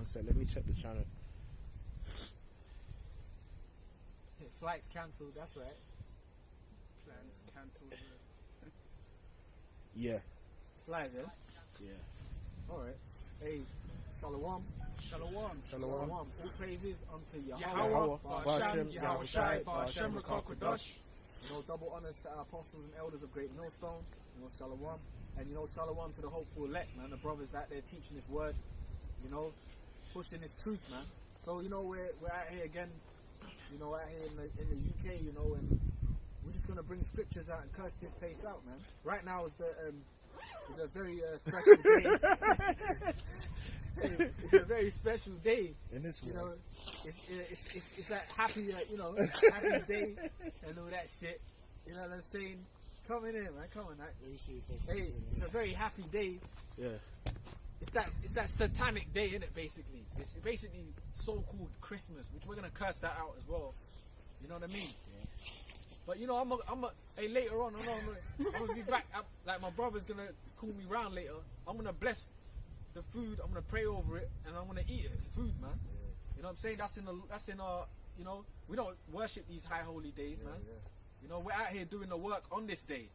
sec. Let me check the channel. Flights cancelled, that's right. Plans cancelled. Yeah. It's live, yeah? Yeah. Alright. Hey, Shalom. Shalom. Shalom. All praises unto Yahweh. Yahweh, Ba'ashem, Yahushai, Yahushai, Ba'ashem, Rakakodash. Double honors to our apostles and elders of Great Millstone. Shalom. And shalom to the hopeful elect, man. The brothers out there teaching this word, pushing this truth, man. So, we're out here again, out here in the UK, and we're just going to bring scriptures out and curse this place out, man. Right now is it's a very special day. It's a very special day. In this world. It's a happy, happy day and all that shit. You know what I'm saying? Coming in, man. Come on, man. Hey, it's a very happy day. Yeah. It's that satanic day, isn't it? Basically, it's basically so-called Christmas, which we're gonna curse that out as well. You know what I mean? Yeah. But hey, later on, I'm gonna be back. Like my brother's gonna call me round later. I'm gonna bless the food. I'm gonna pray over it, and I'm gonna eat it. It's food, man. Yeah. You know what I'm saying? That's in our. We don't worship these high holy days, man. Yeah. We're out here doing the work on this day.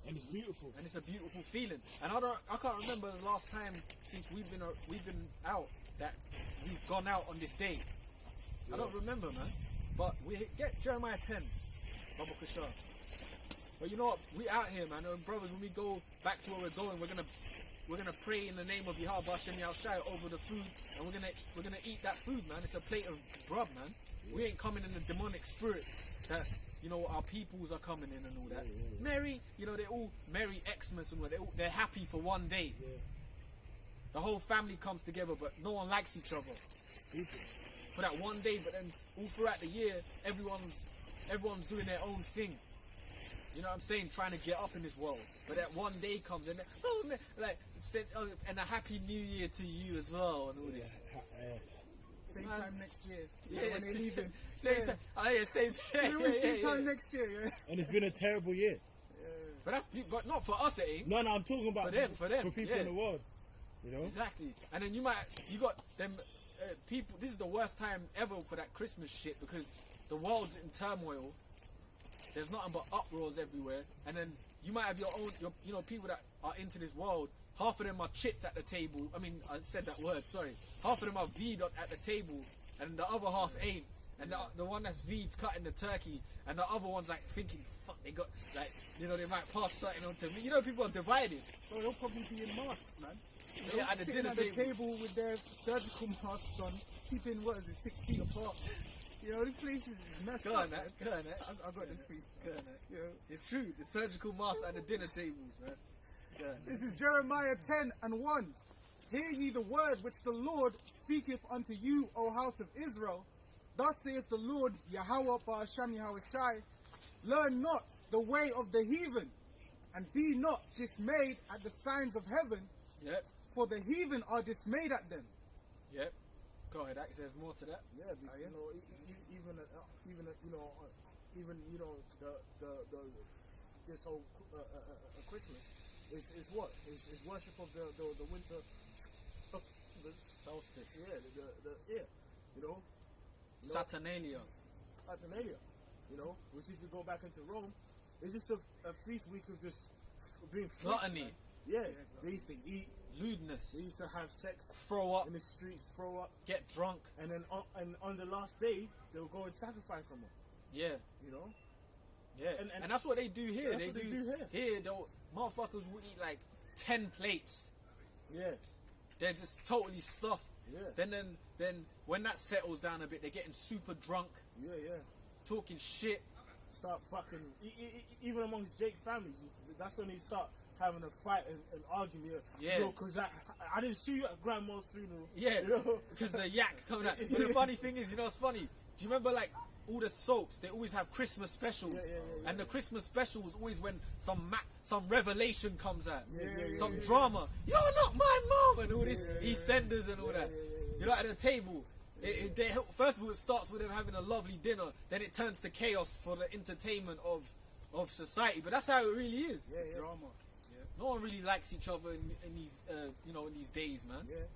And it's beautiful. And it's a beautiful feeling. And I can't remember the last time since we've been out that we've gone out on this day. Yeah. I don't remember, man. But we get Jeremiah 10, Baba Kashar. But you know what? We out here, man. And brothers, when we go back to where we're going, we're gonna pray in the name of Yahweh Ba'ashem Yahushai over the food, and we're gonna eat that food, man. It's a plate of grub, man. Yeah. We ain't coming in the demonic spirits that our peoples are coming in and all that. Yeah. Merry, they're all Merry Xmas and all. They're happy for one day. Yeah. The whole family comes together, but no one likes each other. Stupid. For that one day, but then all throughout the year, everyone's doing their own thing. You know what I'm saying? Trying to get up in this world. But that one day comes and and a happy new year to you as well and all this. Same time next year. Yeah, when they're leaving. Same time. Oh yeah, same time. Same time next year, yeah. And it's been a terrible year. Yeah. But not for us, it ain't. No, I'm talking about for them. For people in the world. Exactly. And then you got them people. This is the worst time ever for that Christmas shit because the world's in turmoil. There's nothing but uproars everywhere, and then you might have your own, people that are into this world. Half of them are chipped at the table. I mean, I said that word. Sorry. Half of them are V'd at the table, and the other half ain't. And the one that's V'd cutting the turkey, and the other one's like thinking, fuck, they got they might pass something on to me. People are divided. Well, they'll probably be in masks, man. Yeah, at the dinner table with their surgical masks on, keeping 6 feet apart. This place is messed up. Go on, I got this for you. It's true. The surgical mask at the dinner tables, man. This is Jeremiah 10:1. Hear ye the word which the Lord speaketh unto you, O house of Israel. Thus saith the Lord, Yahweh Ba'ashem Yahushai, learn not the way of the heathen, and be not dismayed at the signs of heaven. Yep. For the heathen are dismayed at them. Yep. Go ahead, there's more to that. Yeah, even this whole Christmas is what is worship of the winter solstice. Saturnalia. Which if you go back into Rome, it's just a feast week of just being gluttony. They used to eat. Lewdness. They used to have sex, throw up in the streets, throw up, get drunk, and then on the last day they'll go and sacrifice someone. Yeah, Yeah, and that's what they do here. That's what they do here. Here, though, motherfuckers will eat like 10 plates. Yeah, they're just totally stuffed. Yeah. Then when that settles down a bit, they're getting super drunk. Yeah. Talking shit. Start fucking even amongst Jake's family. That's when they start having a fight and argument. Yeah. Because I didn't see you at grandma's funeral. Yeah. Because the yak's coming out. But the funny thing is, what's funny? Do you remember like all the soaps? They always have Christmas specials. Yeah. And the Christmas special is always when some revelation comes out. Some Yeah. drama. You're not my mom and all this EastEnders and all that. At the table. First of all, it starts with them having a lovely dinner. Then it turns to chaos for the entertainment of society. But that's how it really is. Drama. No one really likes each other in these in these days, man. Yeah.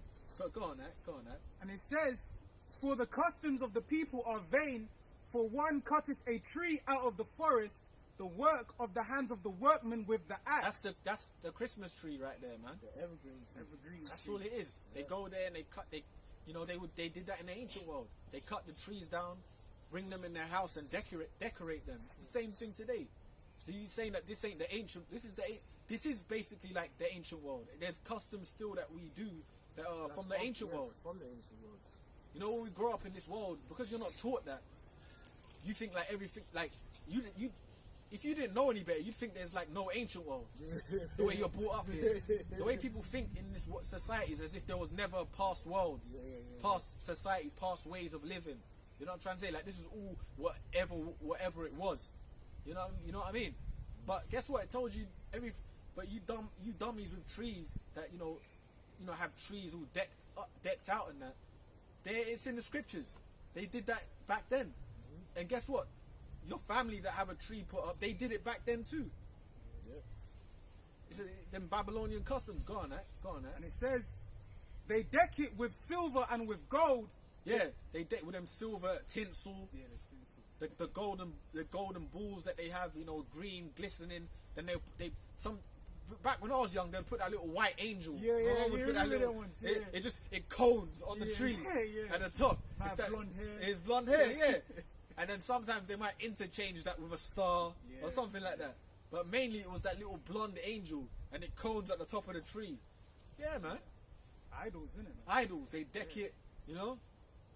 Go on that. Go on that. And it says, "For the customs of the people are vain, for one cutteth a tree out of the forest, the work of the hands of the workman with the axe." That's the Christmas tree right there, man. The evergreens. That's all it is. They go there and they cut. They did that in the ancient world. They cut the trees down, bring them in their house and decorate them. It's the same thing today. So you saying that this ain't the ancient? This is basically like the ancient world. There's customs still that we do that are from the ancient world. From the ancient world. You know, when we grow up in this world, because you're not taught that, you think like everything, like you if you didn't know any better, you'd think there's like no ancient world. The way you're brought up here, the way people think in this society is as if there was never past worlds, past societies, past ways of living. You know what I'm trying to say? Like this is all whatever it was. You know what I mean? But guess what? It told you but you dummies with trees that you know have trees all decked out and that. It's in the scriptures. They did that back then. And guess what? Your family that have a tree put up, they did it back then too. Yeah. It's them Babylonian customs. Go on that. And it says, "They deck it with silver and with gold." Yeah, they deck with them silver tinsel. Yeah, the tinsel. The golden balls that they have, green, glistening. Then back when I was young, they'd put that little white angel. Yeah, My mum would put that little, ones. it cones on the tree at the top. Have blonde hair. It's blonde hair, yeah. And then sometimes they might interchange that with a star or something like that. But mainly it was that little blonde angel and it cones at the top of the tree. Yeah, man. Idols, innit? Idols, they deck it,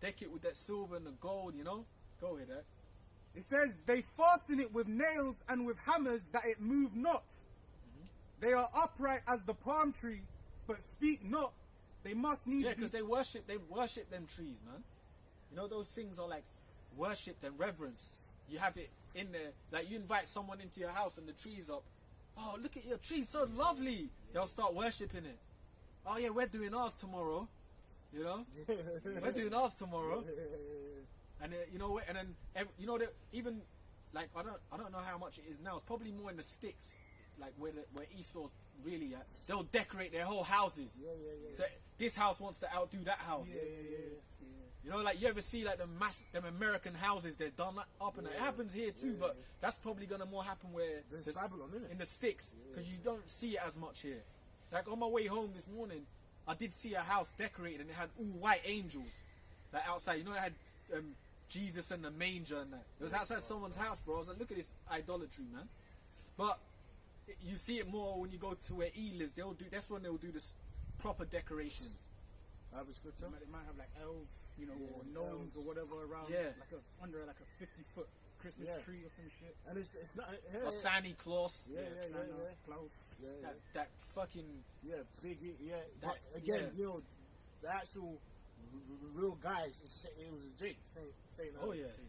deck it with that silver and the gold, Go ahead, that. It says, "They fasten it with nails and with hammers that it move not. They are upright as the palm tree, but speak not. They must needs because they worship them trees, man. Those things are like worshipped and reverenced. You have it in there, like you invite someone into your house and the tree's up. Oh, look at your tree, so lovely. They'll start worshipping it. Oh yeah, we're doing ours tomorrow. We're doing ours tomorrow. And and then that even like I don't know how much it is now. It's probably more in the sticks, like where Esau's really at. They'll decorate their whole houses. So this house wants to outdo that house. Like you ever see like them American houses, they're done up and it happens here too, but that's probably gonna more happen where there's Babylon, innit? In the sticks, because you don't see it as much here. Like on my way home this morning, I did see a house decorated and it had all white angels, like outside. It had Jesus and the manger and that. It was outside someone's house, bro. I was like, look at this idolatry, man. But you see it more when you go to where E lives. That's when they'll do this proper decorations. I have a scripture. They might have like elves, or gnomes or whatever around, under like a 50-foot Christmas tree or some shit. And it's not or Santa Claus. Santa Claus. That fucking big But again, the actual real guys, it was Jake saying that. Saint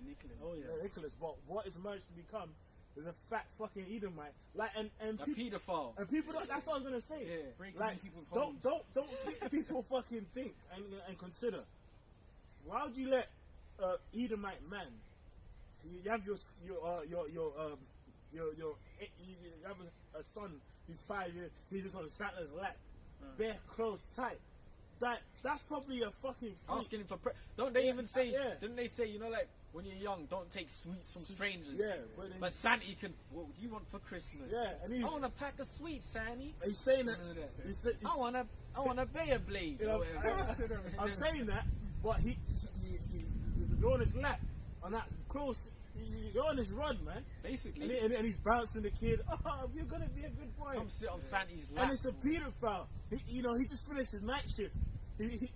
Nicholas. Nicholas. But what is merged to become is a fat fucking Edomite, like and a pedophile. And people that's what I was gonna say. Breaking like people's homes. don't people fucking think and consider. Why would you let Edomite man? You have you have a son who's 5 years. He's just on Santa's lap, bare clothes tight. That's probably a fucking freak. Asking him for don't they even say? Didn't they say like when you're young, don't take sweets from strangers? Yeah, but Santa can. What do you want for Christmas? Yeah, and I want a pack of sweets, Santa. He's saying that. I want a Beyblade. I'm saying that, but he you're on his lap on that close. You're on his run, man. Basically, and he's bouncing the kid. Oh, you're gonna be a good boy. Come sit on Santa's lap. And it's a pedophile. He just finished his night shift. He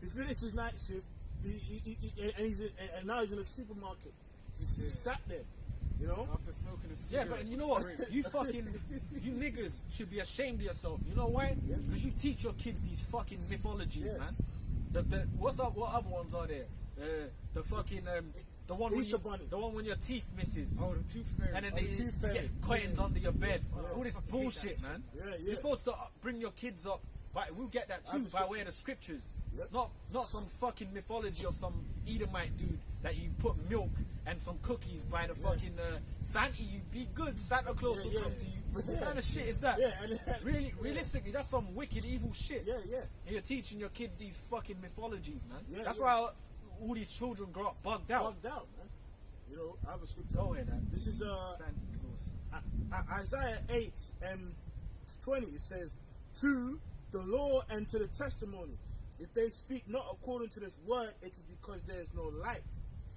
finished his night shift. And now he's in a supermarket. Just sat there, after smoking a cigarette. Yeah, but you know what? You niggas should be ashamed of yourself. You know why? Because you teach your kids these fucking mythologies, man. What other ones are there? The fucking the one when your teeth misses. Oh, the tooth fairy. And then they get coins under your bed. All this bullshit, man. You're supposed to bring your kids up. But we'll get that too by way of the scriptures. Not some fucking mythology of some Edomite dude that you put milk and some cookies by the fucking Santa, you be good, Santa Claus will come to you. What kind of shit is that? Yeah, and Really, realistically, that's some wicked evil shit. yeah, yeah. And you're teaching your kids these fucking mythologies, man. Yeah, That's yeah. why all these children grow up bugged out. Bugged out, man. You know, I have a scripture. Go ahead, man. This is Santa Claus. Isaiah 8:20. It says, "To the law and to the testimony, if they speak not according to this word, it is because there is no light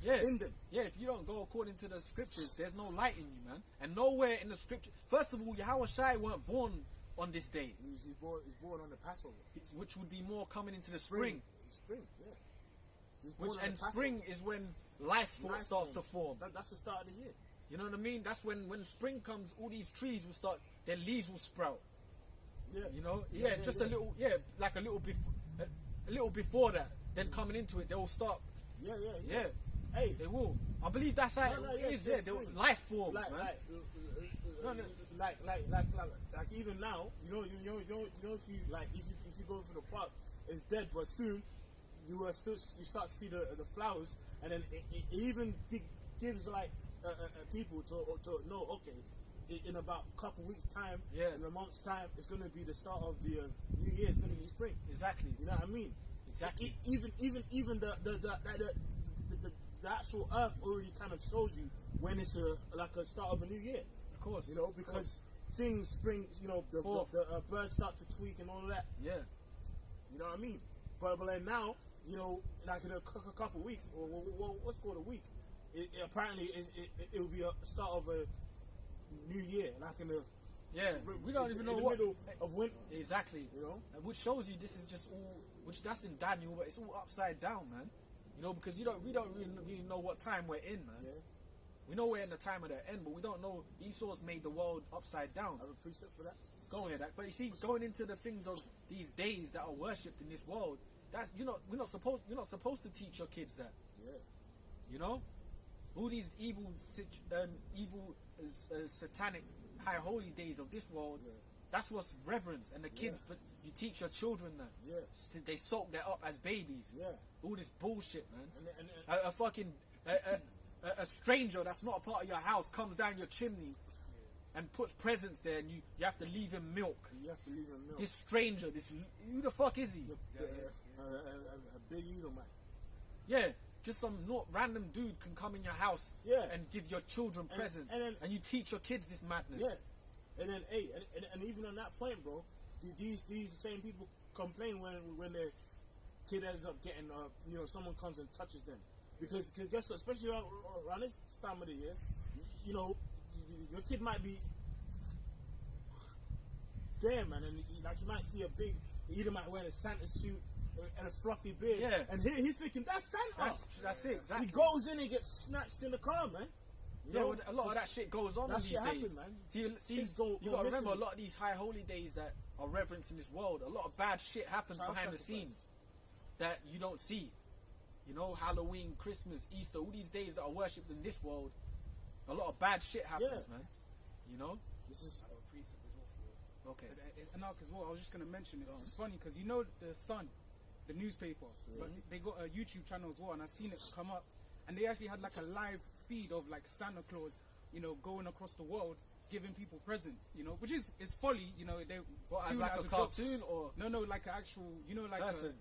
Yeah. in them." Yeah, if you don't go according to the scriptures, there's no light in you, man. And nowhere in the scripture. First of all, Yahweh Shai weren't born on this day, He's born on the Passover. which would be more coming into the spring. Spring, yeah. He was born Which on the and Passover. spring is when life Life starts form. to form. That's the start of the year. You know what I mean? That's when spring comes, all these trees will start, their leaves will sprout. Yeah. You know? Yeah, Yeah, yeah, just yeah. a little before that. Then coming into it, they will start. Yeah, yeah, yeah. Yeah, Hey, they will. I believe that's how No, it yes, is. yes, Yeah, spring. life forms, like, man. like, No. like even now, you know, if you go through the park, it's dead, but soon you start to see the flowers, and then it even gives like people to know, okay, in about a couple weeks time, Yeah. in a month's time, it's going to be the start of the new year. It's going to be spring. Exactly. You know what I mean? Exactly. Even the actual earth already kind of shows you when it's like a start of a new year. Of course. You know, because things spring. You know, the birds start to tweak and all of that. Yeah. You know what I mean? But then now, you know, like in a couple weeks, or what's called a week, apparently it will be a start of a new year, like in the Yeah. We don't even know in what. the middle of winter. Exactly. You know? Which shows you this is just all, which that's in Daniel, but it's all upside down, man. You know, because we don't really know what time we're in, man. Yeah. We know we're in the time of the end, but we don't know Esau's made the world upside down. I have a precept for that. Go ahead, but you see, going into the things of these days that are worshipped in this world, that you're not supposed to teach your kids that. Yeah. You know, all these evil satanic high holy days of this world. Yeah. That's what's reverence, and the kids. But you teach your children that. Yeah. They soak that up as babies. Yeah. All this bullshit, man. And A fucking a stranger that's not a part of your house comes down your chimney and puts presents there, and you have to leave him milk. you have to leave him milk. This stranger, who the fuck is he? A big Edomite. Yeah, just some not random dude can come in your house Yeah. and give your children And- presents, and then- and you teach your kids this madness. Yeah. And then, hey, and even on that point, bro, these same people complain when their kid ends up getting, you know, someone comes and touches them. Because guess what, especially around this time of the year, you know, your kid might be there, man, and like you might see a big, either might wear a Santa suit and a fluffy beard, Yeah. and he's thinking, that's Santa. That's it, exactly. He goes in and gets snatched in the car, man. You Yeah, know? well, a lot of that shit goes on That these shit days. happen, man. See, Things go you gotta remember, a missing. lot of these high holy days that are reverenced in this world, a lot of bad shit happens Child behind the sacrifice. scenes that you don't see. You know, Halloween, Christmas, Easter, all these days that are worshipped in this world, a lot of bad shit happens, Yeah. man. You know? This is I have a precept as well for it. Okay. And now, as well, I was just going to mention this. It's funny because you know the Sun, the newspaper, but they got a YouTube channel as well, and I've seen it come up, and they actually had like a live feed of like Santa Claus, you know, going across the world giving people presents, you know, which is folly, you know. They What, as do like it a joke. cartoon or? No, like an actual, you know, like Person?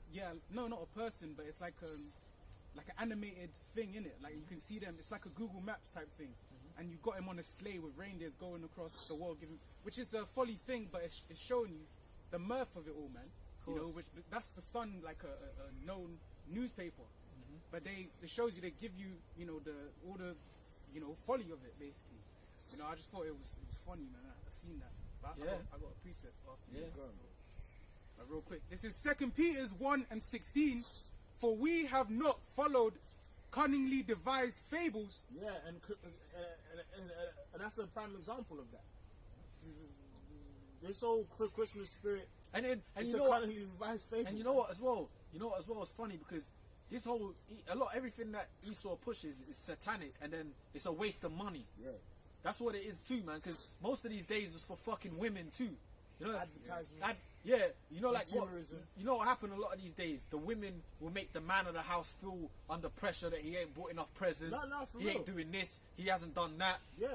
not a person, but it's like an animated thing in it. Like you can see them. It's like a Google Maps type thing, and you got him on a sleigh with reindeers going across the world, giving, which is a folly thing, but it's showing you the mirth of it all, man. You know, which that's the Sun, like a known newspaper, but it shows you, they give you, you know, all the you know, folly of it basically. You know, I just thought it was funny, man. I seen that. But Yeah. I got a precept after Yeah. you. Real quick. This is 2 Peter 1:16. For we have not followed cunningly devised fables. yeah, and that's a prime example of that. This whole Christmas spirit. And It's you a know what? cunningly devised fable. And you know what as well? It's funny because this whole everything that Esau pushes is satanic, and then it's a waste of money. Yeah. That's what it is too, man. Because most of these days is for fucking women too. You know, Advertisement. Yeah, you know, like what Consumerism. you know what happened a lot of these days. The women will make the man of the house feel under pressure that he ain't bought enough presents. No, for he real. ain't doing this. He hasn't done that. Yeah,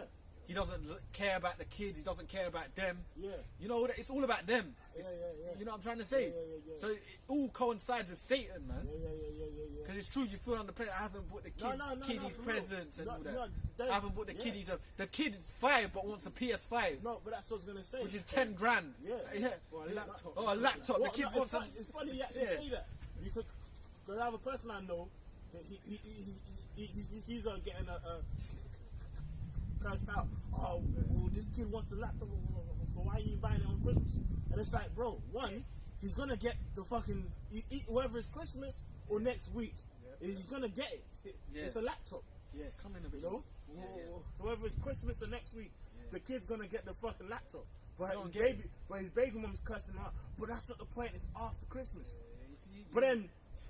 He doesn't care about the kids. He doesn't care about them. yeah. You know, it's all about them. Yeah, yeah. You know what I'm trying to say? Yeah. So it all coincides with Satan, man. Yeah. Because it's true, you feel under pressure. I haven't bought the kiddies for real. presents and No, all that. no, they- I haven't bought the yeah. kiddies. The kid is 5 but wants a PS5, No, but that's what I was gonna say. which is 10 grand. Yeah. Or a laptop. Oh, a laptop. Well, the kid no, wants some. it's funny you actually Yeah. say that because I have a person I know that he's getting a cursed out. Oh, well, this kid wants a laptop. So why are you buying it on Christmas? And it's like, bro, one, he's gonna get the fucking whether it's Christmas or next week, he's gonna get it. Yeah. It's a laptop, Yeah, come in a bit. you know. Whether it's Christmas or next week, the kid's gonna get the fucking laptop. But his baby mom's cussing him out. But that's not the point. It's after Christmas. You see? But then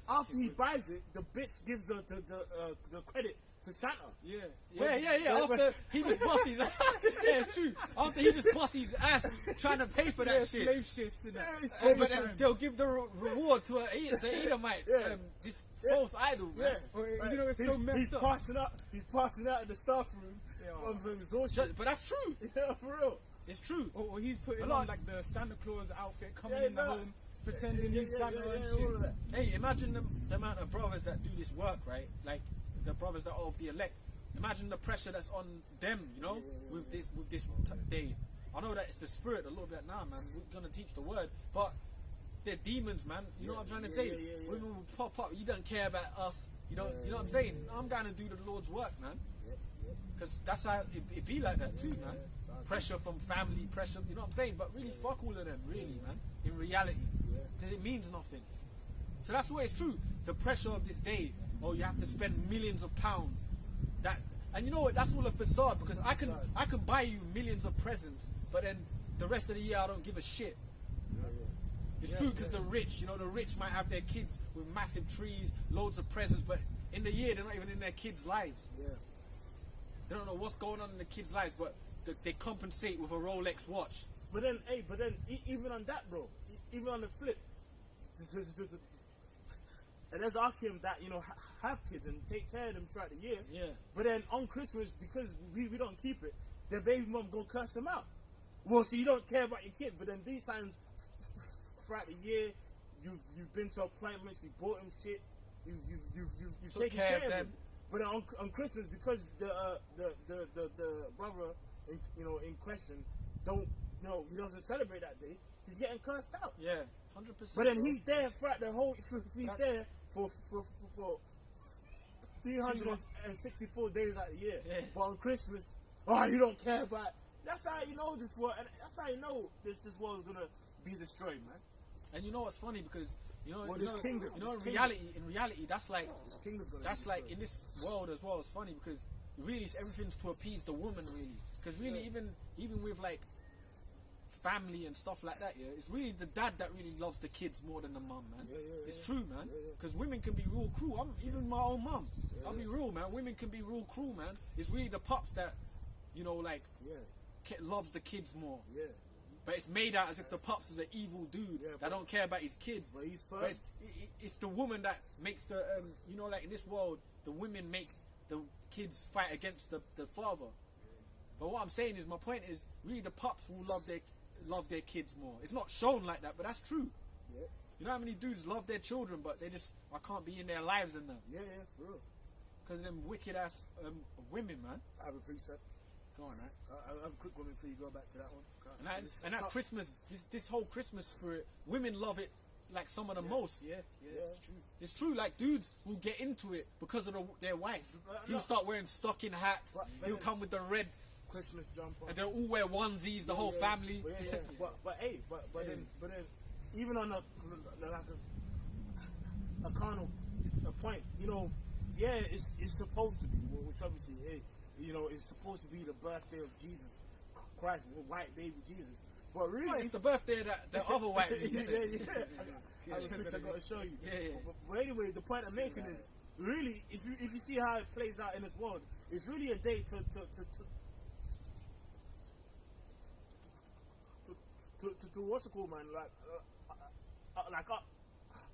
after he buys it, the bitch gives the credit to Santa. Yeah. After he just busts his ass. Yeah, it's true. After he just busts his ass trying to pay for that shit. Slave ships in that. But then they'll give the reward to the Edomite, Yeah. this false idol, man. Or, you know, it's so messed He's up. passing out in the staff room of exhaustion. But that's true. Yeah, for real. It's true. Or he's putting A lot- on like the Santa Claus outfit, coming Yeah, in the no. home, pretending he's Santa and all of shit. that. Hey, imagine the amount of brothers that do this work, right? Like the brothers that are of the elect. Imagine the pressure that's on them, you know, with this day. I know that it's the spirit a little bit now, man. We're gonna teach the word, but they're demons, man. You know what I'm trying to say? yeah. Women will pop up. You don't care about us. You don't. You know what I'm saying? I'm gonna do the Lord's work, man. Because that's how it be like that too, man. Pressure from family, pressure. You know what I'm saying? But really, fuck all of them, really, man. In reality, because it means nothing. So that's why it's true. The pressure of this day. Oh, you have to spend millions of pounds. That, and you know what? That's all a facade, because I can buy you millions of presents, but then the rest of the year I don't give a shit. It's true, because the rich might have their kids with massive trees, loads of presents, but in the year they're not even in their kids' lives. Yeah. They don't know what's going on in the kids' lives, but they compensate with a Rolex watch. But then, even on that, bro, even on the flip, and there's arguing that, you know, have kids and take care of them throughout the year. Yeah. But then on Christmas, because we don't keep it, their baby mom gonna curse them out. Well, so you don't care about your kid, but then these times throughout the year, you've been to appointments, you bought them shit, you've Took taken care of them. But then on Christmas, because the brother in question he doesn't celebrate that day, he's getting cursed out. Yeah, 100%. But then he's there throughout the whole. He's there for 364 days out of the year. Yeah. But on Christmas, you don't care about. That's how you know this world. And that's how you know this world is gonna be destroyed, man. And you know what's funny, because kingdom. In reality, that's like This kingdom's gonna. that's be like destroyed. in this world as well. It's funny because really everything's to appease the woman, really. Because really, even with like family and stuff like that, it's really the dad that really loves the kids more than the mum, man. It's true, man. Because women can be real cruel. Even my own mum. I'll be real, man. Women can be real cruel, man. It's really the pups that, loves the kids more. Yeah. But it's made out as if the pups is an evil dude that don't care about his kids. But he's first. But it's the woman that makes the, like in this world, the women make the kids fight against the father. But what I'm saying is, my point is, really the pups will love their kids more. It's not shown like that, but that's true. Yeah. You know how many dudes love their children, but I can't be in their lives and them. Yeah, for real. Because of them wicked ass women, man. I have a precept. Go on, right? I have a quick one before you go back to that one. And that Christmas, this whole Christmas spirit, women love it like some of the most. Yeah, it's true. It's true. Like dudes will get into it because of their wife. He'll start wearing stocking hats. He'll come with the red Christmas jumper. and they'll all wear onesies. The whole family. But then even on a carnal point, it's supposed to be, which obviously, it's supposed to be the birthday of Jesus Christ, white baby Jesus. But really, It's the birthday of that other white man. I have a picture I got to show you. Yeah. But anyway, the point I'm making is really, if you see how it plays out in this world, it's really a day to what's it called, man? Like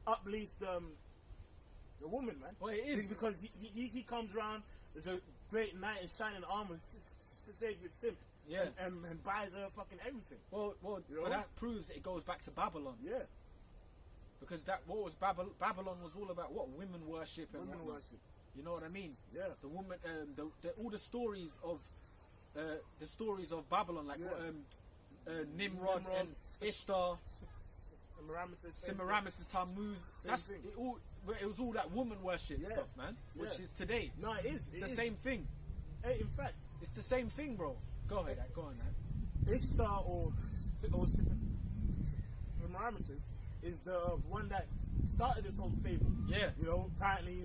uplift the woman, man. Well, it is. Because he comes around. There's a great knight in shining armor, Savior Simp. Yeah. And buys her fucking everything. Well, You know? but that proves it goes back to Babylon. Yeah. Because Babylon was all about what? Women worship and Women whatnot. worship. You know what I mean? Yeah. The woman, all the stories of Babylon, like Nimrod Nimrod. and Ishtar, Semiramis, Semiramis, Tammuz. Same That's thing. it was all that woman worship Yeah. stuff, man. Which Yeah. is today. No, it is. It's the same thing. Hey, in fact, It's the same thing, bro. Go ahead, go on, man. Ishtar or Semiramis is the one that started this whole fable. Yeah. You know, apparently,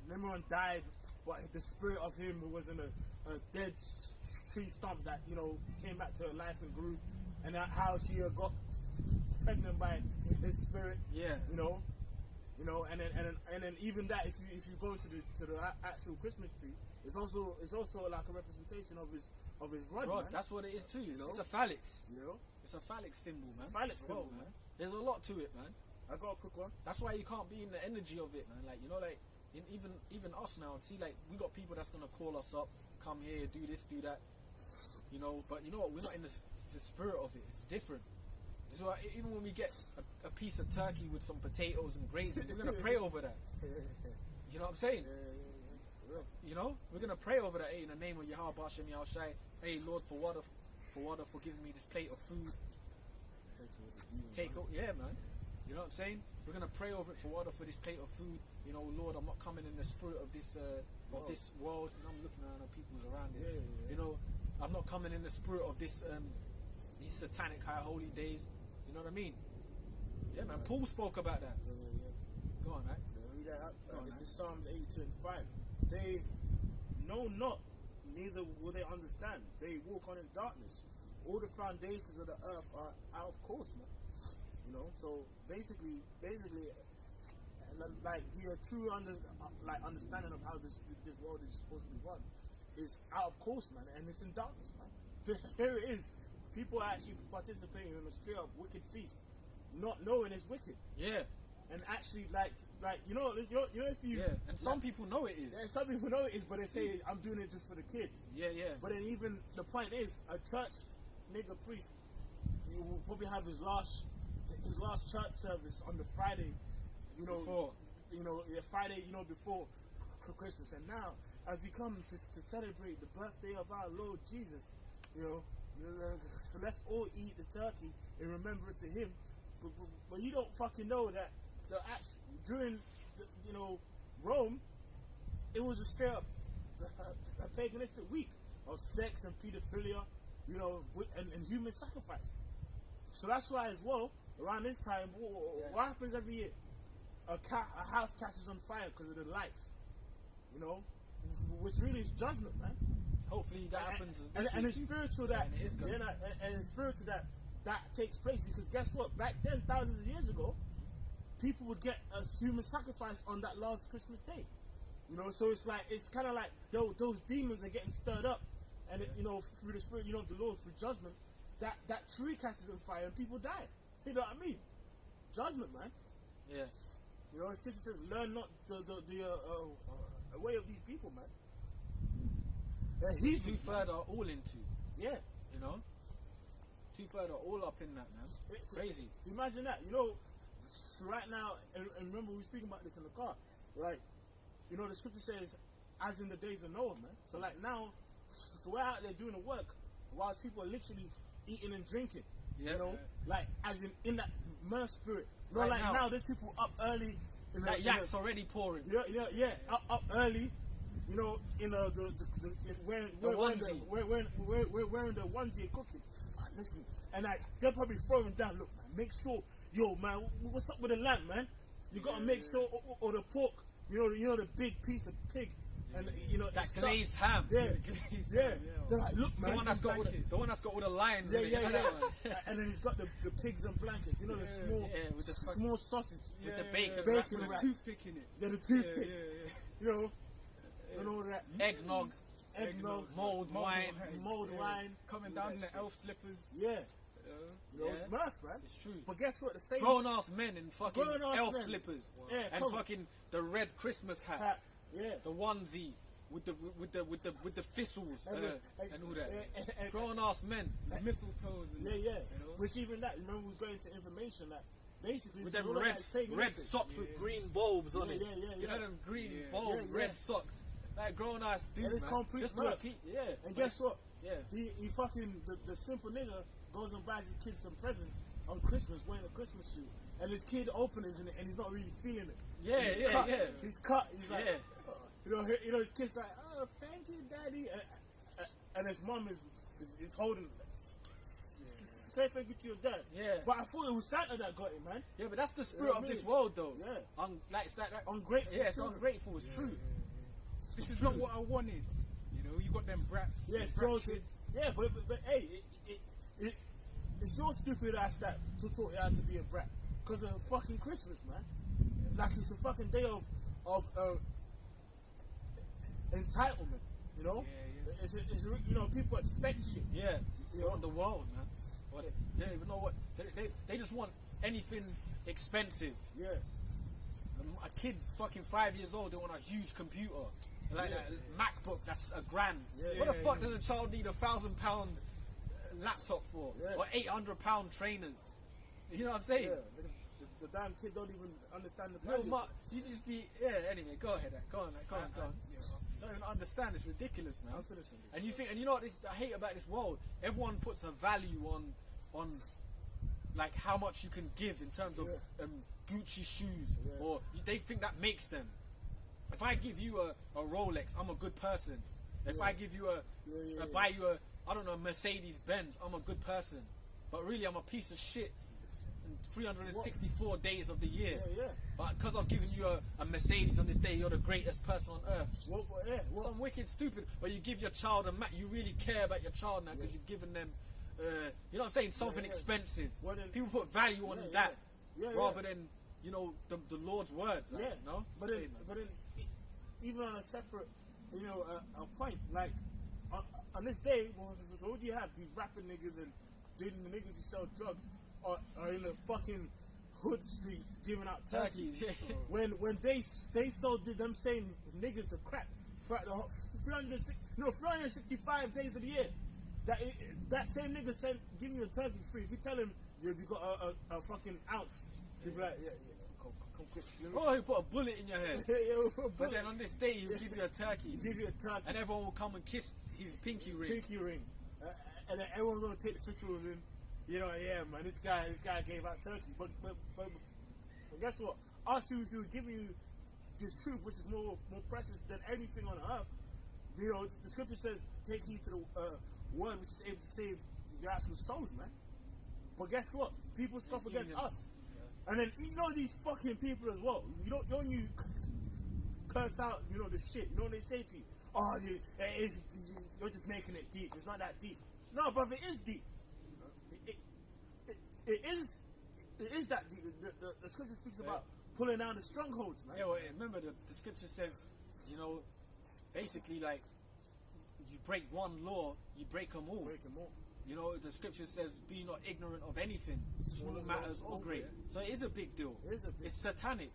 Nimrod died, but the spirit of him was in a dead tree stump that came back to life and grew, and that how she got pregnant by his spirit. Yeah. And then even that, if you go to the actual Christmas tree, it's also like a representation of his rod. Rod, Man. that's what it is too. You know? It's a phallic. You know, It's a phallic symbol, man. a phallic Whoa, symbol, man. There's a lot to it, man. I got a quick one. That's why you can't be in the energy of it, man. Like, even us now, and see, like, we got people that's gonna call us up, come here, do this, do that, But you know what? We're not in the spirit of it. It's different. This is why even when we get a piece of turkey with some potatoes and gravy, we're gonna pray over that. You know what I'm saying? We're gonna pray over that. Hey, in the name of Yahweh Bashem Yahushai. Hey, Lord, for water, for giving me this plate of food. Yeah, man. You know what I'm saying? We're gonna pray over it for water, for this plate of food. Lord, I'm not coming in the spirit of this world. I'm looking around at people's around it. I'm not coming in the spirit of this these satanic high holy days. You know what I mean? Yeah, man. Paul spoke about that. Go on, right? Read that out. This is Psalms 82 and 5. They know not, neither will they understand. They walk on in darkness. All the foundations of the earth are out of course, man. So basically, like the true understanding of how this world is supposed to be run is out of course, man, and it's in darkness, man. Here it is. People are actually participating in a straight up wicked feast, not knowing it's wicked. Yeah. And actually, if you and some people know it is. Yeah, some people know it is, but they say I'm doing it just for the kids. Yeah. But then even the point is, a church nigger priest, he will probably have his last church service on the Friday, Before. Friday, before Christmas. And now, as we come to celebrate the birthday of our Lord Jesus, let's all eat the turkey in remembrance of him. But you don't fucking know that during Rome, it was a straight up a paganistic week of sex and pedophilia, and human sacrifice. So that's why as well, around this time, what happens every year? A house catches on fire because of the lights, which really is judgment, man. Hopefully that happens. And it's spiritual that, and it is good. and it's spiritual that takes place, because guess what? Back then, thousands of years ago, people would get a human sacrifice on that last Christmas day. So it's kind of like those demons are getting stirred up, and through the spirit, the Lord, through judgment, that tree catches on fire and people die. You know what I mean? Judgment, man. Yeah. Scripture says, learn not the way of these people, man. He's 2/3 are all into. Yeah. 2/3 are all up in that, man. Crazy. Imagine that. So right now, and remember we were speaking about this in the car, right? The scripture says, as in the days of Noah, man. So like now, so we're out there doing the work, whilst people are literally eating and drinking. Yeah. Like as in that mirth spirit. Right Like now. now there's people up early. That yak's already pouring. Yeah. Up early. Wearing the onesie and cooking. Listen, and they're probably throwing down. Look, man, make sure, man, what's up with the lamb, man? You gotta make sure, or the pork, the big piece of pig, and That glazed ham. Yeah, Glazed yeah. ham, They're like, look, man, The one that's got all the lines. yeah, in it. yeah, You know yeah. that one? And then he's got the pigs and blankets, the small, with the small sausage With the bacon bacon wrap. wrap. Toothpick in it. Yeah, the toothpick, and all that. Eggnog, Eggnog, mulled wine. mulled wine. Coming down in the elf slippers. Yeah. You know, it's mirth, man. It's true. But guess what? The same Grown ass men in fucking Grown-ass elf men. slippers Yeah, and come on. fucking the red Christmas hat, hat, yeah. the onesie with the thistles And and all that. and- Grown ass men The mistletoes and Yeah, yeah. You know? Which even that, remember we was going into information that basically with them all of red that is paganistic. red socks with green bulbs on Yeah, it. yeah, yeah, You know yeah. them green Yeah. bulbs, Yeah, yeah. red socks. Like grown ass dudes, And it's man. complete Just mirth. to repeat, yeah. And guess what? Yeah. He fucking the simple nigga goes and buys his kid some presents on Christmas wearing a Christmas suit, and his kid opens it and he's not really feeling it. Yeah, And he's yeah, cut. yeah. He's cut. He's like, Yeah. you know, his kid's like, oh, thank you, daddy, and his mom is holding. Say thank you to your dad. Yeah. But I thought it was Santa that got it, man. Yeah, but that's the You spirit know what of I this mean? world, though. Yeah. Like it's like that. Ungrateful Yeah, it's children. ungrateful. It's true. this is not what I wanted. You know, you got them brats. Yeah, them it brat throws it. kids. Yeah, but hey, it's your stupid ass that to taught you how to be a brat because of fucking Christmas, man. Like it's a fucking day of entitlement, you know. Yeah, yeah. It's you know, people expect shit. Yeah, You they know? want the world, man. Or they don't even know what they just want anything expensive. Yeah, A kid fucking 5 years old, they want a huge computer. Like Yeah. a MacBook that's $1,000. Yeah, What the yeah, fuck yeah. does a child need £1,000 laptop for? Yeah. Or £800 trainers? You know what I'm saying? yeah. The damn kid don't even understand the No, value. you just be anyway, go ahead, go on. Don't even understand, it's ridiculous, man. I'm finishing this. And you think, and you know what I hate about this world? Everyone puts a value on like how much you can give in terms of Yeah. Gucci shoes, Yeah. or they think that makes them. If I give you a Rolex, I'm a good person. If I give you buy you a Mercedes Benz, I'm a good person. But really, I'm a piece of shit. 364 days of the year. Yeah. But because I've given you a Mercedes on this day, you're the greatest person on earth. What? Some wicked stupid, but you give your child a Mac. You really care about your child now because you've given them, you know what I'm saying, something yeah. expensive. Well, then- People put value on Yeah, that yeah. Yeah, rather yeah. than the Lord's word. Like, Yeah, no. but then, even on a separate, a point like on this day, so what do you have? These rapping niggas and dating the niggas who sell drugs are in the fucking hood streets giving out turkeys. Turkeys, yeah. When they sold them same niggas the crack throughout the 365 days of the year. That same nigga said, give me a turkey free. If you tell him if you got a fucking ounce, he'll be like, yeah, come quick. Oh, he put a bullet in your head. Yeah, But then on this day, he'll give you a turkey. give you a turkey, And everyone will come and kiss his pinky ring. pinky ring, and then everyone's gonna take the picture with him. You know, yeah, man, this guy gave out turkeys, but guess what? Us who giving you this truth, which is more precious than anything on earth. You know, the scripture says, "Take heed to the word which is able to save your actual souls, man." But guess what? People scoff against us, and then you know these fucking people as well. You curse out, the shit. You know what they say to you? Oh, you're just making it deep. It's not that deep. No, brother, it is deep. It is that deep. The scripture speaks about pulling down the strongholds, man. Yeah, well, remember the scripture says, basically like you break one law, you break them all. Break 'em all. The scripture says, be not ignorant of anything, small matters or great. So it is a big deal. It is a big It's satanic.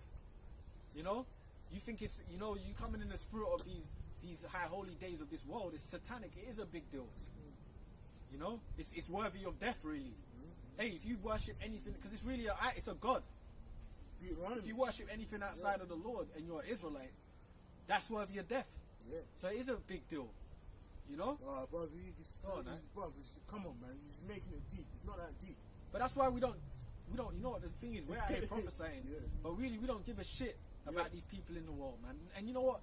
You think it's, you coming in the spirit of these high holy days of this world, it's satanic. It is a big deal. It's worthy of death, really. Hey, if you worship anything, because it's really it's a god. If you worship anything outside of the Lord and you're an Israelite, that's worthy of death. Yeah. So it is a big deal. Brother, come on, man. He's making it deep. It's not that deep. But that's why we don't, the thing is, we're out here prophesying, Yeah. but really we don't give a shit about these people in the world, man. And you know what?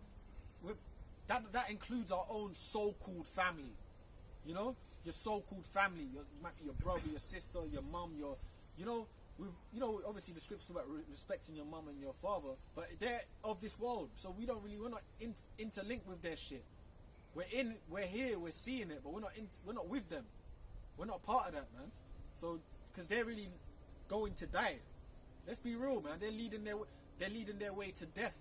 That includes our own so-called family. Your so-called family, your brother, your sister, your mum, obviously the scriptures about respecting your mum and your father, but they're of this world, so we're not interlinked with their shit. We're here, we're seeing it, but we're not with them. We're not part of that, man. So, because they're really going to die. Let's be real, man. They're leading their way to death.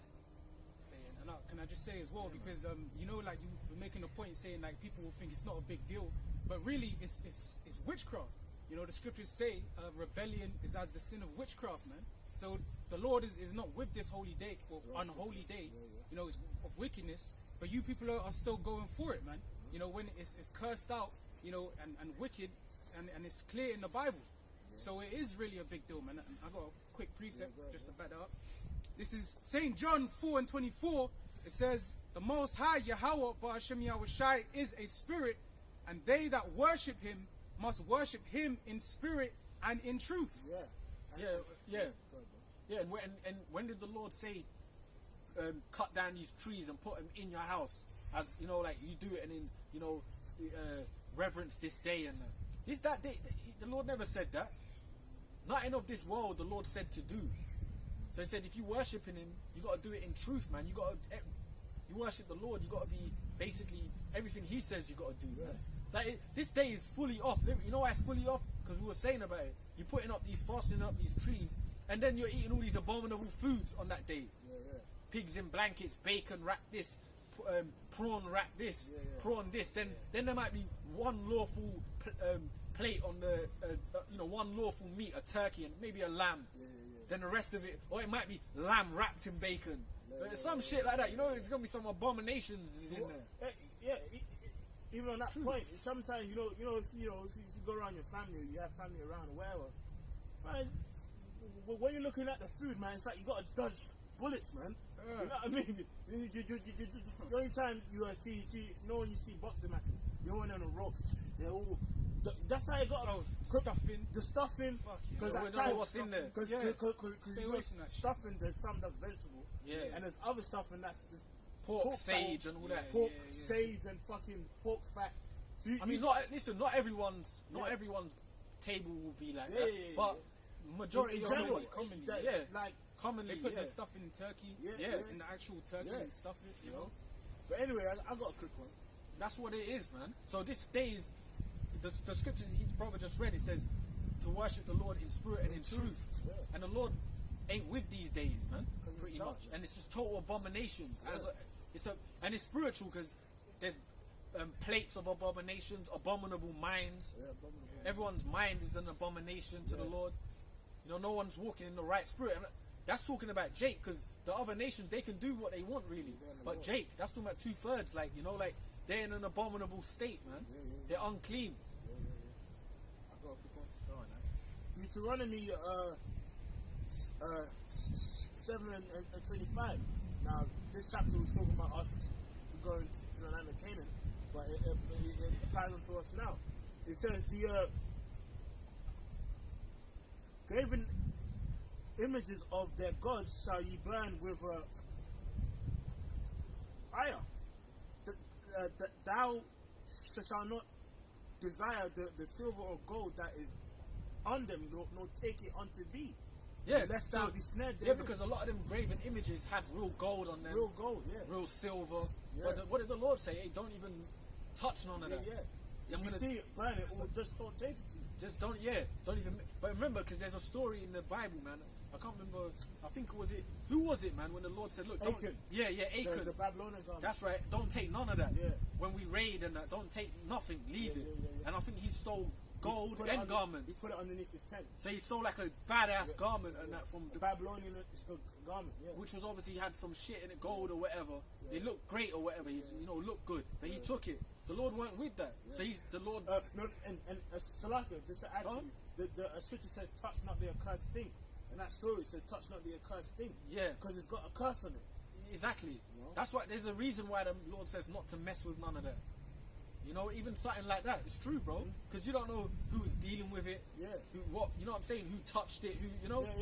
And can I just say as well, because like you were making a point saying like people will think it's not a big deal, but really it's witchcraft. You know, the scriptures say rebellion is as the sin of witchcraft, man. So the Lord is not with this holy day or unholy day. You know, it's of wickedness, but you people are still going for it, man. You know, when it's cursed out, you know, and wicked, and it's clear in the Bible. So it is really a big deal, man. I got a quick precept just to back that up. This is St. John 4:24. It says, the Most High Yahweh Ba'ashem Yahushai is a spirit, and they that worship him must worship him in spirit and in truth. Yeah. And when did the Lord say, cut down these trees and put them in your house? As you know, like you do it, and then you know, reverence this day and this that day. The Lord never said that. Nothing of this world the Lord said to do. So he said, if you worship in him, you got to do it in truth, man. You worship the Lord, you got to be basically everything he says you got to do. Yeah. Like this day is fully off. You know why it's fully off? Because we were saying about it. You're putting up fasting up these trees, and then you're eating all these abominable foods on that day. Pigs in blankets, bacon wrap this, prawn wrap this, prawn this. Then there might be one lawful plate on the, one lawful meat, a turkey and maybe a lamb. Then the rest of it, or it might be lamb wrapped in bacon. Some shit like that. You know, it's gonna be some abominations in there. Even on that point, sometimes if you go around your family, or you have family around or whatever, man, when you're looking at the food, man, it's like you gotta dodge bullets, man. You know what I mean? The only time you see, when you see boxing matches, you're on the ropes. They're all. That's how you got stuffing. The stuffing, because we don't know what's in there. Because stuffing, there's some that's vegetable, and there's other stuffing that's just pork sage and all that. Pork sage and fucking pork fat. So not everyone's table will be like that, but majority in of general, commonly, they put the stuff in turkey, in the actual turkey and stuff it, you know. But anyway, I got a quick one. That's what it is, man. So this day is the scriptures his brother just read. It says to worship the Lord in spirit and in truth, and the Lord ain't with these days, man. Pretty much, and it's just total abominations. And it's spiritual because there's plates of abominations, abominable minds. Everyone's mind is an abomination to the Lord. You know, no one's walking in the right spirit. And that's talking about Jake, because the other nations, they can do what they want, really. But Jake, that's talking about 2/3. Like, you know, like they're in an abominable state, man. They're unclean. Deuteronomy 7 and 25. Now, this chapter was talking about us going to the land of Canaan, but it applies onto us now. It says, the graven images of their gods shall ye burn with fire. Thou shalt not desire the silver or gold that is on them, nor take it unto thee. Lest thou be snared therein. Because a lot of them graven images had real gold on them. Real gold, real silver. But what did the Lord say? Hey, don't even touch none of that. If you see it, burn it, or just don't take it to you. Just don't even. But remember, because there's a story in the Bible, man. I can't remember. I think who was it, man? When the Lord said, "Look, don't, Achan. Achan. The Babylonian garment. That's right. Don't take none of that. Yeah. When we raid and that, don't take nothing. Leave it. And I think he stole gold and garments. He put it underneath his tent. So he stole like a badass garment and that from the Babylonian garment, which was obviously had some shit in it, gold or whatever. It looked great or whatever. Looked good, but he took it. The Lord weren't with that. So the Lord. Salaka, just to add to you, the scripture says, "Touch not the accursed thing." And that story says, "Touch not the accursed thing." Yeah, because it's got a curse on it. Exactly. That's why there's a reason why the Lord says not to mess with none of that. You know, even something like that. It's true, bro. Because you don't know who is dealing with it. Yeah. You know what I'm saying? Who touched it?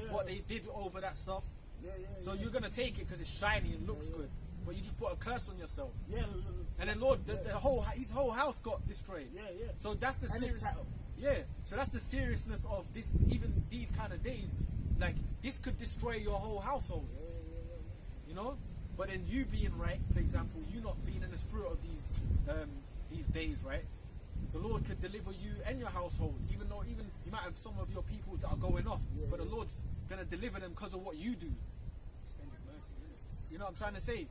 What they did over that stuff. So you're gonna take it because it's shiny and looks good, but you just put a curse on yourself. Yeah. And then his whole house got destroyed. Yeah. So that's the So that's the seriousness of this. Even these kind of days, like this could destroy your whole household. You know. But then you being right, for example, you not being in the spirit of these days, right? The Lord could deliver you and your household, even though you might have some of your peoples that are going off, but the Lord's gonna deliver them because of what you do. You know what I'm trying to say?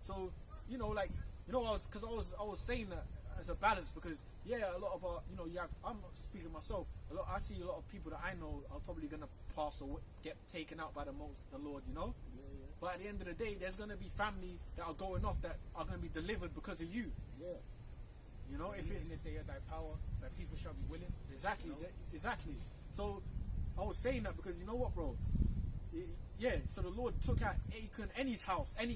So I was saying that it's a balance because a lot of our, I'm speaking myself. I see a lot of people that I know are probably gonna pass or get taken out by the Lord, Yeah, yeah. But at the end of the day, there's gonna be family that are going off that are gonna be delivered because of you. Yeah. If it's in the day of thy power, thy people shall be willing. exactly. So I was saying that because you know what, bro. So the Lord took out Achan and his house and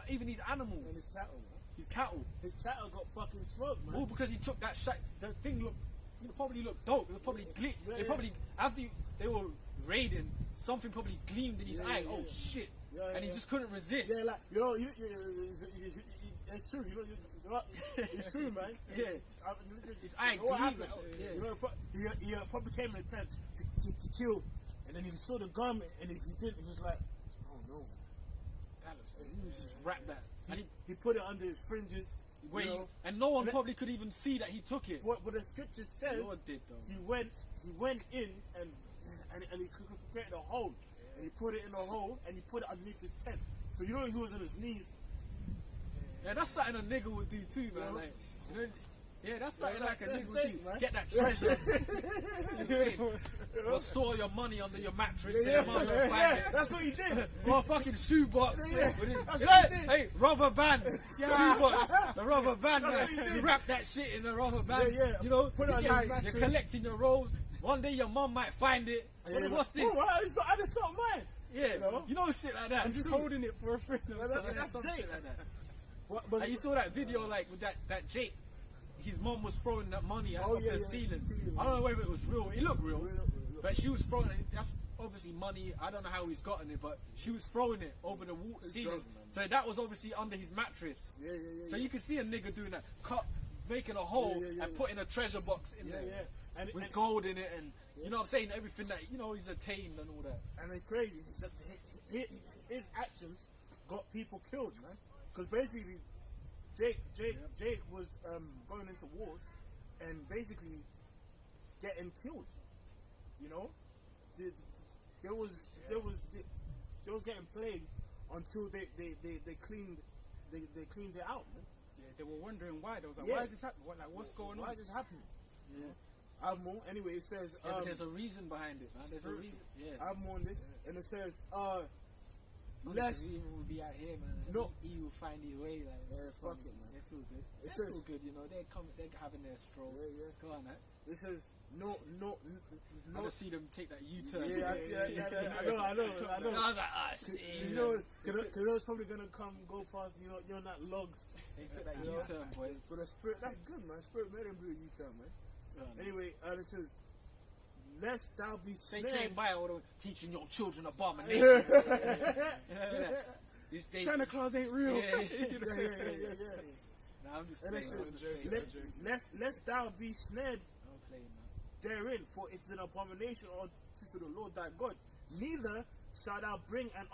even his animals, And his cattle, man. his cattle. His cattle got fucking smoked, man. All because he took that shot. That thing probably looked dope. It was probably Yeah, They probably they were raiding. Something probably gleamed in his eye. Oh shit! Yeah, and he yeah. just couldn't resist. Yeah, like, it's true. It's true, man. Yeah. His eye You know what gleamed. happened? Yeah. He probably came in attempt to kill, and then he saw the garment, and if he didn't, he was like, oh no. He just wrapped that. And He put it under his fringes. and no one probably could even see that he took it. But the scripture says Lord did, though. he went in and he created a hole, and he put it in a hole, and he put it underneath his tent. So he was on his knees. Yeah, that's something a nigga would do too, man. Yeah. Like, that's something like a that's nigga would Jake, do. man. Get that treasure. Or store your money under your mattress. Yeah, so your mom don't find it. that's what he did. Or a fucking shoebox. Yeah, With it. that's You what know, he did. hey, rubber band. Shoebox. The rubber band. That's man. what he did. You wrap that shit in a rubber band. Yeah, yeah. Put it on your mattress. You're collecting your rolls. One day your mom might find it. What's this? Oh, it's not mine. Yeah, you know? shit like that. I'm just holding it for a friend. That's some Jake. shit like that. But And you saw that video like with that Jake. His mom was throwing that money out of the ceiling. I don't know whether it was real. It looked real. But she was throwing it. That's obviously money. I don't know how he's gotten it, but she was throwing it over the ceiling. drugs, man. So that was obviously under his mattress. Yeah. So you can see a nigga doing that, making a hole and putting a treasure box in there And with gold in it, and you know what I'm saying, everything that he's attained and all that. And it's crazy. His actions got people killed, man. Because basically, Jake was going into wars and basically getting killed. There was getting plagued until they cleaned it out, man. Yeah, they were wondering why. They was like, Yeah. why is this happening? What's going on? Why is this happening? Yeah. I have more. Anyway, it says But there's a reason behind it, man. There's a Spirit- reason. I Yeah. have more on this, and it says Less will be out here, man. No. He will find his way. Like, Yeah, fuck it, man. It's all good. It It's says- all good, They're having their stroll. Yeah. Go on, man. it says no. I just see them take that U-turn. Yeah, I see. I know. I was like, ah, shit. Cano's probably gonna go past. You're on that log. They took that U-turn, boy. But the spirit, that's good, man. Spirit made him do a U-turn, man. Go on, man. Anyway, it says, lest thou be They snared. came by all the teaching your children abomination. This day, Santa Claus ain't real. Yeah. Yeah. Nah, I'm just And it playing, says, I'm just playing. lest thou be snared I'm playing, man. therein, for it's an abomination unto the Lord thy God. Neither shalt thou bring an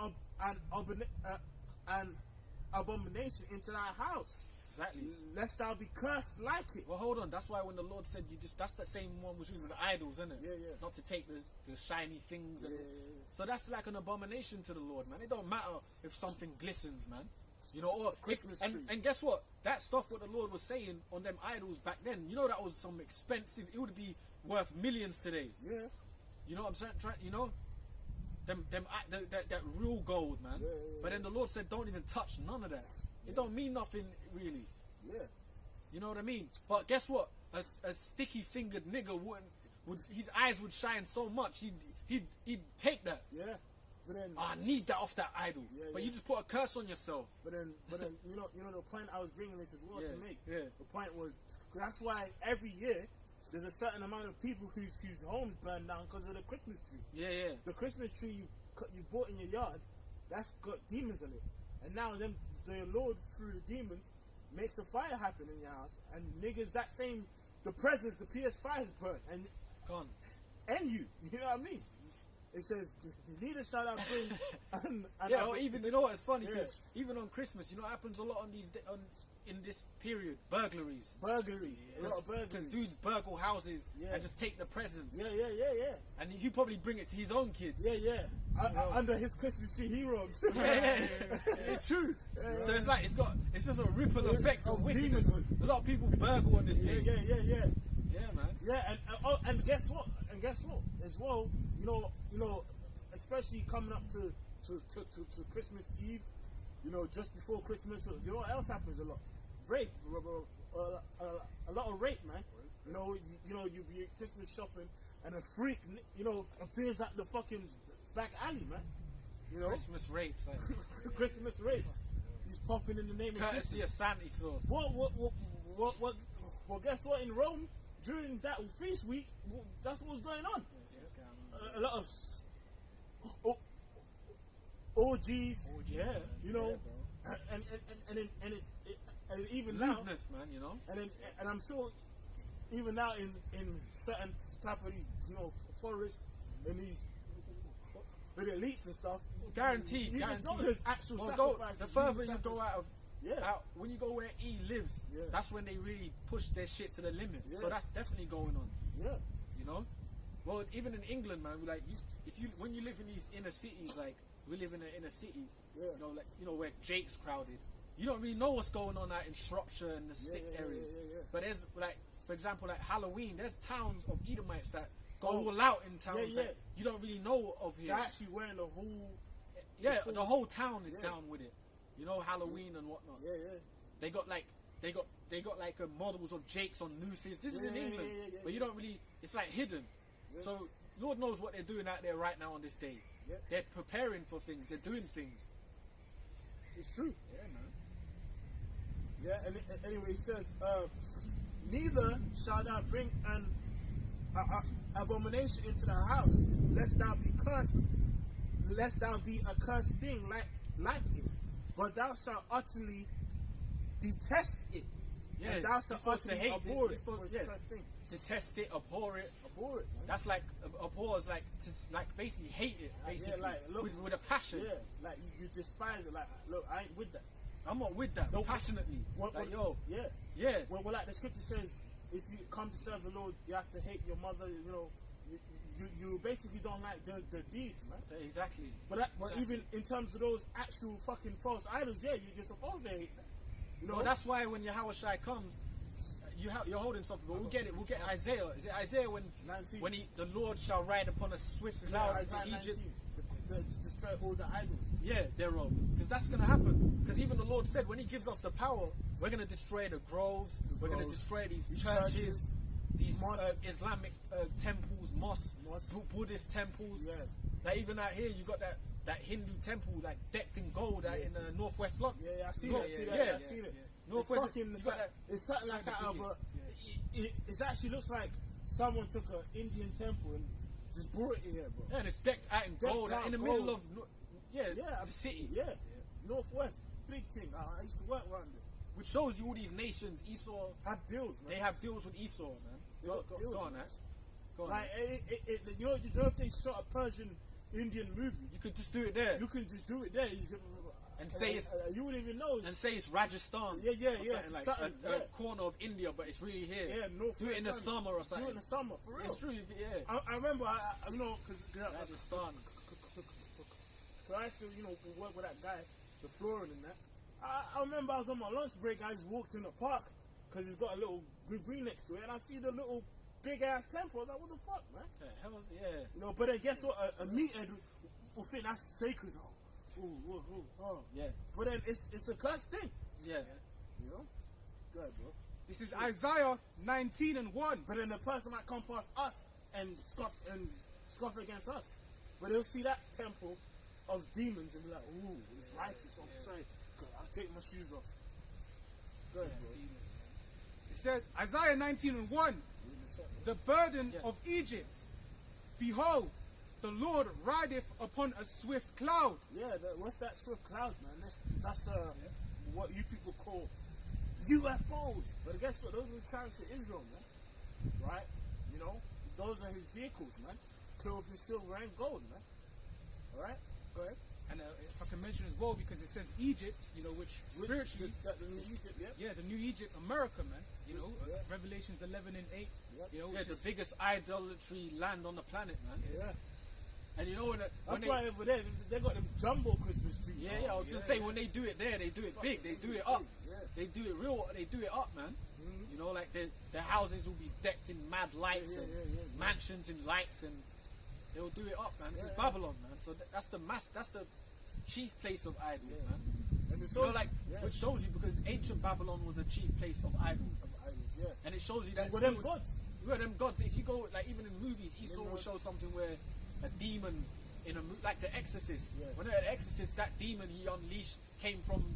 abomination into thy house, Exactly. lest thou be cursed like it. Well, hold on. That's why when the Lord said that's that same one was using the idols, isn't it? Yeah. Not to take the shiny things. And Yeah. So that's like an abomination to the Lord, man. It don't matter if something glistens, man. Or Christmas tree. and guess what? That stuff what the Lord was saying on them idols back then, that was some expensive. It would be worth millions today. Yeah. You know what I'm saying? That real gold, man. Yeah. But then the Lord said, don't even touch none of that. It don't mean nothing really. Yeah. You know what I mean? But guess what? A sticky fingered nigga his eyes would shine so much he'd take that. Yeah. But then, I need that off that idol. Yeah, but yeah. you just put a curse on yourself. But then, the point I was bringing this as well to make. Yeah. The point was that's why every year there's a certain amount of people whose homes burn down because of the Christmas tree. Yeah. The Christmas tree you bought in your yard, that's got demons on it, and now the Lord through the demons makes a fire happen in your house, and niggas the presents, the PS5s burn, and Gone. you know what I mean? It says, neither shall I bring Or even, what, it's funny, because even on Christmas, what happens a lot in this period? Burglaries. a lot of burglaries. Because dudes burgle houses Yeah. and just take the presents. Yeah. And he probably bring it to his own kids. Yeah. under his Christmas tree, he roamed. It's true. So it's like it's just a ripple effect of wickedness. demons. A lot of people burgle on this Yeah, thing. Yeah, man. Yeah, and guess what? As well, you know, especially coming up to Christmas Eve, just before Christmas, you know what else happens a lot? Rape, a lot of rape, man. You be Christmas shopping and a freak, appears at the fucking back alley, man. Christmas rapes. Like, Christmas rapes. He's popping in the name of courtesy Christmas. of Santa Claus. Well, guess what? In Rome, during that feast week, that's what was going on. A lot of orgies, yeah, bro. and even now, Lewdness, man, and I'm sure even now in certain type of these, forests and these with elites and stuff, Guaranteed. There's actual sacrifices. The further you go out, Yeah. when you go where E lives, Yeah. that's when they really push their shit to the limit. Yeah. So that's definitely going on. Yeah. Well, even in England, man, when you live in these inner cities, like we live in an inner city, Yeah. where Jake's crowded, you don't really know what's going on out in Shropshire and the stick areas. Yeah. But there's for example, like Halloween, there's towns of Edomites that go all out in towns Yeah. that you don't really know of here. They're actually wearing the whole. The whole town is Yeah. down with it. Halloween and whatnot. Yeah. They got models of Jakes on nooses. This is in England, yeah. but you don't really. It's like hidden. Yeah. So Lord knows what they're doing out there right now on this day. Yeah. They're preparing for things. They're doing things. It's true. Yeah, man. Yeah, and anyway, he says, neither shall thou bring an abomination into the house, lest thou be a cursed thing like it, but thou shalt utterly detest it. Yeah, and thou you're shalt supposed to utterly hate it. abhor You're it. supposed- For its yeah. cursed thing. Detest it, abhor it. Abhor it, man. That's like abhor is like to basically hate it, basically look, with a passion. Yeah, like you despise it. Like, look, I ain't with that. I'm not with that. No, passionately. Yeah. Well, like the scripture says, if you come to serve the Lord, you have to hate your mother. You basically don't like the deeds, man. Exactly. But even in terms of those actual fucking false idols, yeah, you're supposed to hate them. Well, that's why when Yahweh Shai comes, you're holding something. But we'll get it. We'll get Isaiah. Is it Isaiah when 19. the Lord shall ride upon a swift cloud Isaiah into Egypt? 19, to destroy all the idols. Yeah, thereof. Because that's going to happen. Because even the Lord said when He gives us the power, we're going to destroy the groves. We're going to destroy these churches, these Islamic temples, mosques, Buddhist temples. Yeah. Like even out here, you got that Hindu temple like decked in gold out in northwest London. Yeah, I see Look, that. yeah, I see that. Northwest. It's something like out of a. It actually looks like someone took an Indian temple and just brought it here, bro. Yeah, and it's decked out in gold, out in the gold. middle of the city. Yeah, Northwest, big thing. I used to work around there. Which shows you all these nations, Esau, Have deals, man. they have deals with Esau, man. They Go, got go, deals, go on, man. man. Go on. Like you know if they shot a Persian Indian movie, You could just do it there you can just do it there. You can, and say it's you wouldn't even know. and say it's Rajasthan. Yeah, or something like something, a corner of India, but it's really here. Yeah, North. Do it in the West summer or London. something. Do it in the summer, for real. It's true. Yeah. I remember, because Rajasthan. I still, work with that guy, the flooring and that. I remember I was on my lunch break. I just walked in the park because it's got a little green next to it, and I see the little big ass temple. I was like, what the fuck, man? The hell is yeah. But then guess what? A meathead will think that's sacred. Oh. Yeah. But then it's a cursed thing. Yeah. Good, bro. This is Isaiah 19:1. But then the person might come past us and scoff against us. But they'll see that temple of demons and be like, ooh, it's righteous. I'm sorry. Good, I'll take my shoes off. Good, bro. It says, Isaiah 19:1. The burden of Egypt. Behold, the Lord rideth upon a swift cloud. Yeah, what's that swift cloud, man? That's what you people call UFOs. But guess what? Those are the chariots of Israel, man. Right? Those are his vehicles, man. Clothed in silver and gold, man. All right? Go ahead. And if I can mention as well, because it says Egypt, which spiritually, The new Egypt, yeah. the new Egypt, America, man. Yeah. Revelations 11:8. Yep. Which Yeah, the is biggest idolatry land on the planet, man. Yeah. And you know when That's they, why over there they got them jumbo Christmas trees. yeah, I was gonna say when they do it there, they do it big, they do it up, Yeah. they do it real, they do it up, man. You know, like their houses will be decked in mad lights and mansions in lights, and they'll do it up, man. It's Babylon, man. So that's the chief place of idols, man. And the You know, like which shows you because ancient Babylon was a chief place of idols, yeah. and it shows you that With them gods. Yeah, them gods. If you go, like even in movies, Esau will show something where a demon in a like The Exorcist. Yeah. When The Exorcist, that demon he unleashed came from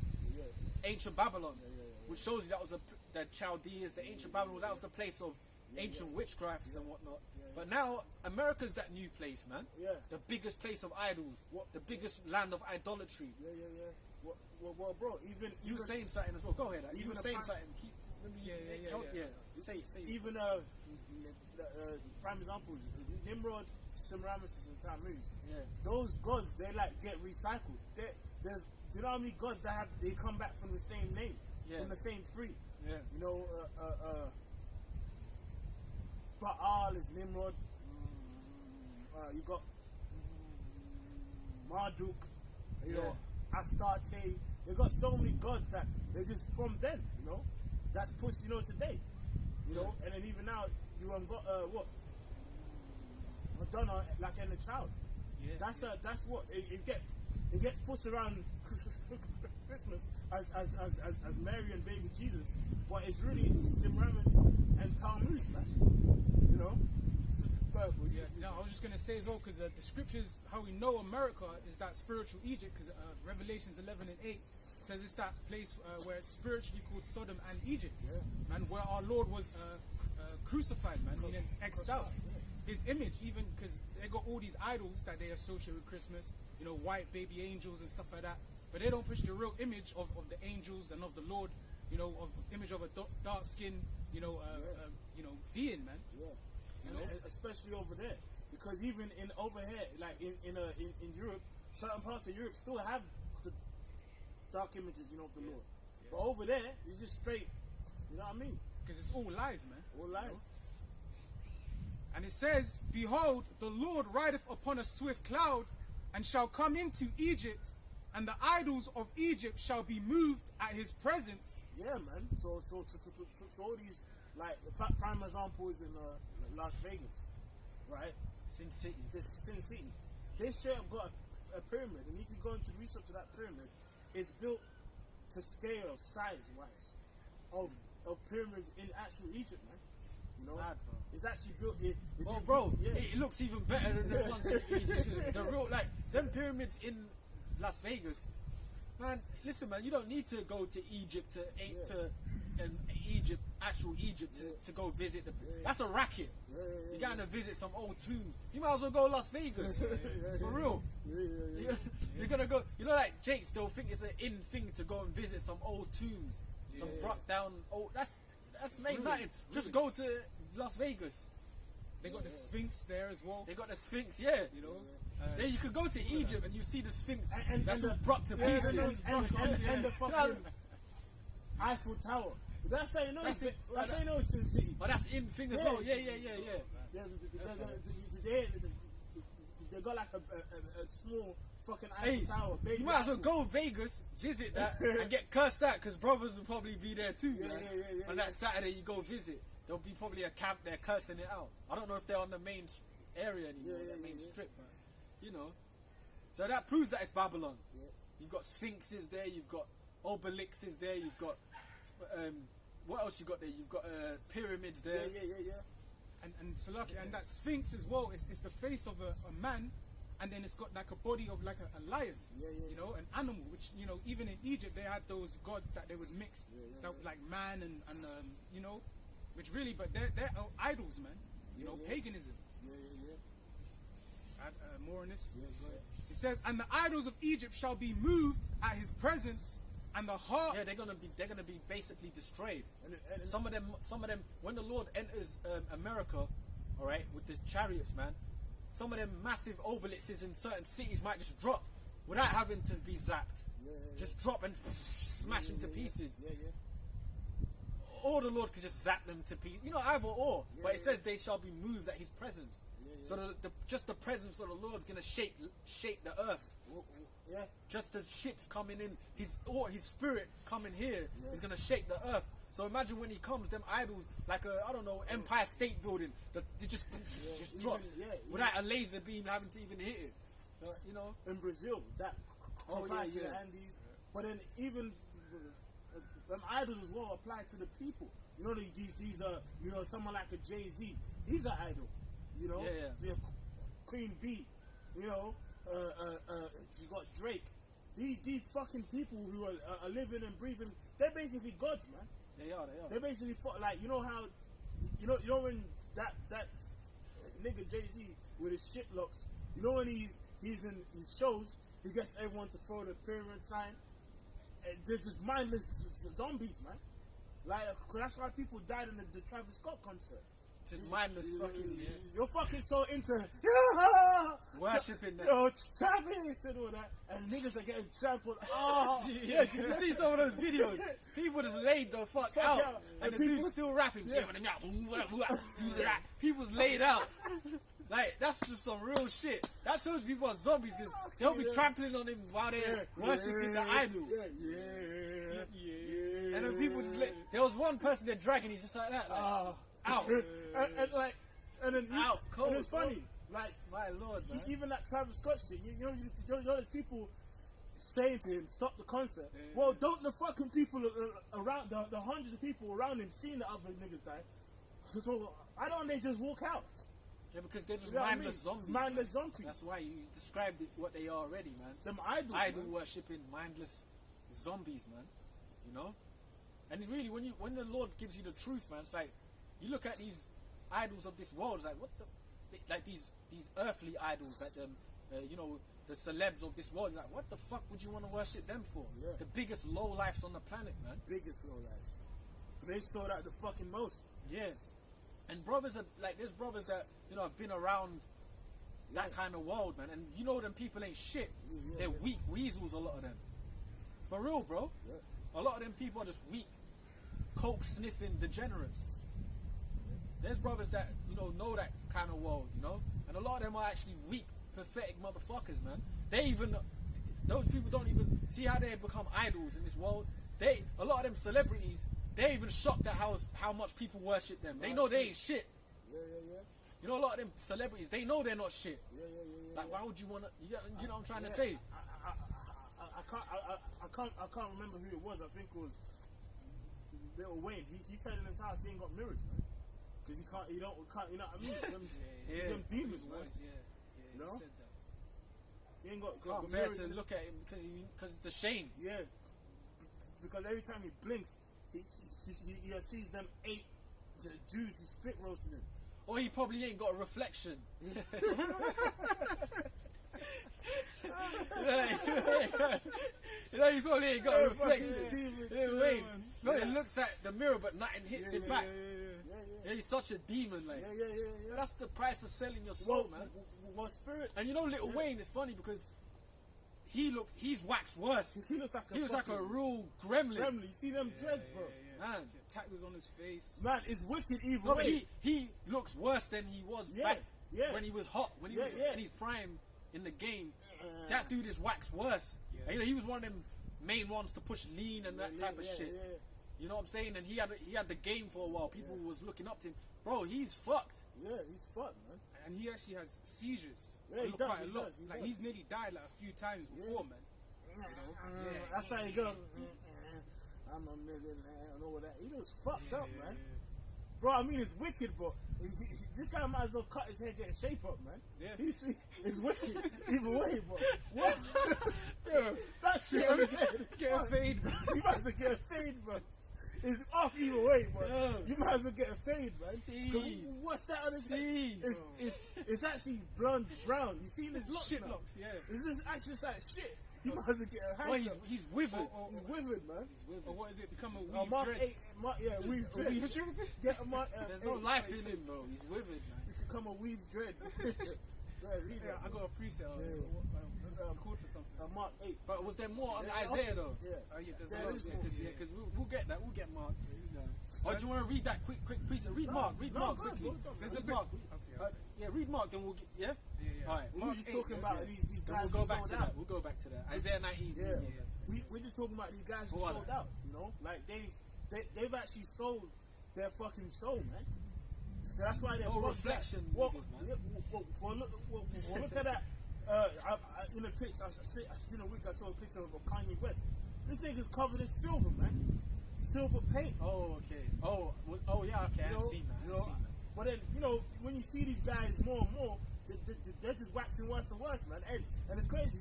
ancient Babylon, which shows you that was the Chaldeans, the ancient Babylon. That was the place of ancient witchcrafts and whatnot. But now America's that new place, man. Yeah. The biggest place of idols. The biggest land of idolatry. Yeah. Well, bro, You were saying something as well. Go ahead. You even were the saying prime- something. Keep. Yeah. Say. even prime examples, Nimrod, Semiramis, and Tammuz. Yeah. Those gods, they like get recycled. There's, you know how many gods that they come back from the same name, Yeah. from the same tree. Yeah. You know, Baal is Nimrod. You got Marduk. You know, Astarte. They got so many gods that they're just from then. You know, that's pushed. You know, today. You know, and then even now you got what Madonna, like in the child. Yeah. That's what it gets pushed around Christmas as Mary and baby Jesus, but it's really Semiramis and Tammuz, man. You know, Yeah, no, I was just going to say as well, because the scriptures, how we know America is that spiritual Egypt, because Revelations 11 and 8 says it's that place where it's spiritually called Sodom and Egypt, man, where our Lord was crucified, man, meaning X'd out. His image, even because they got all these idols that they associate with Christmas, you know, white baby angels and stuff like that, but they don't push the real image of the angels and of the Lord, you know, of image of a dark skin, you know, being, man. And especially over there, because even in over here, like in Europe, certain parts of Europe still have the dark images, you know, of the Lord. But over there, it's just straight. You know what I mean? Because it's all lies, man. All lies. And it says, "Behold, the Lord rideth upon a swift cloud, and shall come into Egypt, and the idols of Egypt shall be moved at his presence." Yeah, man. So all these, like the prime example is in Las Vegas, right? Sin City. This Sin City. They straight up got a pyramid, and if you go into research of that pyramid, it's built to scale size-wise of pyramids in actual Egypt, man. You know, Mad, bro. it's actually built. Bro, it looks even better than the ones in Egypt. The real, like, them pyramids in Las Vegas. Man, listen, man, you don't need to go to Egypt actual Egypt to go visit that's a racket. You're going to visit some old tombs. You might as well go Las Vegas. For real. You're going to go, you know, like Jake still think it's an in thing to go and visit some old tombs. Some brought down old, that's late night. Just go to Las Vegas. They got the Sphinx there as well. They got the Sphinx, yeah. You know, Then you could go to Egypt and you see the Sphinx. And that's the- all brought to pieces. and the fucking Eiffel Tower. That's how you know. That's it. That's how you know it's Sin City. Oh, that's in thing as Yeah. well. Yeah. Yeah, they got like a small fucking Eiffel Hey, Tower. Baby you might as well Eiffel. go Vegas, visit that, and get cursed out because brothers will probably be there too. Yeah, man. yeah. On that Saturday, you go visit. There'll be probably a camp there cursing it out. I don't know if they're on the main area anymore, the main strip, but you know. So that proves that it's Babylon. Yeah. You've got sphinxes there. You've got obelixes there. You've got what else you got there? You've got pyramids there. Yeah. and Salaki, and that Sphinx as well. It's the face of a man, and then it's got like a body of like a lion. You know, an animal. Which, you know, even in Egypt they had those gods that they would mix, like man and you know, which really, but they're idols, man. You know, paganism. Add more on this. It says, "And the idols of Egypt shall be moved at his presence, and the heart." Yeah, they're gonna be basically destroyed. And Some of them, when the Lord enters America, all right, with the chariots, man, some of them massive obelisks in certain cities might just drop without having to be zapped. Just drop and smash into pieces. Or the Lord could just zap them to pieces. You know, either or. But it says they shall be moved at his presence. So just the presence of the Lord's gonna shake the earth. Yeah. Just the ships coming in, his spirit coming here is gonna shake the earth. So imagine when he comes, them idols like I don't know, Empire State Building, that they just drop without a laser beam having to even hit it. You know, in Brazil, that applies to the Andes, but then even them idols as well apply to the people. You know, these you know, someone like a Jay-Z, he's an idol. You know, the Queen Bee. You know, you got Drake. These fucking people who are living and breathing, they're basically gods, man. They are. They're basically like, you know how, you know when that nigga Jay-Z with his shit locks. You know when he's in his shows, he gets everyone to throw the pyramid sign. They're just mindless zombies, man. Like, that's why people died in the Travis Scott concert. Just mindless fucking. You're fucking so into worshipping that. Yo, Travis and all that, and niggas are getting trampled. Oh, yeah, you see some of those videos. People just laid the fuck out, and the dude's still rapping. People's laid out. Like, that's just some real shit. That shows people are zombies because they'll be trampling on him while they're worshipping the idol. And then people just there was one person they're dragging, he's just like that. Like, out. And then out. Cold, and it's funny. Like, my lord, man. Even that Travis Scott shit, you know there's people saying to him, stop the concert. Well, don't the fucking people around, the hundreds of people around him seeing the other niggas die, so why don't they just walk out? Yeah, because they're just mindless zombies. Mindless zombies. That's why you described it, what they are already, man. Them idols, idol worshipping, mindless zombies, man. You know? And really, when the Lord gives you the truth, man, it's like, you look at these idols of this world, it's like, what the, like these earthly idols, like you know, the celebs of this world, like, what the fuck would you want to worship them for? Yeah. The biggest lowlifes on the planet, man. Biggest lowlifes. But they sold out the fucking most. Yeah. And brothers are, like, there's brothers that, you know, have been around that kind of world, man. And you know them people ain't shit. They're weak weasels, a lot of them. For real, bro. Yeah. A lot of them people are just weak, coke sniffing degenerates. There's brothers that, you know that kind of world, you know? And a lot of them are actually weak, pathetic motherfuckers, man. Those people don't even see how they become idols in this world. A lot of them celebrities, they're even shocked at how much people worship them. They know they ain't shit. Yeah. You know, a lot of them celebrities, they know they're not shit. Yeah. Like, why would you want to, you know what I'm trying to say? I can't remember who it was. I think it was Lil Wayne. He said in his house he ain't got mirrors, man. Because you know what I mean? Them demons, man. You know? He said that. He ain't got Can't bear mirrors to look at him because it's a shame. Yeah. Because every time he blinks, he sees them 8 Jews he spit roasting him. Or he probably ain't got a reflection. You know, he probably ain't got a reflection. No, he looks at the mirror but nothing hits him back. Yeah, he's such a demon, like. Yeah. That's the price of selling your soul, man. Well, spirit. And you know, Lil Wayne is funny because he's waxed worse. He looks like a real gremlin. You see them dreads, bro? Man, tattoos on his face. Man, it's wicked evil. No, but he looks worse than he was back when he was hot, when he was in his prime in the game. That dude is waxed worse. And, you know, he was one of them main ones to push lean and that type of shit. You know what I'm saying? And he had the game for a while. People was looking up to him. Bro, he's fucked. Yeah, he's fucked, man. And he actually has seizures. Yeah, he quite does, a lot. Like, he's nearly died like a few times before, man. You know? That's how he go. I'm a millionaire and all that. He looks fucked up, man. Bro, I mean, it's wicked, bro. This guy might as well cut his hair, get a shape up, man. Yeah. It's wicked. Either way, bro. What? That shit on his head. Get a fade, bro. You might as well get a fade, bro. It's off either way, bro. You might as well get a fade, man. What's that on his head? It's actually blonde brown. You see his locks Shit now? locks, yeah. Is this actually like shit? You might as well get a hand. He's withered. He's withered, man. Or what is it? Become a weave Mark dread. 8, weave dread. Get a Mark. There's no life in him, bro. He's withered, man. You can become a weave dread. I got a pre-sale. Called for something. Mark 8. But was there more on Isaiah though? Yeah. There's There a lot. is more. Because we'll get that. We'll get Mark. Or do you want to read that quick precept? Read Mark. Read Mark quickly. Go. There's a Read bit. Mark. Okay. Yeah, read Mark, then we'll get. Yeah. Yeah. All right. We were Mark just 8, talking yeah, about yeah. these Then guys we'll who go back sold to out. that. We'll go back to that. Isaiah 19. Yeah. yeah. We're just talking about these guys who Go on. sold out. You know, like they've actually sold their fucking soul, man. That's why they're No bugged reflection, out. niggas, man. Yeah, well, look at that. In a picture, in a week I saw a picture of Kanye West. This nigga's covered in silver, man. Silver paint. Oh, okay. Oh, yeah. Okay, I haven't seen that. I haven't seen that. But then, when you see these guys more and more, they're just waxing worse and worse, man. And it's crazy.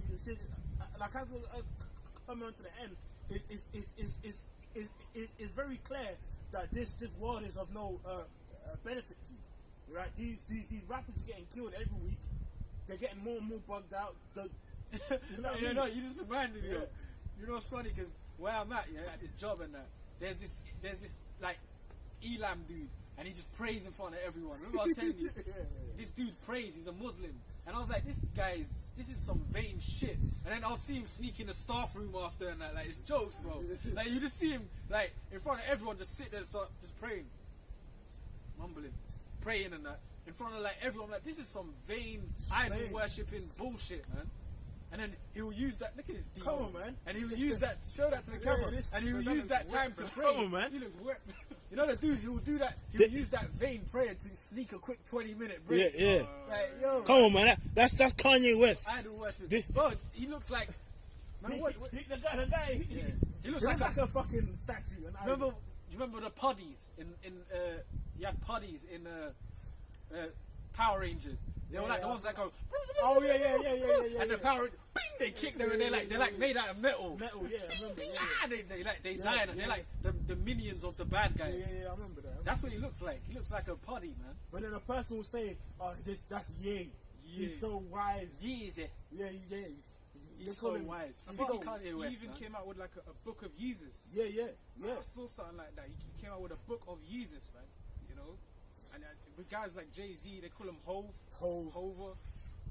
Like as we come on to the end, it's very clear that this world is of no benefit to you, right? These rappers are getting killed every week. They're getting more and more bugged out. You know what I mean? No, you just reminded me. Yeah. You know what's funny? Because where I'm at, at this job and that, there's this like Elam dude, and he just prays in front of everyone. Remember I was telling you, this dude prays. He's a Muslim, and I was like, this is some vain shit. And then I'll see him sneak in the staff room after and that, like it's jokes, bro. Like you just see him like in front of everyone, just sit there and start just praying, mumbling, praying and that in front of like everyone. Like this is some vain idol worshipping bullshit, man. And then he will use that. Look at his deal. Come on, man. And he will use that. Show that to the camera. And he will use that time to pray. Come on, man. He looks wet. You know the dude. He will do that. He will use that vain prayer to sneak a quick 20-minute break. Yeah. Like yo. Come on, man. That's Kanye West. Idol worship. This- bro, he looks like. Man, what? The guy, He looks like like a fucking statue. You remember the Puddies in you had Puddies in Power Rangers. They were like the ones that go. Oh yeah. And the Power, bing, they kick them and they're like made out of metal. Metal, yeah, I remember. They die and they're like the minions of the bad guy. Yeah, I remember that. That's what he looks like. He looks like a Puddy, man. But then a person will say, "Oh, that's Ye. He's so wise." Yeezy. Yeah. He's so wise. I I think think he Kanye West, even man. came out with like a book of Yeezus. Yeah. I saw something like that. He came out with a book of Yeezus, man. You know, and with guys like Jay-Z, they call him Hover.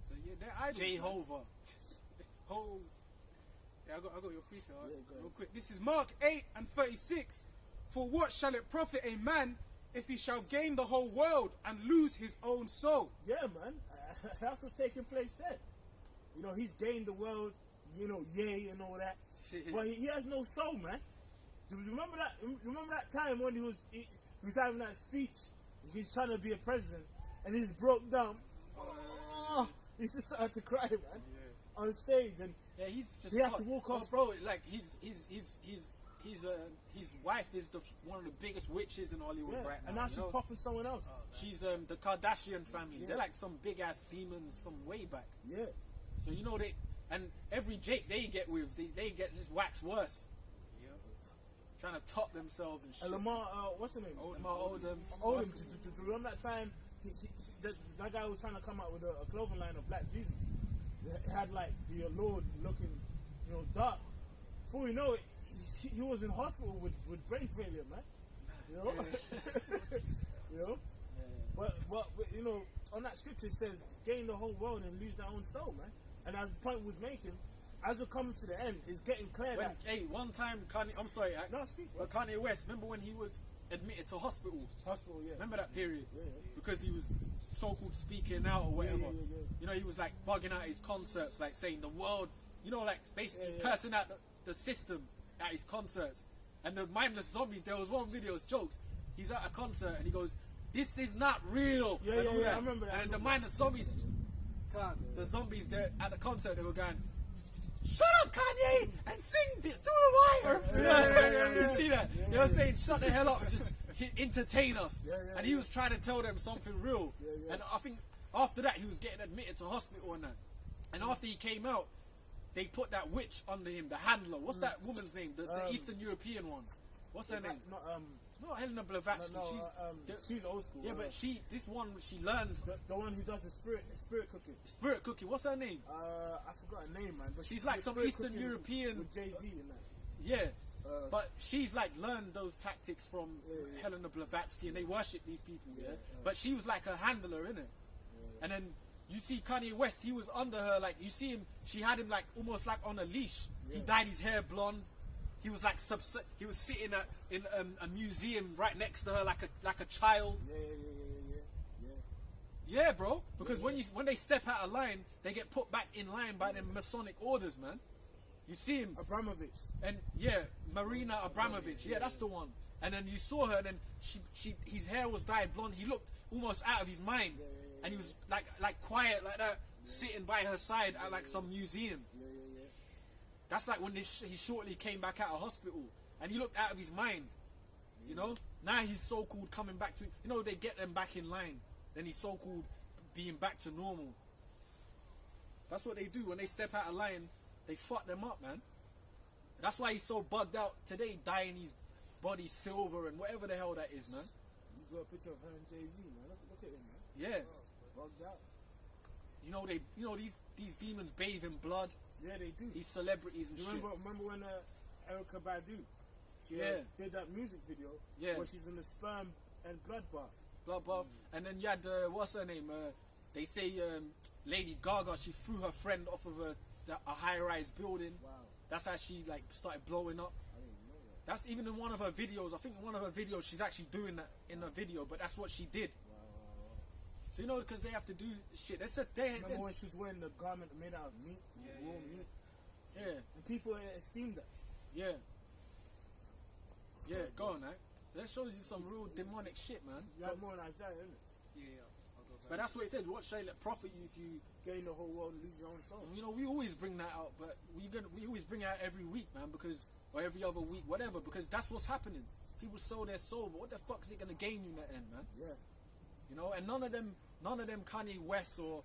So yeah, they're idols. Jehovah. Hove. Yeah, I got your piece go ahead. real quick. This is Mark 8:36. For what shall it profit a man if he shall gain the whole world and lose his own soul? Yeah, man. That's what's taking place there. He's gained the world. Yay and all that. But he has no soul, man. Do you remember that? Remember that time when he was having that speech? He's trying to be a president, and he just broke down. He just started to cry, man, on stage, and Yeah, he's just. he had to walk off. bro. Like his wife is one of the biggest witches in Hollywood right now. and now she's popping someone else. She's the Kardashian family. They're like some big ass demons from way back. Yeah. So and every Jake they get with, they get just wax worse. Trying to top themselves and shit. And Lamar, what's her name? Lamar Odom. Do you remember that time that guy was trying to come out with a clothing line of Black Jesus? It had like the Lord looking, dark. Before you know it, he was in hospital with brain failure, man. But on that scripture it says, gain the whole world and lose their own soul, man. And as the point was making, as we're coming to the end, it's getting clear that. Hey, one time Kanye, I'm sorry, No, speak, bro. but Kanye West, remember when he was admitted to hospital? Hospital, yeah. Remember that period? Yeah. Because he was so-called speaking out or whatever. Yeah. He was like bugging out his concerts, like saying the world, like basically Yeah. cursing out the system at his concerts. And the mindless zombies, there was one video, it's jokes. He's at a concert and he goes, "This is not real." Yeah, and all that. I remember that. And then the mindless zombies, the zombies there at the concert, they were going, "Shut up, Kanye, and sing Through the Wire." You see that? They were saying, "Shut the hell up and just entertain us." And he was trying to tell them something real. And I think after that, he was getting admitted to hospital and that. And after he came out, they put that witch under him, the handler. What's that woman's name? The Eastern European one. What's her name? Not Helena Blavatsky. She's old school. Yeah, but she learns the one who does the spirit cooking. spirit cooking. What's her name? I forgot her name, man. But She's like some spirit Eastern cooking European. with Jay-Z and that. Yeah. But she's like learned those tactics from Helena Blavatsky, and they worship these people, But she was like her handler, innit? And then you see Kanye West, he was under her, like you see him, she had him like almost like on a leash. He dyed his hair blonde. He was like he was sitting in a museum right next to her like a child. Yeah. Yeah, bro. Because when they step out of line, they get put back in line by them Masonic orders, man. You see him, Abramovich. and yeah, Marina Abramovich. Yeah, that's the one. And then you saw her, and then his hair was dyed blonde. He looked almost out of his mind, and he was like quiet like that, sitting by her side at like some museum. That's like when he shortly came back out of hospital, and he looked out of his mind. You know, now he's so called coming back to. You know, they get them back in line, then he's so called being back to normal. That's what they do when they step out of line. They fuck them up, man. That's why he's so bugged out today, dyeing his body silver and whatever the hell that is, man. You got a picture of her and Jay-Z, man. Look at him, man. Yes. Bugged out. You know these demons bathe in blood. Yeah, they do. These celebrities and You shit. remember when Erykah Badu, she did that music video where she's in the sperm and blood bath. Blood bath. And then you had what's her name? They say Lady Gaga. She threw her friend off of a high-rise building. Wow. That's how she like started blowing up. I didn't know that. That's even in one of her videos. I think in one of her videos she's actually doing that in a video, but that's what she did. Wow. So you know, because they have to do shit. Remember when she was wearing the garment made out of meat, raw meat, Yeah, and people esteemed that. yeah. Yeah, go on, right? So that shows you some real demonic shit, man. You have more than Isaiah, isn't it? Yeah. I'll go back. But that's what it says. What shall it profit you if you? Gain the whole world and lose your own soul. You know, we always bring that out, but we always bring it out every week, man, because or every other week, whatever, because that's what's happening. People sell their soul, but what the fuck is it gonna gain you in the end, man? Yeah. You know, and none of them Kanye West or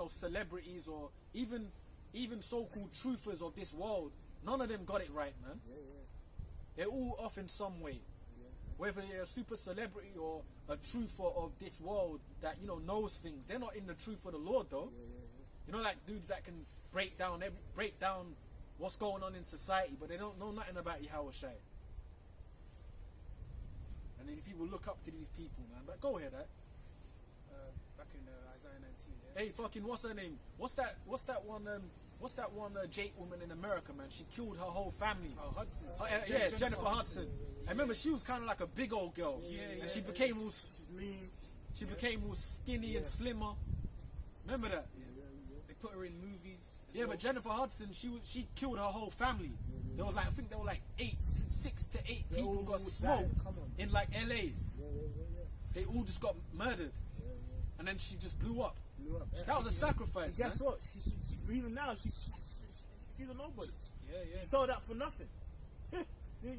celebrities or even so-called truthers of this world, none of them got it right, man. Yeah. They're all off in some way. Whether they're a super celebrity or a truther of this world that knows things, they're not in the truth of the Lord, though. You know, like dudes that can break down what's going on in society, but they don't know nothing about Yahweh Shai. And then people look up to these people, man. But go ahead, Back in Isaiah 19. Yeah. Hey, fucking, what's her name? What's that one Jake woman in America, man? She killed her whole family. Oh, Hudson. Jennifer Hudson. I remember she was kind of like a big old girl. And she became all She's lean. She became all skinny and slimmer. Remember that? They put her in movies. Yeah, but Jennifer Hudson, she killed her whole family. There was like, I think there were like 6 to 8 people all got died. smoked Come on. in like LA. Yeah. They all just got murdered, and then she just blew up. Blew up. That was a sacrifice, man. Guess what? She, even now, she's a nobody. Yeah. You sold out for nothing. you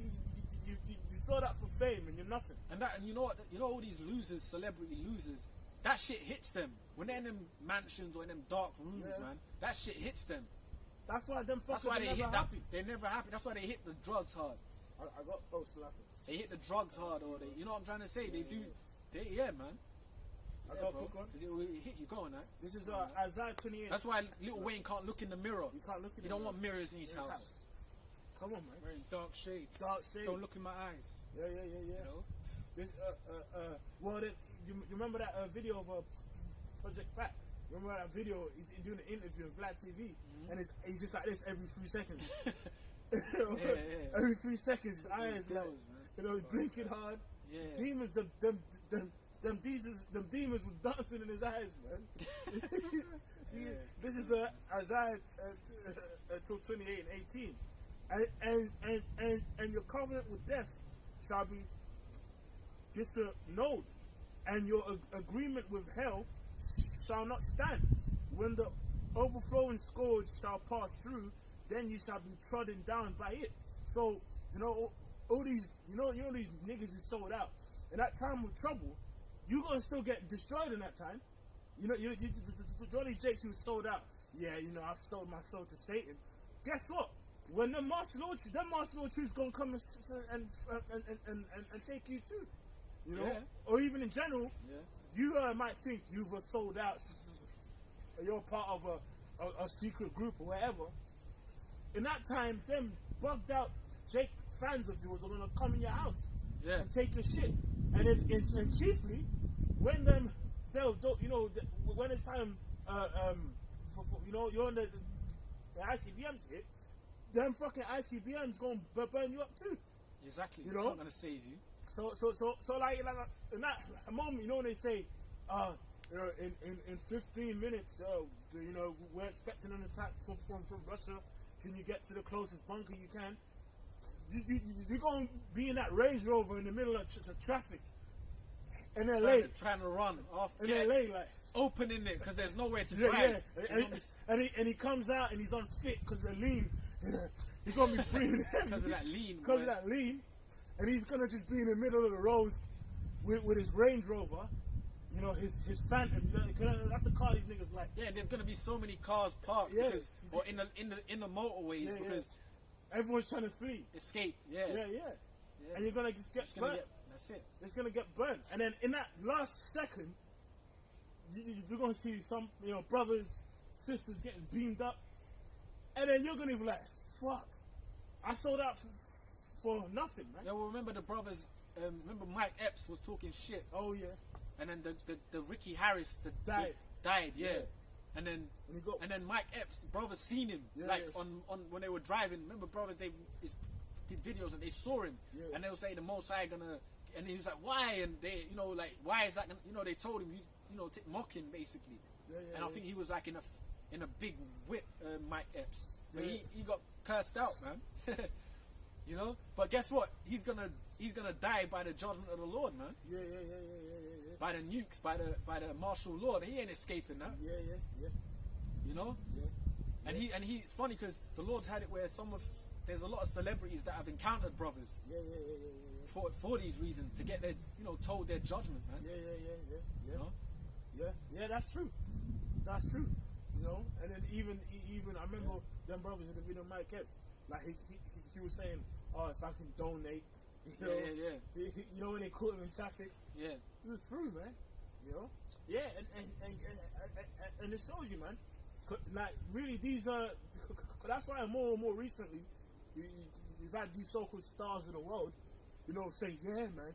sold out for fame and you're nothing. And you know what? You know all these losers, celebrity losers. That shit hits them when they're in them mansions or in them dark rooms, man. That shit hits them. That's why them That's fuckers why are they never hit happy. that. They're never happy. That's why they hit the drugs hard. I got slapping. They hit the drugs hard, or you know what I'm trying to say? They do. Man. I Yeah, got bro. quick one. 'Cause it will hit you going, right? This is Isaiah 28. That's why Lil Wayne can't look in the mirror. You can't look at He don't want mirrors in his house. Come on, man. Wearing dark shades. Dark shades. Don't look in my eyes. Yeah. You know? This, you remember that video of Project Pat? Remember that video? He's doing an interview on Vlad TV, and he's just like this every 3 seconds. Yeah. Every 3 seconds, his eyes, Blows, like, he's blinking hard. Yeah. Demons, them demons was dancing in his eyes, man. This is Isaiah 28 and 18, and your covenant with death shall be disannulled, and your agreement with hell shall not stand. When the overflowing scourge shall pass through, then you shall be trodden down by it. So all these these niggas who sold out in that time of trouble, you gonna still get destroyed in that time. The Johnny Jakes who sold out. Yeah, I've sold my soul to Satan. Guess what? When the martial law troops gonna come and take you too. Or even in general, you might think you've sold out. You're part of a secret group or whatever. In that time, them bugged out Jake fans of yours are gonna come in your house and take your shit. And then, and chiefly, when when it's time, you're on the ICBMs hit, them fucking ICBMs gonna burn you up too. Exactly. It's not gonna save you. So like in that moment, when they say, You know, in 15 minutes, you know, we're expecting an attack from Russia. Can you get to the closest bunker you can? You're going to be in that Range Rover in the middle of the traffic in LA. Trying to run after In LA, like. opening it because there's nowhere to Yeah, drive. yeah. And he comes out and he's unfit because of lean. He's going to be breathing heavy. Because of that lean. Because of that lean. And he's going to just be in the middle of the road with his Range Rover. You know, his Phantom. You know, that's the car these niggas like. Yeah, there's gonna be so many cars parked Yeah. because, or in the motorways Yeah, because everyone's trying to flee. escape. Yeah. Yeah. And you're going to just get It's gonna burnt. get, that's it. It's going to get burnt. And then in that last second, you're going to see some, you know, brothers, sisters getting beamed up. And then you're going to be like, fuck. I sold out for nothing, man. Yeah, well, remember the brothers. Remember Mike Epps was talking shit, Oh, yeah. and then the Ricky Harris Died. died. Yeah. Yeah. And then And he got- and then Mike Epps, the brothers seen him Yeah, like yeah. on when they were driving. Remember, brothers did videos and they saw him, Yeah. and they were saying the Most High gonna, and he was like, why? And they, you know, like, why is that? Gonna, you know, they told him, you know, mocking basically. Yeah, And I think he was like in a big whip, Mike Epps. But Yeah. he got cursed out, man. You know. But guess what? He's gonna die by the judgment of the Lord, man. Yeah. By the nukes, by the martial law. He ain't escaping that. Yeah. You know. Yeah. And it's funny because the Lord's had it where there's a lot of celebrities that have encountered brothers Yeah. for these reasons to get their, you know, told their judgment, man. Yeah. You know. Yeah, that's true. That's true. You know, and then even I remember them brothers in the video, Mike Epps, like he was saying, oh, if I can donate, you know, Yeah. you know, when they caught him in traffic, Yeah. it was through, man. You know, yeah, and it shows you, man. Like really, these that's why more and more recently, you've had these so-called stars of the world, you know, say, yeah, man,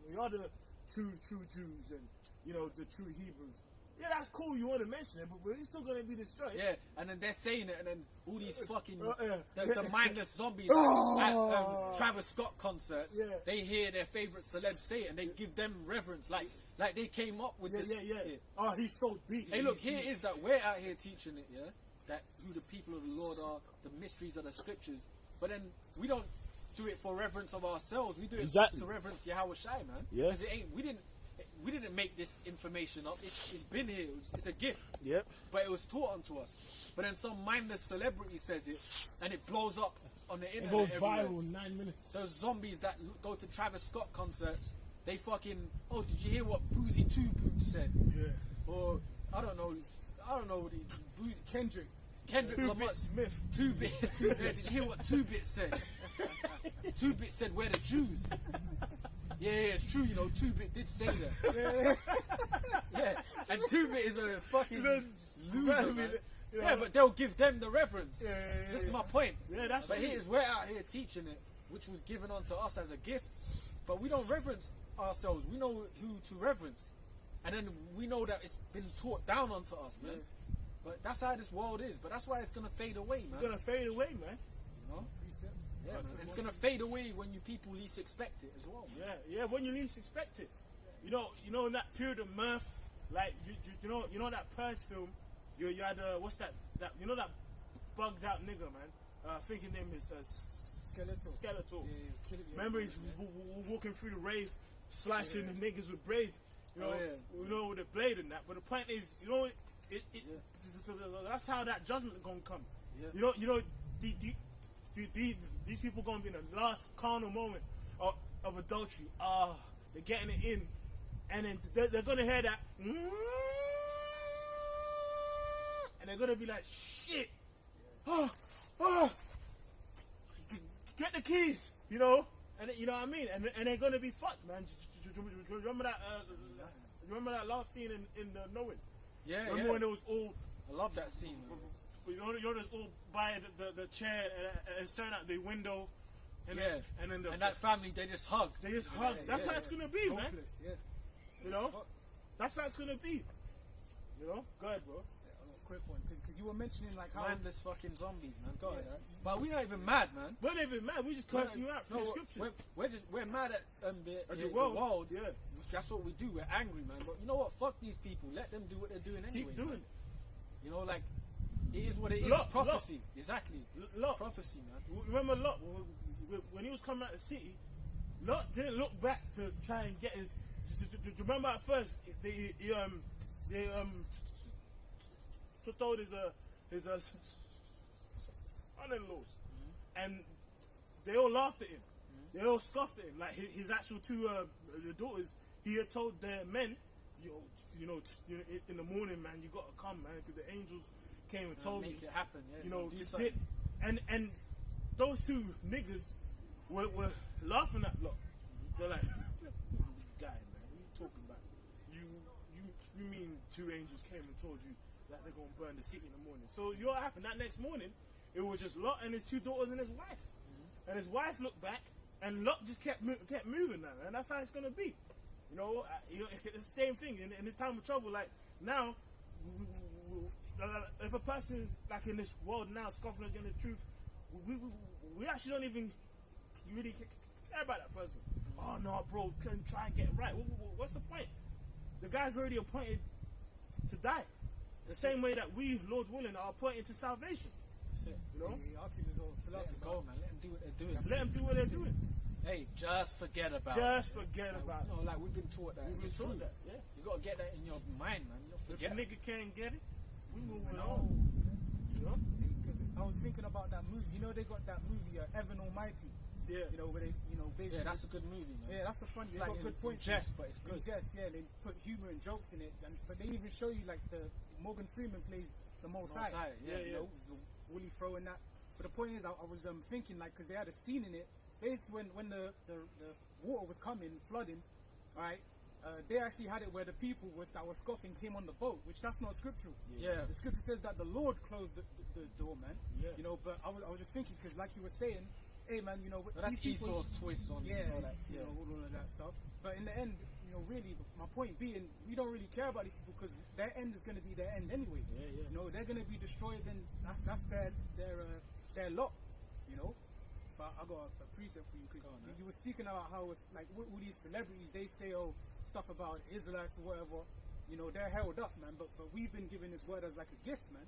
we are the true Jews and, you know, the true Hebrews. Yeah, that's cool. You want to mention it, but we're still going to be destroyed. Yeah, and then they're saying it, and then all these fucking yeah. the mindless zombies at Travis Scott concerts. Yeah. They hear their favorite celebs say it, and they give them reverence, like they came up with this. Yeah. Oh, he's so deep. Hey, look, here is that we're out here teaching it, yeah, that who the people of the Lord are, the mysteries of the scriptures, but then we don't do it for reverence of ourselves. We do it Exactly. to reverence Yahweh Shai, man. Yeah. Because it ain't. We didn't make this information up. It's been here. It's a gift. Yep. But it was taught unto us. But then some mindless celebrity says it, and it blows up on the It internet. goes everywhere. viral in 9 minutes. Those zombies that go to Travis Scott concerts, they fucking, oh, did you hear what Boozy Two Boots said? Yeah. Or I don't know what Kendrick Lamar Smith. 2-Bit. Did you hear what 2-Bit said? 2-Bit said, we're the Jews. Yeah, it's true, you know, 2-Bit did say that. Yeah, and 2-Bit is a fucking loser, man. Yeah, but they'll give them the reverence. Yeah. This is my point. Yeah, that's But true. we're out here teaching it, which was given unto us as a gift. But we don't reverence ourselves. We know who to reverence. And then we know that it's been taught down onto us, man. Yeah. But that's how this world is. But that's why it's going to fade away, man. It's going to fade away, man. You know? Yeah, man. And it's going to fade away when you people least expect it as well, man. Yeah, when you least expect it. You know, in that period of mirth, like you know that Purge film. You had what's that you know that bugged out nigga, man. I think his name is Skeletor. Yeah, Remember, he's walking through the rave, slashing the niggas with braids. You know, you know, with a blade and that. But the point is, you know, that's how that judgment gonna come. Yeah. You know, these people gonna be in the last carnal moment of adultery. They're getting it in, and then they're gonna hear that, and they're gonna be like, shit. Get the keys, you know, and you know what I mean, and they're gonna be fucked, man. Remember that? Remember that last scene in the Knowing? Yeah, Remember when it was all, I love that scene, man. you know, just all by the chair and staring out the window, and Yeah. then And that family, they just hug. they just hug. That's how it's gonna be, man. Hopeless, yeah. You know, that's how it's gonna be. You know, go ahead, bro. quick one, because you were mentioning like how Mindless fucking zombies, man. God, Yeah. but we're not even mad, man. We're not even mad. We just cursing you out from the scriptures. We're mad at the world. Yeah. That's what we do. We're angry, man. But you know what? Fuck these people. Let them do what they're doing anyway. Keep doing man. it. You know, like it is what it is. Lot, Prophecy, exactly. Lot. Prophecy, man. Remember Lot when he was coming out of the city. Lot didn't look back to try and get his. Remember at first they told his son-in-laws, and they all laughed at him. They all scoffed at him. Like his actual two the daughters, he had told their men, in the morning, man, you gotta come, man, because the angels came and told me, make it happen. Yeah, you know, do to something. dip. And those two niggas were laughing at Lot. They're like, guy, man, what are you talking about? You mean two angels came and told you that they're gonna burn the city in the morning? So you know what happened? That next morning, it was just Lot and his two daughters and his wife. And his wife looked back, and Lot just kept moving now, and that's how it's gonna be. It's the same thing in this time of trouble. Like now, if a person is like in this world now scoffing against the truth, we actually don't even really care about that person. Oh no, bro, can try and get it right. What's the point? The guy's already appointed to die. The same way that we, Lord willing, are appointed to salvation. That's it. You know? Let them go, man. Let them do what they're doing. Let them do what they're doing. Hey, just forget about Just it. forget about it. No, like we've been taught that. We've been It's taught true. that, yeah. You gotta get that in your mind, man. You don't If a forget. nigga can't get it, we moving No. on. You know? I was thinking about that movie. You know, they got that movie, Evan Almighty. Yeah. You know, where they, basically. Yeah, that's a good movie, man. Yeah, that's a funny. It's They like got in- good points. in jest, but it's good. Yes, yeah, they put humor and jokes in it, but they even show you like the Morgan Freeman plays the Most High. Most High, yeah, You know, the Willie throwing that. But the point is, I was thinking like, because they had a scene in it, basically when the water was coming, flooding, all right. They actually had it where the people that were scoffing came on the boat, which that's not scriptural. Yeah. The scripture says that the Lord closed the door, man. Yeah. You know, but I was just thinking, because like you were saying, hey man, But that's these people, Esau's twist on yeah, all that. you know, all of that stuff. But in the end, really, my point being, we don't really care about these people because their end is going to be their end anyway. Yeah, yeah. You know, they're going to be destroyed. Then that's their lot. You know. But I got a precept for you because you were speaking about how if like all these celebrities, they say stuff about Israelites or whatever. You know, they're held up, man. But we've been given this word as like a gift, man.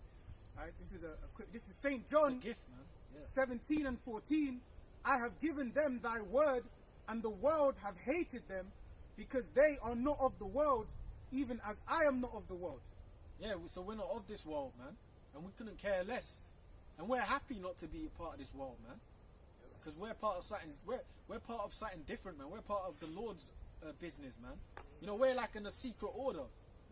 All right, this is this is Saint John. It's a gift, man. Yeah. 17 and 14, I have given them thy word, and the world have hated them, because they are not of the world, even as I am not of the world. Yeah, so we're not of this world, man, and we couldn't care less, and we're happy not to be a part of this world, man, because we're part of something. We're part of something different, man. We're part of the Lord's business, man. You know, we're like in a secret order.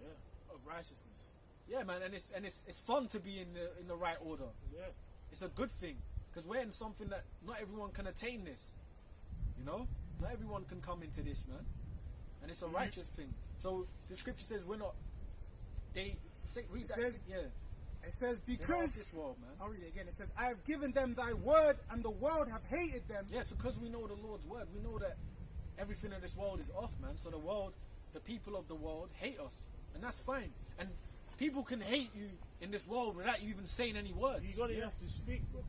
Yeah. Of righteousness. Yeah, man, and it's fun to be in the right order. Yeah. It's a good thing because we're in something that not everyone can attain this. You know, not everyone can come into this, man, and it's a righteous thing. So the scripture says we're not. Read that. says- yeah. It says, We're not of because, this world, man. I'll read it again, it says, I have given them thy word, and the world have hated them. Yeah, so because we know the Lord's word, we know that everything in this world is off, man. So the people of the world hate us, and that's fine. And people can hate you in this world without you even saying any words. You don't even have to speak, bro.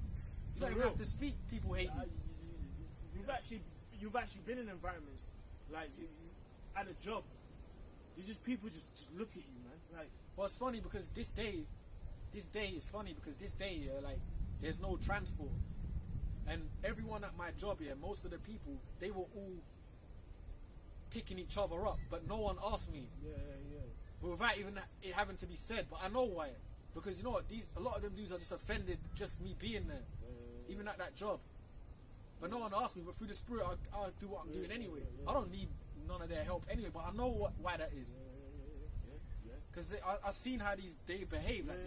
You don't even have to speak. People hate you. You've actually been in environments like at a job. It's just people just look at you, man. Like, Well, it's funny because this day is funny because this day, like, there's no transport, and everyone at my job here, most of the people, they were all picking each other up, but no one asked me, yeah. but without even it having to be said. But I know why, because you know what, a lot of them dudes are just offended just me being there, even at that job. But no one asked me. But through the Spirit, I'll do what I'm doing anyway. I don't need none of their help anyway. But I know why that is. Because I've seen how they behave. Like,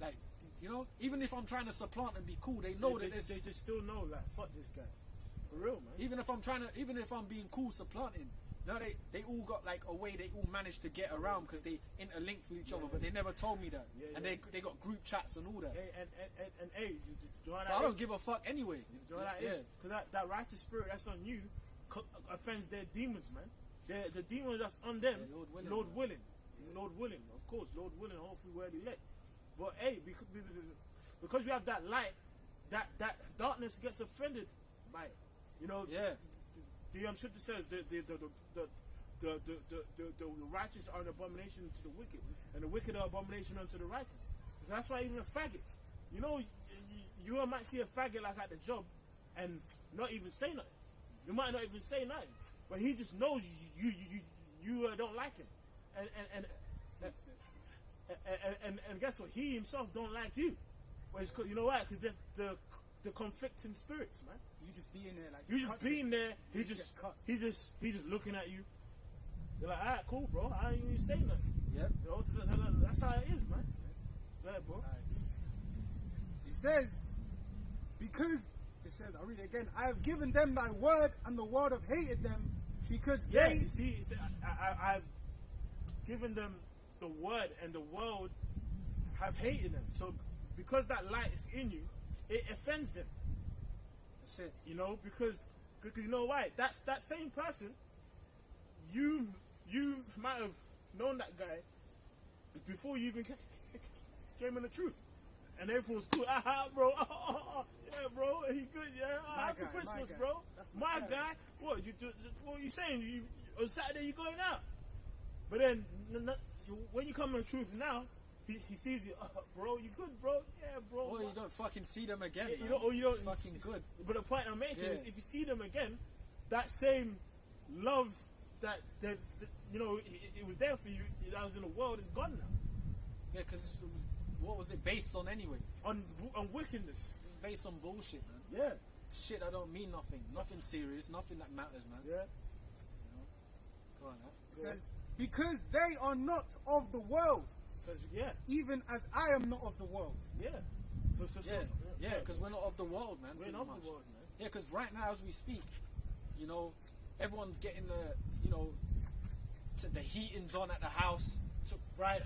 like, you know, even if I'm trying to supplant and be cool, they know they that there's. just still know, like, fuck this guy. For real, man. Even if I'm being cool supplanting, no, they all got like a way they all managed to get around because they interlinked with each other, but they never told me that. Yeah, and yeah. they got group chats and all that. Hey, and hey, do you know what But that I don't is? give a fuck anyway. Do you know what that is? Because that righteous spirit that's on you offends their demons, man. The demons that's on them, Yeah, Lord willing, Lord man. willing. Lord willing, of course, Lord willing, hopefully we're elect. But hey, because we have that light, that darkness gets offended by it. You know, Yeah. the scripture says the righteous are an abomination to the wicked, and the wicked are abomination unto the righteous. That's why even a faggot, you know, you might see a faggot like at the job, and not even say nothing. You might not even say nothing, but he just knows you don't like him, and guess what? He himself don't like you. Well, it's 'cause, you know why? Because the conflicting spirits, man. You just being there, like You just being there, He just cut. he's just looking at you. You're like, alright, cool, bro. I ain't even say nothing. Yep. You know, that's how it is, man. Yeah, bro. It says, because it says, I'll read it again. I have given them thy word, and the world have hated them, because Yeah, they. you see, I've given them the word, and the world have hated them. So because that light is in you, it offends them. That's it. You know, because you know why? That's that same person. You might have known that guy before you even came in the truth, and everyone was cool. Aha, bro. Yeah, bro. He good. Yeah. Happy guy, my Christmas, guy. bro. That's my my guy. guy. What you saying? On Saturday you going out, but then when you come in the truth now, he sees you. Bro, you good, bro? Yeah, bro. Or you don't fucking see them again. Yeah, man. you don't fucking good. But the point I'm making Yeah. is, if you see them again, that same love that you know it was there for you, that was in the world, is gone now. Yeah, because what was it based on anyway? On wickedness. It's based on bullshit, man. Yeah. Shit that don't mean nothing. Nothing serious. Nothing that matters, man. Yeah. Go on, man. It says, because they are not of the world, Cause yeah. even as I am not of the world. Yeah. So Yeah, because we're not of the world, man. we're pretty not much. of the world, man. Yeah, because right now as we speak, you know, everyone's getting the, you know, the heating's on at the house. Right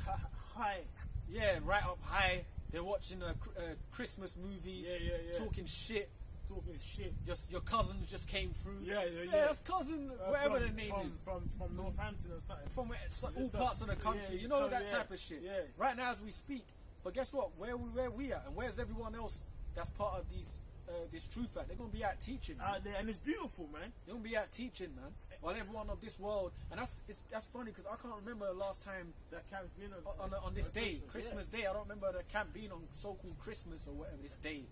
high. Yeah, right up high. They're watching Christmas movies. Yeah. Talking shit. Talking shit. Your cousin just came through. Yeah. That's cousin, whatever from, the name is. From Northampton or something. From all It's parts of the yeah, country. You know that yeah, type of shit. yeah. Right now as we speak. But guess what? Where we at, and where's everyone else that's part of this truth at? They're gonna be out teaching. Out there, and it's beautiful, man. They're gonna be out teaching, man. While everyone of this world, and that's funny because I can't remember the last time That camp's been on this day, Christmas Day. I don't remember the camp being on so-called Christmas or whatever this day.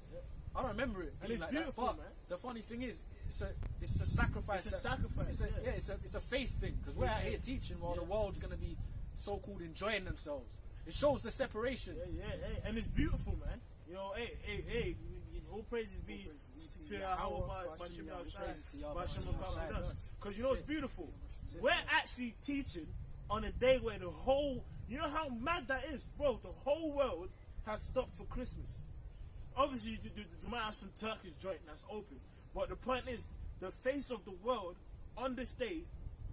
I don't remember it. And being it's like beautiful, that. But man. the funny thing is, it's a sacrifice. It's a sacrifice, yeah. It's a faith thing because we're out here teaching while the world's gonna be so-called enjoying themselves. It shows the separation. Yeah, and it's beautiful, man. You know, hey, all praises be to Yahweh, because you know it's beautiful. We're actually teaching on a day where the whole, you know how mad that is, bro. The whole world has stopped for Christmas. Obviously, you might have some Turkish joint that's open, but the point is, the face of the world on this day,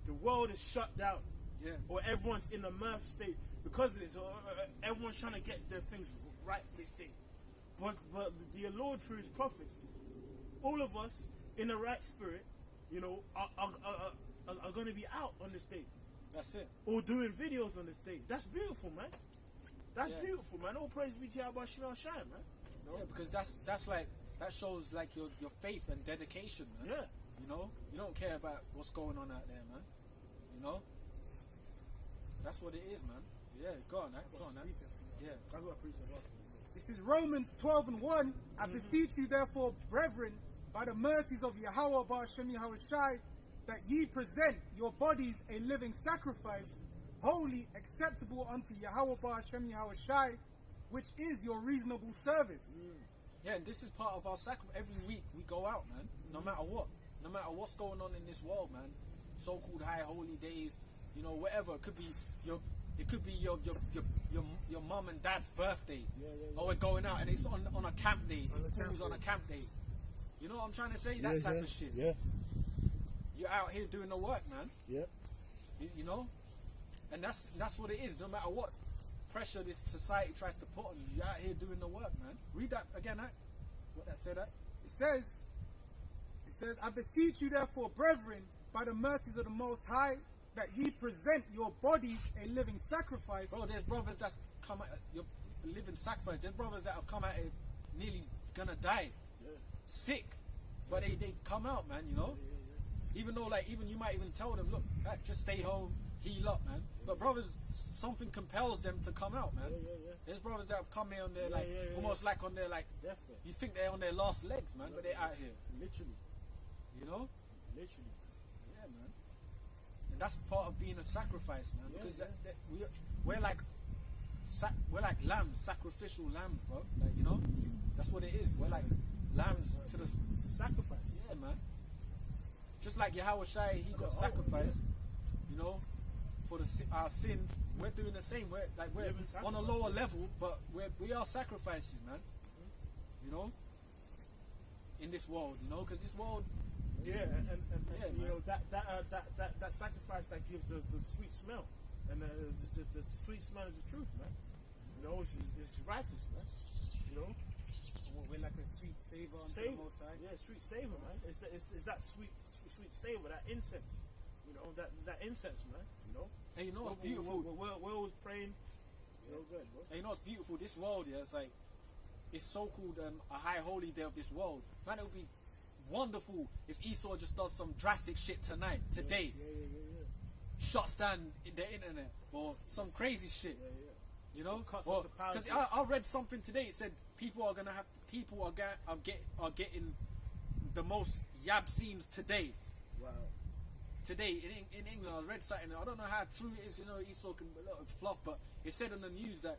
the world is shut down. Yeah. Or everyone's in a mirth state because of this. Everyone's trying to get their things right for this day. But the Lord, through His prophets, all of us in the right spirit, you know, are going to be out on this day. That's it. Or doing videos on this day. That's beautiful, man. That's Yeah. beautiful, man. All praise be to Yahweh Shine, man. You know? Yeah, because that's like that shows like your faith and dedication, man. Yeah. You know, you don't care about what's going on out there, man. You know, that's what it is, man. Yeah, go on, man. Go on, man. Yeah. I got to preach about This is Romans 12:1. I beseech you, therefore, brethren, by the mercies of Yahweh Ba'ashem Yahushai, that ye present your bodies a living sacrifice, holy, acceptable unto Yahweh Ba'ashem Yahushai, which is your reasonable service. Yeah, and this is part of our sacrifice. Every week we go out, man. No matter what. No matter what's going on in this world, man. So-called high holy days, you know, whatever. It could be your mum and dad's birthday. Yeah. Or we're going out and it's on a camp day. On a It camp falls on day. a camp day. You know what I'm trying to say? That type of shit. Yeah. You're out here doing the work, man. Yeah. You know? And that's what it is. No matter what pressure this society tries to put on you, you're out here doing the work, man. Read that again, what that said, It says, I beseech you, therefore, brethren, by the mercies of the Most High, that ye present your bodies a living sacrifice. Bro, there's brothers that's come living sacrifice. There's brothers that have come out here nearly gonna die, Yeah. sick, but they come out, man. You know, even though like even you might even tell them, look, just stay home, heal up, man. But brothers, something compels them to come out, man. Yeah. There's brothers that have come here on their Yeah, like yeah. almost like on their like Definitely. you think they're on their last legs, man, but they're out here, Literally. you know. Literally. Yeah, man. And that's part of being a sacrifice, man. Yeah, Because yeah. we're like we're like lambs, sacrificial lambs, bro. Like, you know, that's what it is. We're like lambs to the It's a sacrifice. yeah, man. Just like Yahweh Shai, he got sacrificed, you know, for our sins. We're doing the same. We're Living on a sacrifice. lower level, but we are sacrifices, man. You know, in this world, you know, because this world. Yeah, and Yeah, you man. know that sacrifice that gives the sweet smell, and the sweet smell of the truth, man. You know, it's righteous, man. You know, We're like a sweet savor unto the savor, Most High. yeah, sweet savor, man. It's that sweet savor, that incense. You know, that incense, man. You know, And you know what's We're- beautiful? We're always praying. You know, good, bro. And you know what's beautiful? This world, yeah, it's like it's so called a high holy day of this world. Man, it would be wonderful if Esau just does some drastic shit tonight, today, Yeah. shuts down the internet or some crazy shit. Yeah. You know, Cuts off the power because grid. I read something today. It said people are getting the most yab scenes today. Wow. Today in England, I read something. I don't know how true it is. You know, Esau can be a lot of fluff, but it said on the news that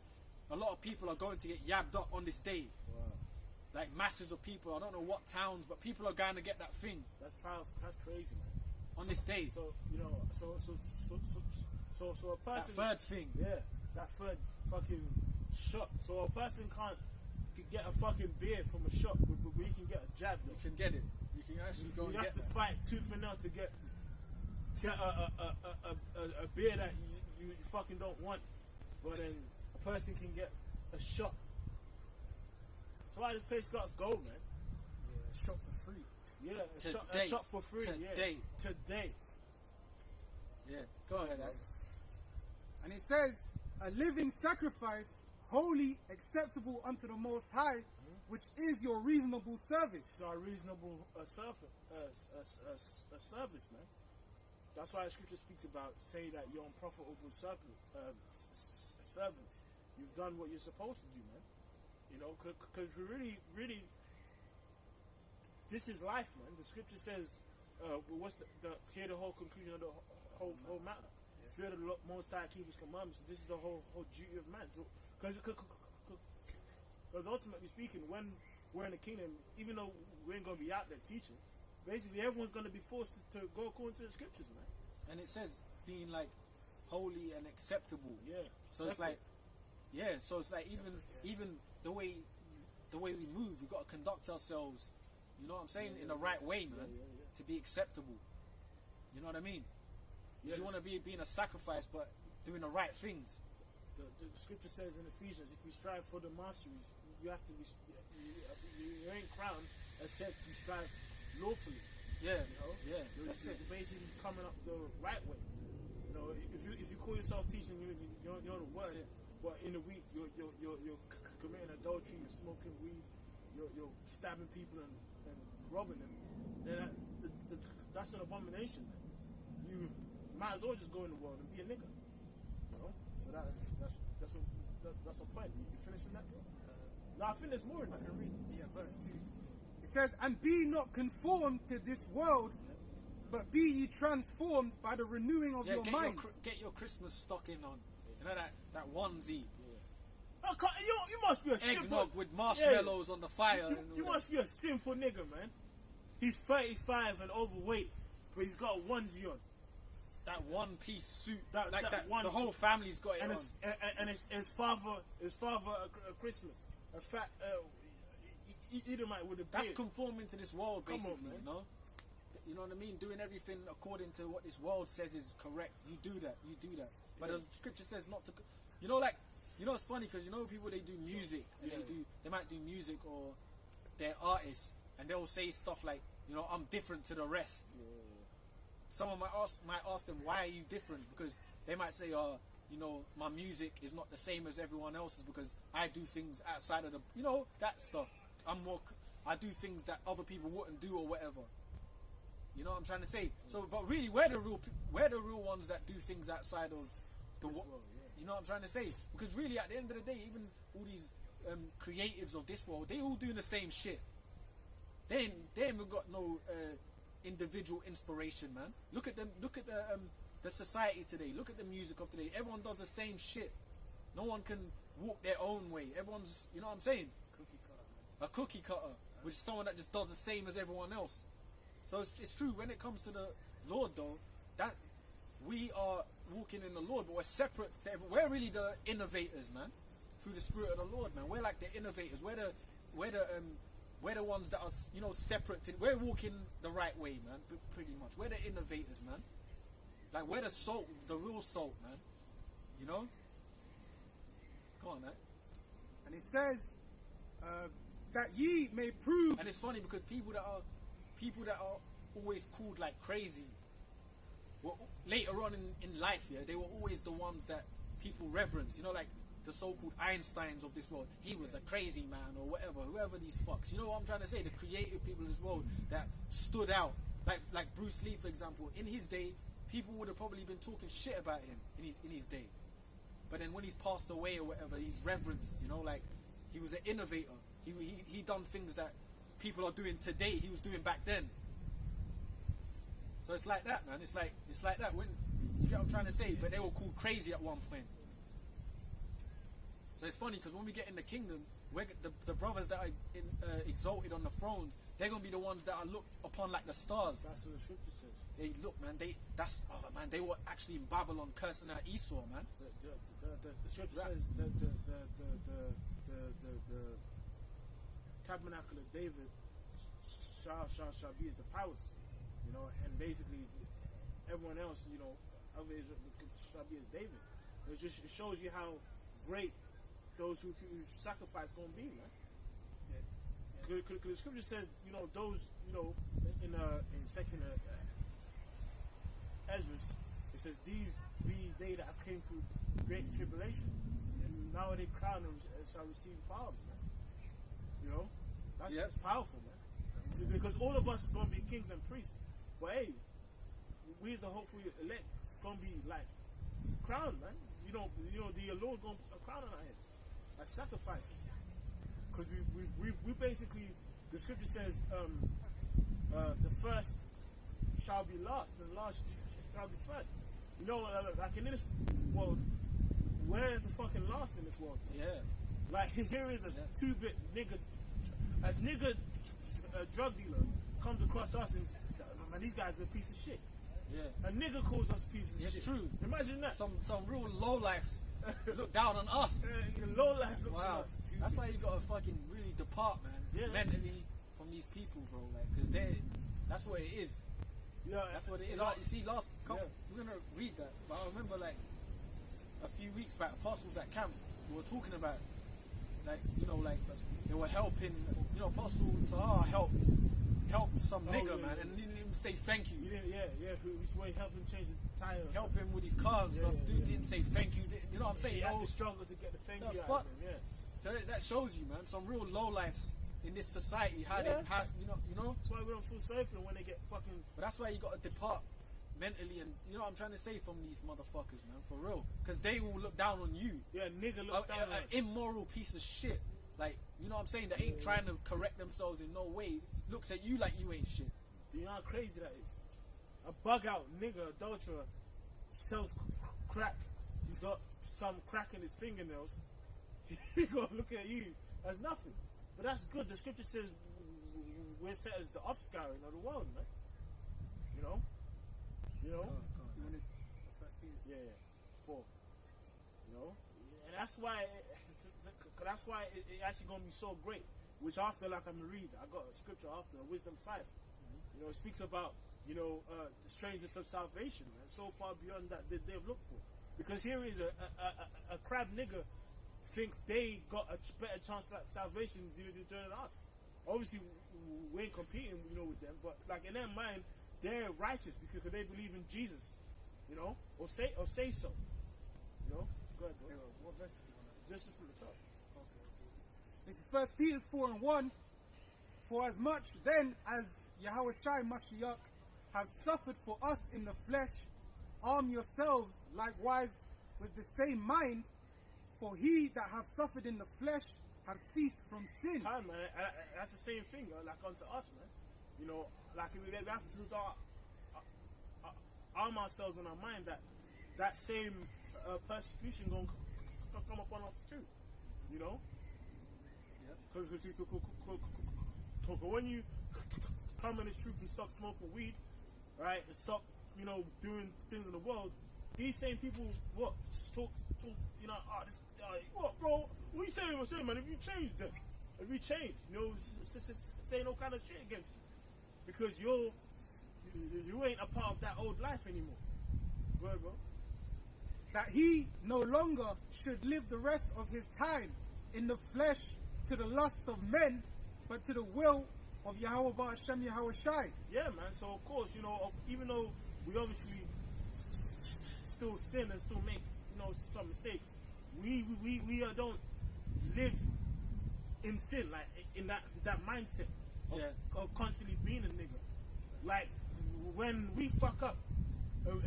a lot of people are going to get yabbed up on this day. Wow. Like masses of people. I don't know what towns, but people are going to get that thing That's powerful. That's crazy, man. on this day. So you know, so a That person. third thing. Yeah, that third fucking shot. So a person can't get a fucking beer from a shop, but we can get a jab. You can get it. You can actually go You and have get to that. fight tooth and nail to get a beer that you fucking don't want, but then a person can get a shot. That's why this place got to go, man. Yeah, shop for free. Yeah, a Today. shot for free. Today. Yeah. Today. Yeah, go ahead. Alex. And it says, a living sacrifice, holy, acceptable unto the Most High, which is your reasonable service. It's our reasonable service, man. That's why the scripture speaks about say that you're unprofitable servants. You've done what you're supposed to do, man. You know, because we really, this is life, man. The scripture says, what's hear the whole conclusion of the whole matter. Fear the Most High, keep His commandments. This is the whole duty of man. So, because ultimately speaking, when we're in the kingdom, even though we ain't gonna be out there teaching, basically everyone's gonna be forced to go according to the scriptures, man. And it says being like holy and acceptable. Yeah. So it's like, yeah. So it's like even the way we move, we got to conduct ourselves. You know what I'm saying? In the right way, man. Yeah. To be acceptable. You know what I mean? Yeah, You want to be being a sacrifice, but doing the right things. The scripture says in Ephesians, if you strive for the masteries, you have to be. You ain't crowned except you strive lawfully. Yeah. You know? Yeah. You're, That's it. you're basically coming up the right way. You know, if you call yourself teaching, you're the word, That's it. but in a week you're committing adultery, you're smoking weed, you're stabbing people and robbing them. Then that's an abomination. Man. You might as well just go in the world and be a nigga. You know? So that's a point. You finishing that, bro? No, I think there's more in that. I can read verse 2. It says, and be not conformed to this world, but be ye transformed by the renewing of Yeah. your Get mind. get your Christmas stocking on. You know that onesie, You must be a simple. eggnog with marshmallows on the fire. and all You that. must be a simple nigga, man. He's 35 and overweight, but he's got a onesie on. That one piece suit. That one- the whole family's got it And on. it's his father a Christmas. A fat Edomite with a beard. That's conforming to this world, Come on, basically. man. You know. You know what I mean? Doing everything according to what this world says is correct. You do that. But Yeah. the scripture says not to. You know, like, you know, it's funny because you know people, they do music and Yeah. they might do music or they're artists and they'll say stuff like, you know, I'm different to the rest. Someone might ask them, why are you different? Because they might say, you know, my music is not the same as everyone else's because I do things outside of the, you know, that stuff. I do things that other people wouldn't do or whatever. You know what I'm trying to say? So, but really, we're the real ones that do things outside of the world. You know what I'm trying to say? Because really, at the end of the day, even all these creatives of this world, they all doing the same shit. They ain't got no individual inspiration, man. Look at them. Look at the society today. Look at the music of today. Everyone does the same shit. No one can walk their own way. Everyone's, you know what I'm saying? A cookie cutter, which is someone that just does the same as everyone else. So it's true when it comes to the Lord, though, that we are walking in the Lord, but we're separate to we're really the innovators, man. Through the Spirit of the Lord, man. We're like the innovators. We're the ones that are, you know, separate. We're walking the right way, man. Pretty much. We're the innovators, man. Like, we're the salt, the real salt, man. You know? Come on, man. And it says that ye may prove. And it's funny because people that are always called like crazy, well, later on in life, yeah, they were always the ones that people reverence. You know, like the so-called Einsteins of this world. He was a crazy man or whatever. Whoever these fucks. You know what I'm trying to say? The creative people in this world that stood out. Like Bruce Lee, for example. In his day, people would have probably been talking shit about him in his day. But then when he's passed away or whatever, he's reverenced. You know, like he was an innovator. He done things that people are doing today. He was doing back then. So it's like that, man. It's like that. When you get what I'm trying to say? But they were called crazy at one point. So it's funny because when we get in the kingdom, the brothers that are exalted on the thrones, they're gonna be the ones that are looked upon like the stars. That's what the scripture says. They look, man. They were actually in Babylon cursing at Esau, man. The scripture says the tabernacle of David shall be as the palace, you know, and basically everyone else, you know, of Israel shall be as David. It shows you how great those who sacrifice gonna be, man. Because the scripture says, you know, those, you know, in second Ezra, it says these be they that have came through great tribulation, and now they crown and shall receive powers, man. You know, that's powerful, man. Because all of us gonna be kings and priests, but hey, we as the hopeful elect gonna be like crowned, man. You know, the Lord gonna put a crown on our heads, like sacrifices. Because we basically, the scripture says, the first shall be last, and the last shall be first. You know, like in this world, we're the fucking last in this world. Yeah. Like here is a two-bit nigga, a drug dealer comes across us and man, these guys are a piece of shit. Yeah. A nigga calls us pieces of shit. It's true. Imagine that. Some real low lives look down on us. Low life looks at Wow. us. That's why you gotta fucking really depart, man. Yeah. Mentally from these people, bro. Like, cause that's what it is. Yeah, That's what it is. Like, you see, we're gonna read that. But I remember, like, a few weeks back, apostles at camp, we were talking about, like, you know, like they were helping. You know, Apostle Tahar helped some nigga, man, and didn't even say thank you. Who's way helping change the tire. Help him with his car and stuff. Dude didn't say thank you. You know what I'm saying? He had to struggle to get the thank you out of him. Yeah. So that shows you, man, some real low lives in this society. How you know. That's why we don't feel sorry for them when they get fucking. But that's why you gotta depart mentally, and you know what I'm trying to say from these motherfuckers, man, for real, because they will look down on you. Yeah, nigga looks down on us. An immoral piece of shit. Like, you know what I'm saying? That ain't trying to correct themselves in no way. Looks at you like you ain't shit. Do you know how crazy that is? A bug out nigga, adulterer, sells crack. He's got some crack in his fingernails. He gonna look at you as nothing. But that's good. The scripture says we're set as the offscouring of the world, man. You know? Yeah. 4. You know? And that's why it actually gonna be so great. Which after, like I'm gonna read, I got a scripture after, Wisdom 5. You know, it speaks about, you know, the strangeness of salvation, man. So far beyond that they've looked for. Because here is a crab nigga thinks they got a better chance at salvation than us. Obviously, we ain't competing, you know, with them, but like in their mind, they're righteous because they believe in Jesus, you know, or say so, you know. Go ahead, bro. Okay, well, what verse do you want to? Just from the top. Okay. This is 1 Peter 4:1. For as much then as Yahweh Shai Mashiach have suffered for us in the flesh, arm yourselves likewise with the same mind, for he that have suffered in the flesh have ceased from sin. Time, man. That's the same thing, like unto us, man. You know, like we have to arm ourselves in our mind that same persecution gonna come upon us too. You know, because when you come in this truth and stop smoking weed, right, and stop, you know, doing things in the world, these same people talk, you know, what, bro? What you saying, man? If you change, then if you change, you know, say no kind of shit against you, because you ain't a part of that old life anymore. Go ahead, bro. That he no longer should live the rest of his time in the flesh to the lusts of men, but to the will of Yahweh Ba'ashem Yahweh Shai. Yeah, man. So of course, you know, even though we obviously still sin and still make, you know, some mistakes, we don't live in sin, like in that mindset of constantly being a nigga. Like when we fuck up,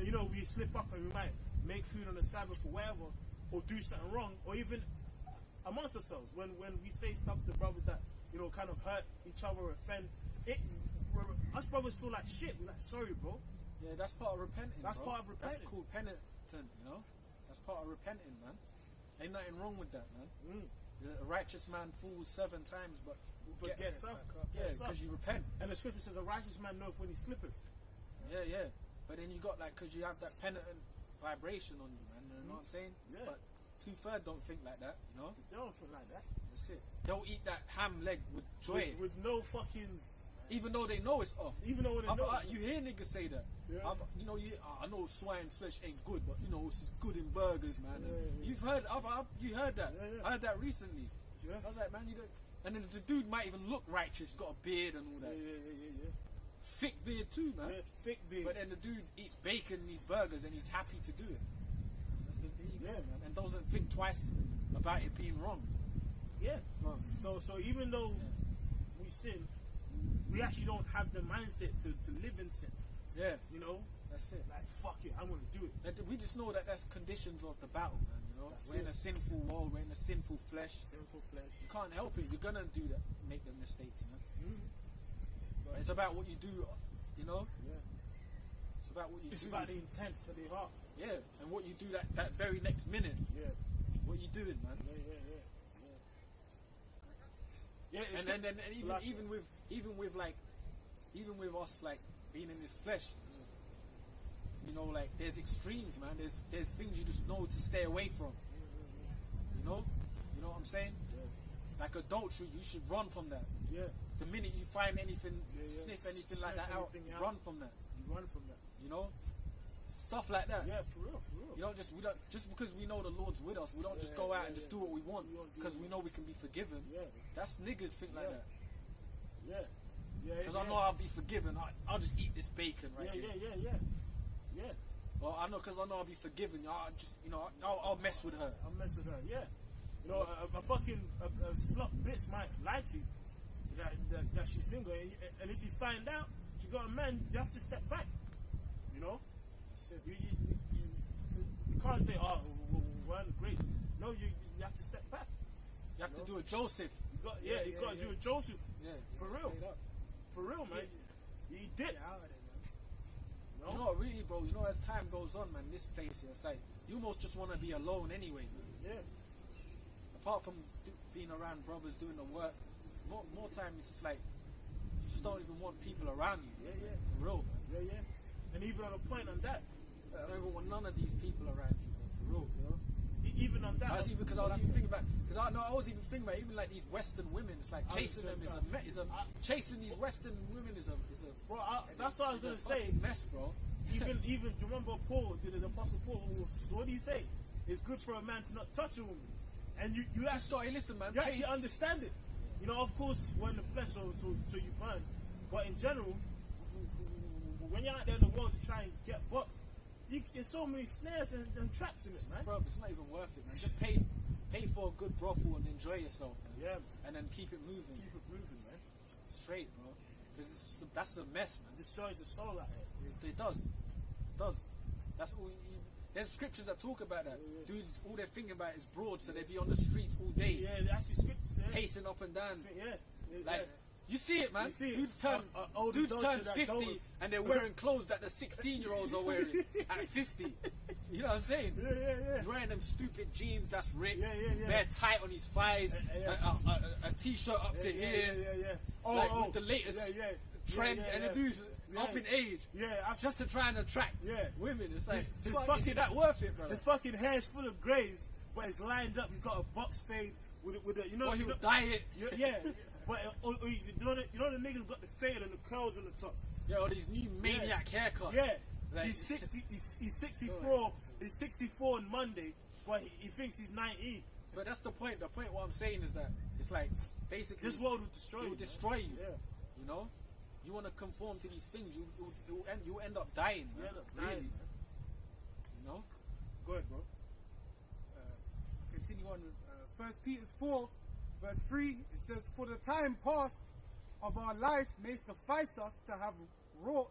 you know, we slip up and we might make food on the Sabbath or whatever, or do something wrong, or even amongst ourselves when we say stuff to brothers that, you know, kind of hurt each other or offend it, us brothers feel like shit. We're like, sorry, bro. Yeah, that's part of repenting. That's bro. part of repenting. That's called penitent, you know. That's part of repenting, man. Ain't nothing wrong with that, man. A righteous man falls 7 times, but gets up. Yeah, because you repent. And the scripture says a righteous man knoweth when he slippeth. Yeah. But then you got like, because you have that penitent vibration on you, man. You know what I'm saying? Yeah. But 2/3 don't think like that, you know. They don't feel like that. That's it. They'll eat that ham leg with joy, With no fucking. even though they know it's off. Even though they know. You hear niggas say that. Yeah. You know, I know swine flesh ain't good, but you know it's just good in burgers, man. And you've heard, you heard that. Yeah. I heard that recently. Yeah. I was like, man, you don't. And then the dude might even look righteous, got a beard and all that. Yeah. Thick beard too, man. Yeah, thick beard. But then the dude eats bacon in these burgers and he's happy to do it. I said, there you go, man. And doesn't think twice about it being wrong. Yeah. So even though we sin, we actually don't have the mindset to live in sin. Yeah. You know? That's it. Like, fuck it, I'm gonna do it. And we just know that that's conditions of the battle, man. You know, That's we're in a sinful world, we're in a sinful flesh. Sinful flesh. You can't help it. You're gonna do that, make the mistakes, man. But it's about what you do, you know. Yeah. It's about what you It's do. about the intent of the heart. Yeah, and what you do that very next minute. Yeah. What you doing, man? Yeah. And then even with us like being in this flesh, you know, like there's extremes, man. There's things you just know to stay away from. You know what I'm saying? Yeah. Like adultery, you should run from that. Yeah. The minute you find anything, Yeah. sniff anything like that out, anything out. run from that. You run from that. You know, stuff like that. Yeah, for real. We don't just because we know the Lord's with us, we don't just go out and just do what we want because we know we can be forgiven. Yeah. That's niggas think like that. Yeah. Because I know I'll be forgiven. I'll just eat this bacon right here. Yeah. Or I know because I know I'll be forgiven. I'll just, you know, I'll mess with her. I'll mess with her. Yeah. You know, a fucking slut bitch might lie to you that she's single, and if you find out she got a man, you have to step back. You know. That's it. You can't say, oh, we're under grace. No, you have to step back. You have to do a Joseph. You got to do a Joseph. Yeah. For real. Straight up. For real, man. He did. You know what, really, bro? You know, as time goes on, man, this place here, it's like you almost just want to be alone anyway, man. Yeah. Apart from being around brothers doing the work, more time it's just like you just don't even want people around you. Yeah. For real, man. Yeah. And even on a point on that, I don't even want none of these people around you, man. For real, you know. even on that, I was even thinking about even like these Western women. It's like chasing them chasing these Western women is a bro. That's what I was gonna say. Mess, bro. Even do you remember Paul, the Apostle Paul? What did he say? It's good for a man to not touch a woman, and you Just actually listen, man. you actually understand it. You know, of course, we're in the flesh, so you burn. But in general, when you're out there in the world to try and get bucks, you fucking so many snares and traps in it, man. Bro, it's not even worth it, man. Just pay for a good brothel and enjoy yourself, man. Yeah, man. And then keep it moving. Keep it moving, man. Straight, bro. Because that's a mess, man. Destroys the soul out here. It does. It does. That's all. There's scriptures that talk about that. Dudes, all they're thinking about is broad, so they be on the streets all day, Yeah, they actually scripts. Yeah. pacing up and down. Yeah. Like, you see it, man. You see it. Dudes turn, Older dudes Dolce turn that 50 don't- and they're wearing clothes that the 16-year-olds are wearing at 50. You know what I'm saying? Yeah. He's wearing them stupid jeans that's ripped, Yeah. bare tight on his thighs, Yeah. a t-shirt up to here, Yeah. like with the latest trend, and the dude's up in age, Yeah, just to try and attract women. It's like, His fuck, is fucking- it that worth it, brother? His fucking hair's full of greys, but it's lined up. He's got a box fade with a, you know. Or you he'll know, dye it. Yeah, but or you know the niggas got the fade and the curls on the top. Yeah, or these new maniac haircuts. Yeah, Like, he's 60. He's 64. He's 64 on Monday, but he thinks he's 19. But that's the point. The point, what I'm saying is that it's like, basically, This world will destroy it you. will destroy you. Yeah. You know, you want to conform to these things, you end up dying. You Man. end up dying, Really. man. You know. Go ahead, bro. Continue on with 1 Peter 4, verse 3. It says, "For the time past of our life may suffice us to have wrought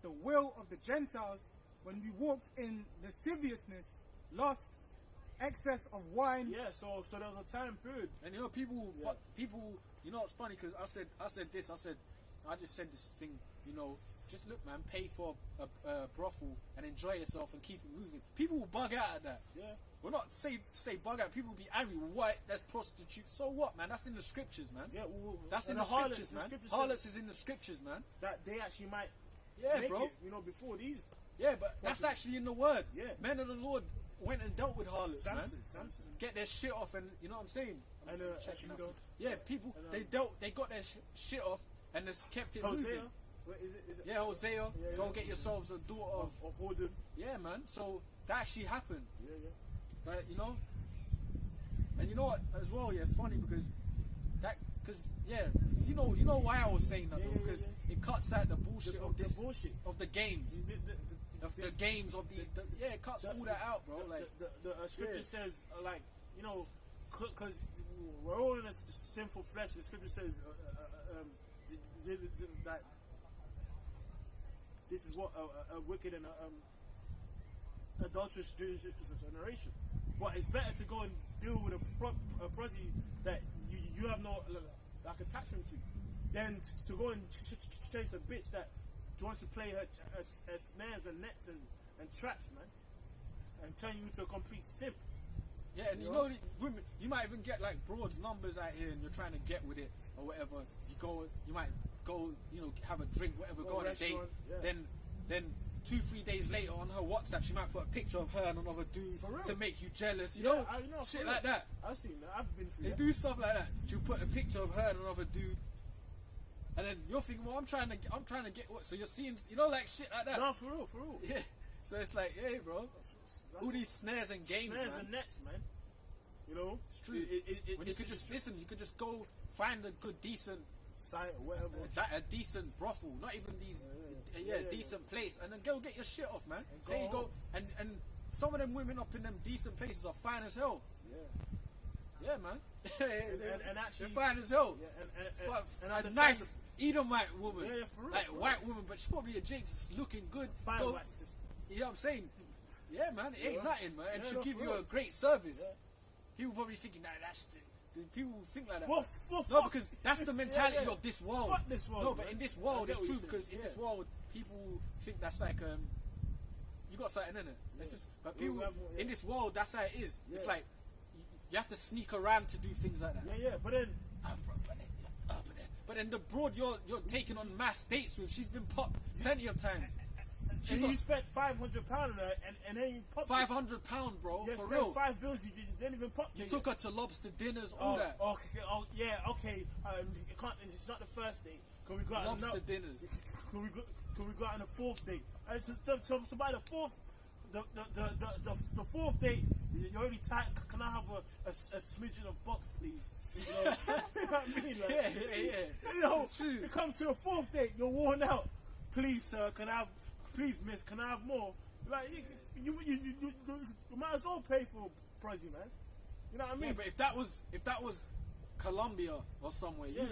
the will of the Gentiles when we walked in lasciviousness, lusts, excess of wine." Yeah, so there was a time period. And you know, people, Yeah. you know, it's funny because I said I just said this thing, you know, just look, man, pay for a brothel and enjoy yourself and keep it moving. People will bug out at that. Yeah. We're not say bug out. People will be angry. What? That's prostitute. So what, man? That's in the scriptures, man. Yeah, That's in and the harlots, scriptures, the man. scripture Harlots says is in the scriptures, man. that they actually might Yeah, make bro. it, you know, before these. Yeah, but that's actually in the word. Yeah. Men of the Lord went and dealt with harlots, man. Samson. Get their shit off, and you know what I'm saying. And Checking actually, out. Yeah, people they got their shit off and they kept it Hosea. moving. Wait, is it? Yeah, Hosea, Yeah, go yeah. get yourselves a daughter of. Of Hodem. Yeah, man. So that actually happened, Yeah. right? You know. And you know what? As well, yeah, it's funny because you know why I was saying that Yeah, though, yeah, because yeah. it cuts out the bullshit of The this bullshit. of the games. Of the games of the yeah, it cuts all that out, bro. Like the scripture Yeah. says, like, you know, because we're all in a sinful flesh. The scripture says that this is what a wicked and adulterous generation. But it's better to go and deal with a prosy that you have no like attachment to, than to go and chase a bitch that wants to play her snares and nets and traps, man, and turn you into a complete simp. yeah, and you know, women, you might even get like broads numbers out here, and you're trying to get with it or whatever. You might go, you know, have a drink, whatever, go on a date. restaurant, yeah. Then 2-3 days later on her WhatsApp, she might put a picture of her and another dude For real. to make you jealous. You Yeah, know, I know, shit for like real. that. I've seen that. I've been through They that. do stuff like that. She'll put a picture of her and another dude, and then you're thinking, well, I'm trying to get what? So you're seeing, you know, like shit like that. No, for real. Yeah. So it's like, hey, bro, That's all these snares and games, snares man. and nets, man. You know, It's true. When you could just listen, you could just go find a good, decent, site or whatever. a decent brothel, not even these, decent place, and then go get your shit off, man. And There go you go. home. And some of them women up in them decent places are fine as hell. Yeah. Yeah, man. And actually, they're fine as hell. yeah, and A understand nice Edomite woman, Yeah, for real, like for real. white woman, but she's probably a jinx, looking good. the fine Go- white system. You know what I'm saying? Yeah, man, it ain't Yeah. nothing, man. And Yeah, she'll no, give for you real. a great service. Yeah. People probably thinking, nah, that's people think like that. Well, no, fuck- because that's the yeah, mentality yeah. of this world. Fuck this world, No, but man. in this I world, get it's what true you're because saying, in this yeah. world, people think that's like you got something in it. It's just, but We people have more, yeah. in this world, that's how it is. It's Yeah. like you have to sneak around to do things like that. Yeah, but then But then the broad you're taking on mass dates with, she's been popped plenty of times. She and got you spent £500 on her, and then you popped £500, bro, Yeah, for spent real. 5 bills. You didn't even pop. You took her to lobster dinners, all that. Okay, okay. It can't, it's not the first date. Can we go out Lobster dinners. Can we go out on the 4th date? And so by the fourth, the 4th date, you're already tight. Can I have a smidgen of box, please? You know, you know what I mean? Like, Yeah. You know, It's true. it comes to the 4th date, you're worn out. Please, sir, please, miss, can I have more? Like you might as well pay for Prezi, man. You know what I mean? Yeah, but if that was Colombia or somewhere, Yeah.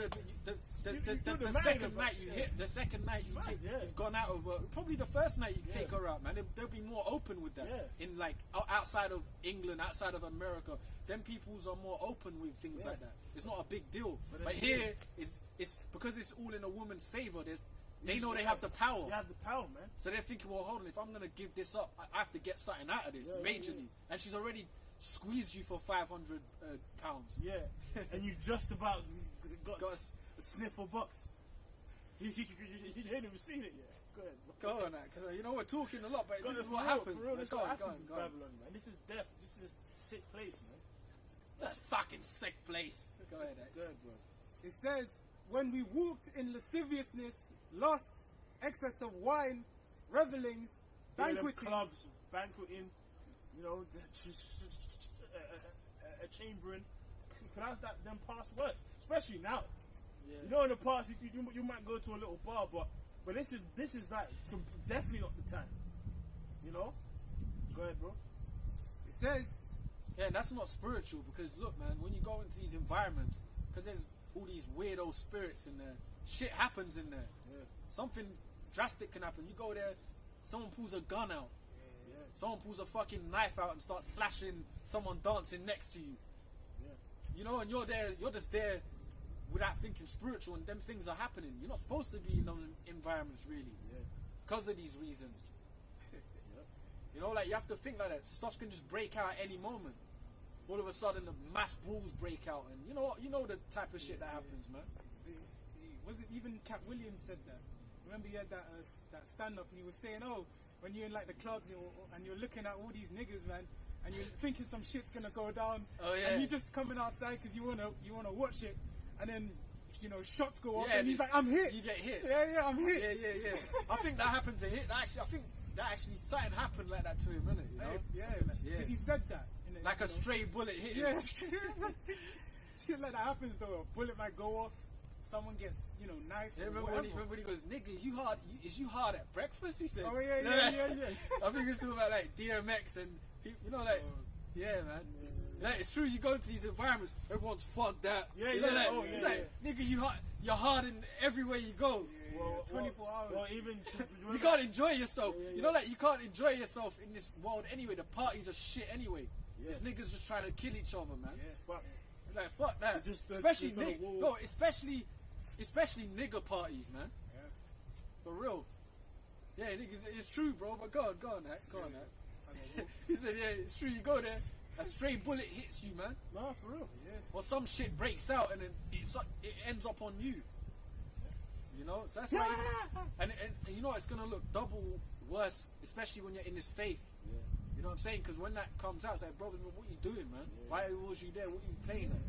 the second night you hit, the second night you Right, take, yeah. you've gone out of probably the first night you Yeah. take her out, man. They'll be more open with that. Yeah. In like outside of England, outside of America, them peoples are more open with things Yeah. like that. It's not a big deal. But But it's here, it's because it's all in a woman's favor. They know they have the power. You have the power, man. So they're thinking, well, hold on, if I'm going to give this up, I have to get something out of this, Yeah, yeah, majorly. And she's already squeezed you for 500 pounds. Yeah. And you just about got Got a sniff of bucks. You ain't even seen it yet. Go ahead, bro. Go on, because you know we're talking a lot, but Go this is ahead, what for real, happens. For real, Man. this is Go what on, happens in go on. Babylon, man. This is death. This is a sick place, man. That's fucking sick place. Go ahead, Go ahead, bro. It says, when we walked in lasciviousness, lusts, excess of wine, revelings, Yeah, them banquetings, clubs, banqueting, you know, a chambering. Pronounce that them past words, especially now. Yeah. You know, in the past you might go to a little bar, but this is like definitely not the time. You know. Go ahead, bro. it says, Yeah, and that's not spiritual because look, man, when you go into these environments, because there's all these weirdo spirits in there, shit happens in there. Yeah. Something drastic can happen. You go there, someone pulls a gun out, Yeah. someone pulls a fucking knife out and starts slashing someone dancing next to you. Yeah. You know, and you're just there without thinking spiritual, and them things are happening. You're not supposed to be in those environments, really, Yeah. because of these reasons. Yeah. You know, like you have to think like that. Stuff can just break out at any moment. All of a sudden, the mass brawls break out, and you know the type of shit that happens, man. was it even Cat Williams said that? Remember he had that stand up and he was saying, oh, when you're in like the clubs and you're looking at all these niggas, man, and you're thinking some shit's gonna go down, Oh, yeah. and you're just coming outside because you wanna watch it, and then you know shots go off, Yeah, and he's this- like, I'm hit. You get hit. Yeah, I'm hit. Yeah. I think that happened to him. I think that actually something happened like that to him, innit? You know? Yeah, Yeah. because he said that. innit, Like you a know. stray bullet hit him. Yeah, shit like that happens though. A bullet might go off, someone gets knifed. Yeah, or remember whatever. when he goes, nigga, is you hard at breakfast? He said. Oh yeah. I think it's all about like DMX and like, yeah, man. Like, it's true. You go into these environments, everyone's fucked up. Yeah, you know, yeah. like, Oh, it's yeah, like, nigga, you're hard in everywhere you go. Well, 24 hours. Well, even You can't enjoy yourself. Yeah. You know, like you can't enjoy yourself in this world anyway. The parties are shit anyway. Yeah. These niggas just trying to kill each other, man. Yeah, fuck. Like fuck that. The especially wall. no, especially nigger parties, man. Yeah. For real. Yeah, niggas, it's true, bro. But go on, that. He said, yeah, it's true. You go there, a stray bullet hits you, man, Nah, for real. Yeah. or some shit breaks out and then it ends up on you. You know, so that's why. And you know, it's gonna look double worse, especially when you're in this faith. Yeah. You know what I'm saying? Because when that comes out, it's like, brother, what you doing, man? Yeah. Why was you there? What you playing at?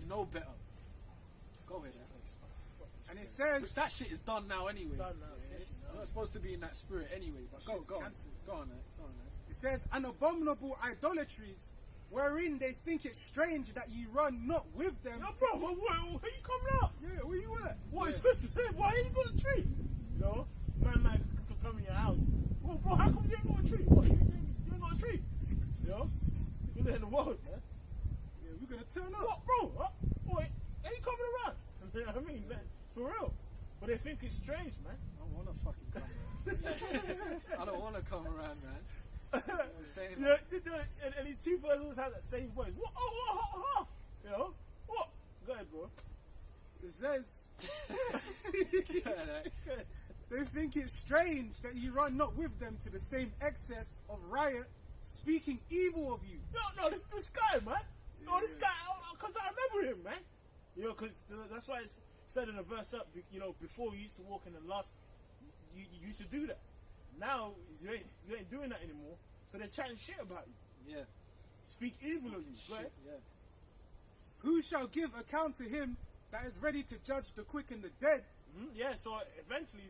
You know better. Go ahead. And it Which says, that shit is done now anyway. Done now. You're not supposed to be in that spirit anyway. But Shit's go on, cancelled. go on, man. it says, an abominable idolatries, wherein they think it strange that ye run not with them. Yo, bro, where you coming out? Yeah, where you at? What is this? Why ain't you got a tree? You know, man could come in your house. Well, bro, how come you ain't got a tree? What, you ain't got a tree? You know, you're in the world, man. Yeah, we're gonna turn up. What, bro? What? Boy, ain't you coming around? You know what I mean, man, for real. But they think it's strange, man. I don't want to fucking come around. I don't want to come around, man. You know what I'm saying? Yeah, and these two fellas always have that same voice. What? Oh. You know? What? Go ahead, bro. It says, Yeah, like, they think it strange that ye run not with them to the same excess of riot, speaking evil of you. No, this guy, man. No, this guy, because I remember him, man. You know, because that's why it's said in the verse up, you know, before you used to walk in the lust, you used to do that. Now, you ain't doing that anymore, so they're chatting shit about you. yeah. Speak evil of you, right? Shit, yeah. Who shall give account to him that is ready to judge the quick and the dead? Yeah, so eventually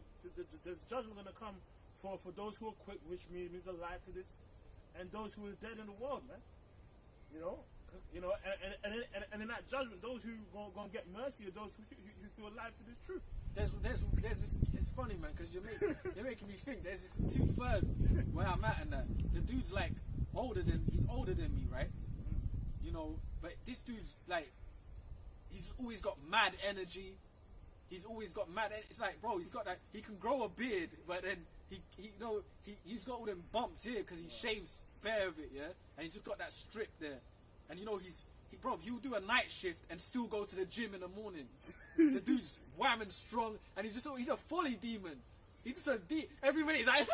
there's judgment going to come for those who are quick, which means alive to this, and those who are dead in the world, man. You know, and in that judgment, those who going to get mercy are those who are alive to this truth. there's this, it's funny, man, because you're making me think. There's this 2/3 where I'm at, and that the dude's like he's older than me, right? You know, but this dude's like, he's always got mad energy. He's always got mad. It's like, bro, he's got that. He can grow a beard, but then he's got all them bumps here because he shaves bare of it, yeah. And he's just got that strip there, and you know bro, he'll do a night shift and still go to the gym in the morning. The dude's whamming strong, and he's a folly demon. He's just a every minute he's like,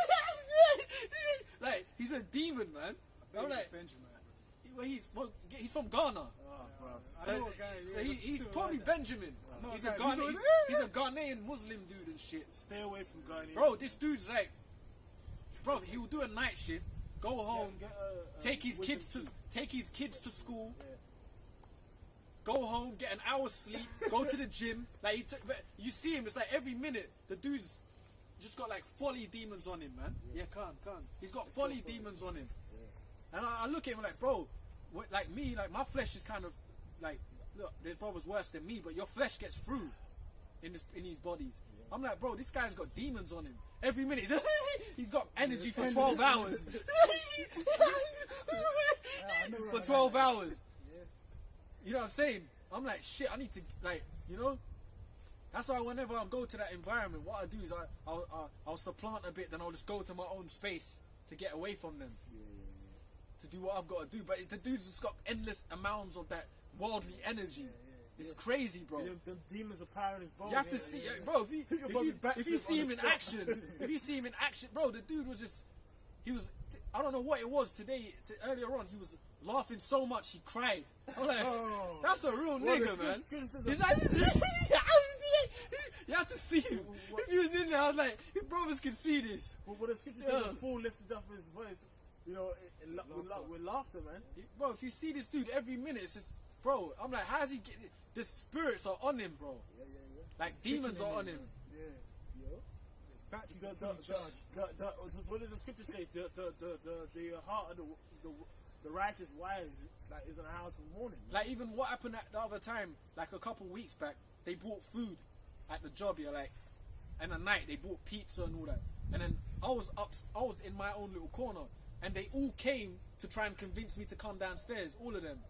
like he's a demon, man. I'm like, he's from Ghana. So he's probably Benjamin. He's a Ghanaian Muslim dude and shit. Stay away from Ghanaian. Bro, this dude's like, bro, he'll do a night shift, go home, take his kids to school, go home, get an hour's sleep, go to the gym. Like but you see him, it's like every minute the dude's just got like folly demons on him, man. Yeah, can't. He's got folly demons on him. And I look at him like, bro, like me, like my flesh is kind of like, look, there's brothers worse than me, but your flesh gets through in these bodies. I'm like, bro, this guy's got demons on him. Every minute he's got energy for 12 hours. For 12 hours. You know what I'm saying? I'm like, shit, I need to, like, you know? That's why whenever I go to that environment, what I do is I'll supplant a bit, then I'll just go to my own space to get away from them. To do what I've got to do. But the dude's just got endless amounts of that worldly energy. It's crazy, bro. Them demons are powering his bones. You have to see, bro, if you see him in action, bro, the dude was I don't know what it was earlier on, he was laughing so much he cried. I'm like, that's a real nigga, man. He's like, you have to see him. If he was in there, I was like, your brothers can see this. But the scripture says the fool lifted up his voice, you know, with laughter, man. Bro, if you see this dude every minute, it's just, bro, I'm like, how's he getting it? The spirits are on him, bro. Like demons are on him. What does the scripture say? The heart of the righteous wise is in a house of mourning. Like even what happened the other time, like a couple weeks back, they bought food at the job here, like, and at night they bought pizza and all that. And then I was in my own little corner, and they all came to try and convince me to come downstairs. All of them.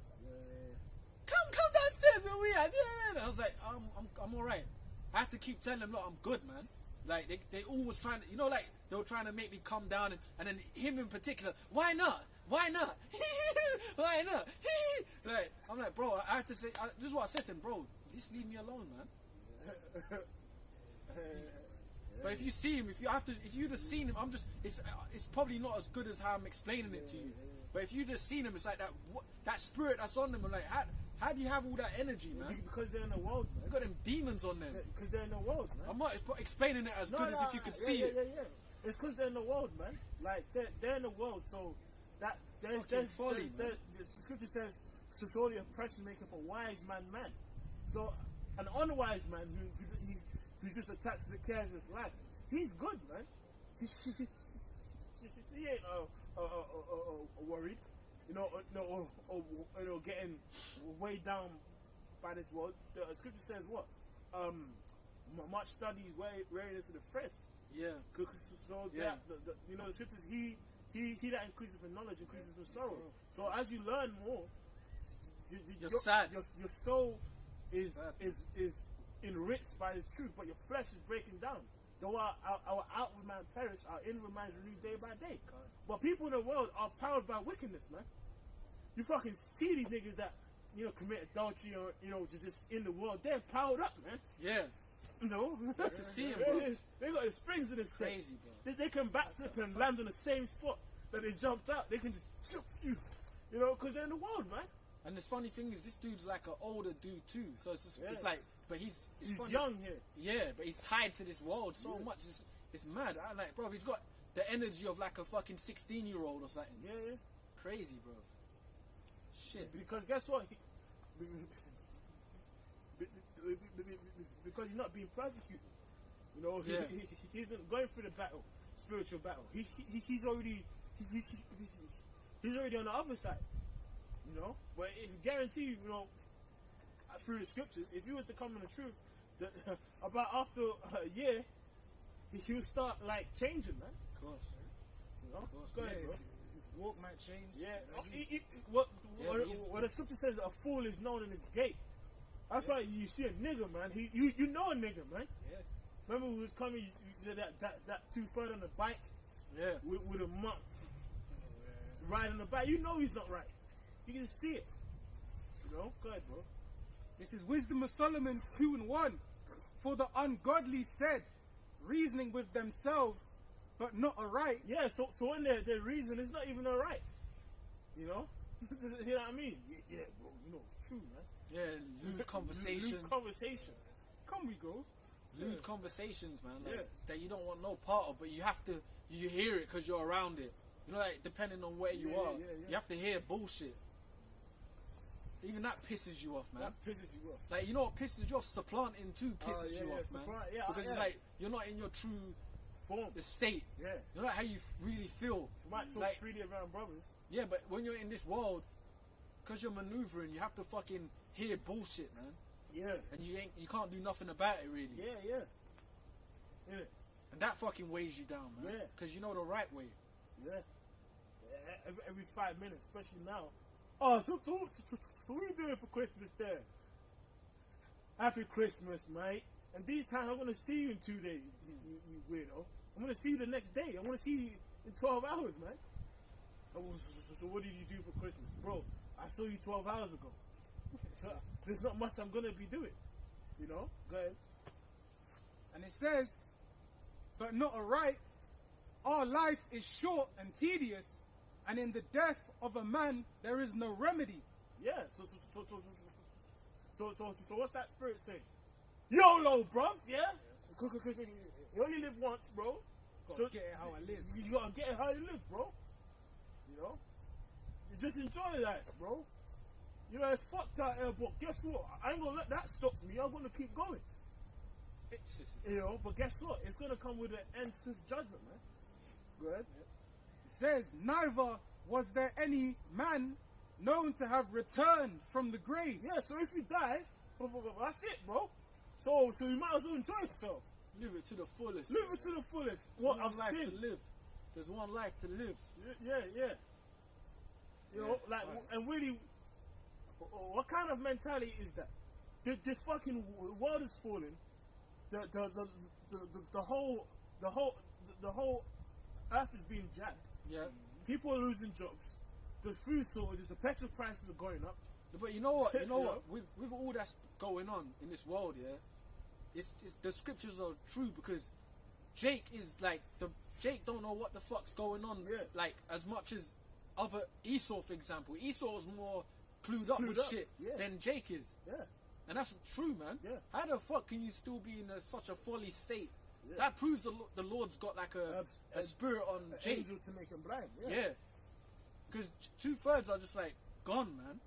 Come downstairs where we at. And I was like, I'm alright. I had to keep telling them, look, I'm good, man. Like they all was trying to, you know, like they were trying to make me come down, and then him in particular, why not? Why not? Why not? Like I'm like, bro, I had to say, this is what I said to him, bro. Just leave me alone, man. But if you see him, if you'd have seen him, it's probably not as good as how I'm explaining it to you. But if you just seen him, it's like that spirit that's on them. I'm like, how do you have all that energy, man? Because they're in the world, man. You got them demons on them. Because they're in the world, man. I'm not explaining it as good as if you could see it. Yeah. It's because they're in the world, man. Like they're in the world, so that there's folly. The scripture says, "So surely oppression maketh a wise man man." So an unwise man who's just attached to the cares of his life, he's good, man. He ain't worried, you know, getting weighed down by this world. The scripture says what? Much study weariness of the flesh. Yeah. So that you know, the scriptures, he that increases in knowledge increases in sorrow. So as you learn more, you're sad. Your soul is enriched by His truth, but your flesh is breaking down. Though our outward man perish, our inward man is renewed day by day. But people in the world are powered by wickedness, man. You fucking see these niggas that, you know, commit adultery or, you know, just in the world. They're powered up, man. Yeah. You know? You have to see them, bro. They got the springs in this crazy, bro. They can backflip and land on the same spot that they jumped out. They can just jump you. You know, because they're in the world, man. And the funny thing is, this dude's like an older dude too. So it's just, it's like, but he's young here. Yeah, but he's tied to this world so much. It's mad. I like, bro. He's got the energy of like a fucking 16-year-old or something. Yeah. Crazy, bro. Shit. Because guess what? Because he's not being persecuted. You know, he isn't going through the battle, spiritual battle. He's already on the other side. You know, but if guarantee you know, through the scriptures, if you was to come in the truth, about after a year, he'll start like changing, man. Of course. You know? Of course. Go ahead, bro. His walk might change. Yeah. He- What the scripture says, a fool is known in his gate. That's why you see a nigga, man. You know a nigga, man. Yeah. Remember we was coming, you said that 2-3 on the bike Yeah. with a monk riding the bike. You know he's not right. You can see it. You know? Go ahead, bro. This is Wisdom of Solomon 2:1. For the ungodly said, reasoning with themselves, but not aright. Yeah, so when their reason is not even alright. You know? You know what I mean? Yeah, bro. You know, it's true, man. Yeah, lewd conversations. Lewd conversation. Come we go. Lewd conversations, man. Like, Yeah. that you don't want no part of, but you have to, you hear it because you're around it. You know, like, depending on where you Yeah, are, yeah. you have to hear bullshit. Even that pisses you off, man. That pisses you off. Like, you know what pisses you off? Supplanting too pisses yeah, you yeah, off, man. supplant- yeah, because it's yeah. like, you're not in your true Form. state. Yeah. You're not how you really feel. You might talk Like, freely around brothers. yeah, but when you're in this world, because you're maneuvering, you have to fucking hear bullshit, man. Yeah. And you can't do nothing about it, really. Yeah. Yeah. And that fucking weighs you down, man. Yeah. Because you know the right way. Yeah. Every 5 minutes, especially now. Oh, so what are you doing for Christmas there? Happy Christmas, mate. And these times I'm gonna see you in 2 days, you weirdo. I'm gonna see you the next day. I'm gonna see you in 12 hours, man. So what did you do for Christmas? Bro, I saw you 12 hours ago. There's not much I'm gonna be doing. You know? Go ahead. And it says, but not aright. Our life is short and tedious, and in the death of a man there is no remedy. Yeah, so what's that spirit say? YOLO, bruv, yeah? You only live once, bro. Gotta get it how I live. You gotta get it how you live, bro. You know? You just enjoy life, bro. You know, it's fucked out here, but guess what? I ain't gonna let that stop me. I'm gonna keep going. It's just, You know, but guess what? It's gonna come with an end swift judgment, man. Go ahead. It says, neither was there any man known to have returned from the grave. Yeah, so if you die, that's it, bro. So you might as well enjoy yourself. live it to the fullest. Live it to the fullest. There's What one I've life seen. to live. There's one life to live. Yeah. You know, like, and really, what kind of mentality is that? This fucking world is falling. The whole earth is being jacked. Yeah. People are losing jobs. There's food shortages. The petrol prices are going up. But you know what? You know Yeah. what? With all that's going on in this world, yeah, it's the scriptures are true because Jake is like Jake don't know what the fuck's going on. Yeah. Like as much as other Esau, for example, Esau is more clued up with shit yeah. than Jake is, Yeah. and that's true, man. Yeah. How the fuck can you still be in such a folly state? Yeah. That proves the Lord's got like a spirit on An Jake. angel to make him blind. Yeah. Because 2/3 are just like gone, man.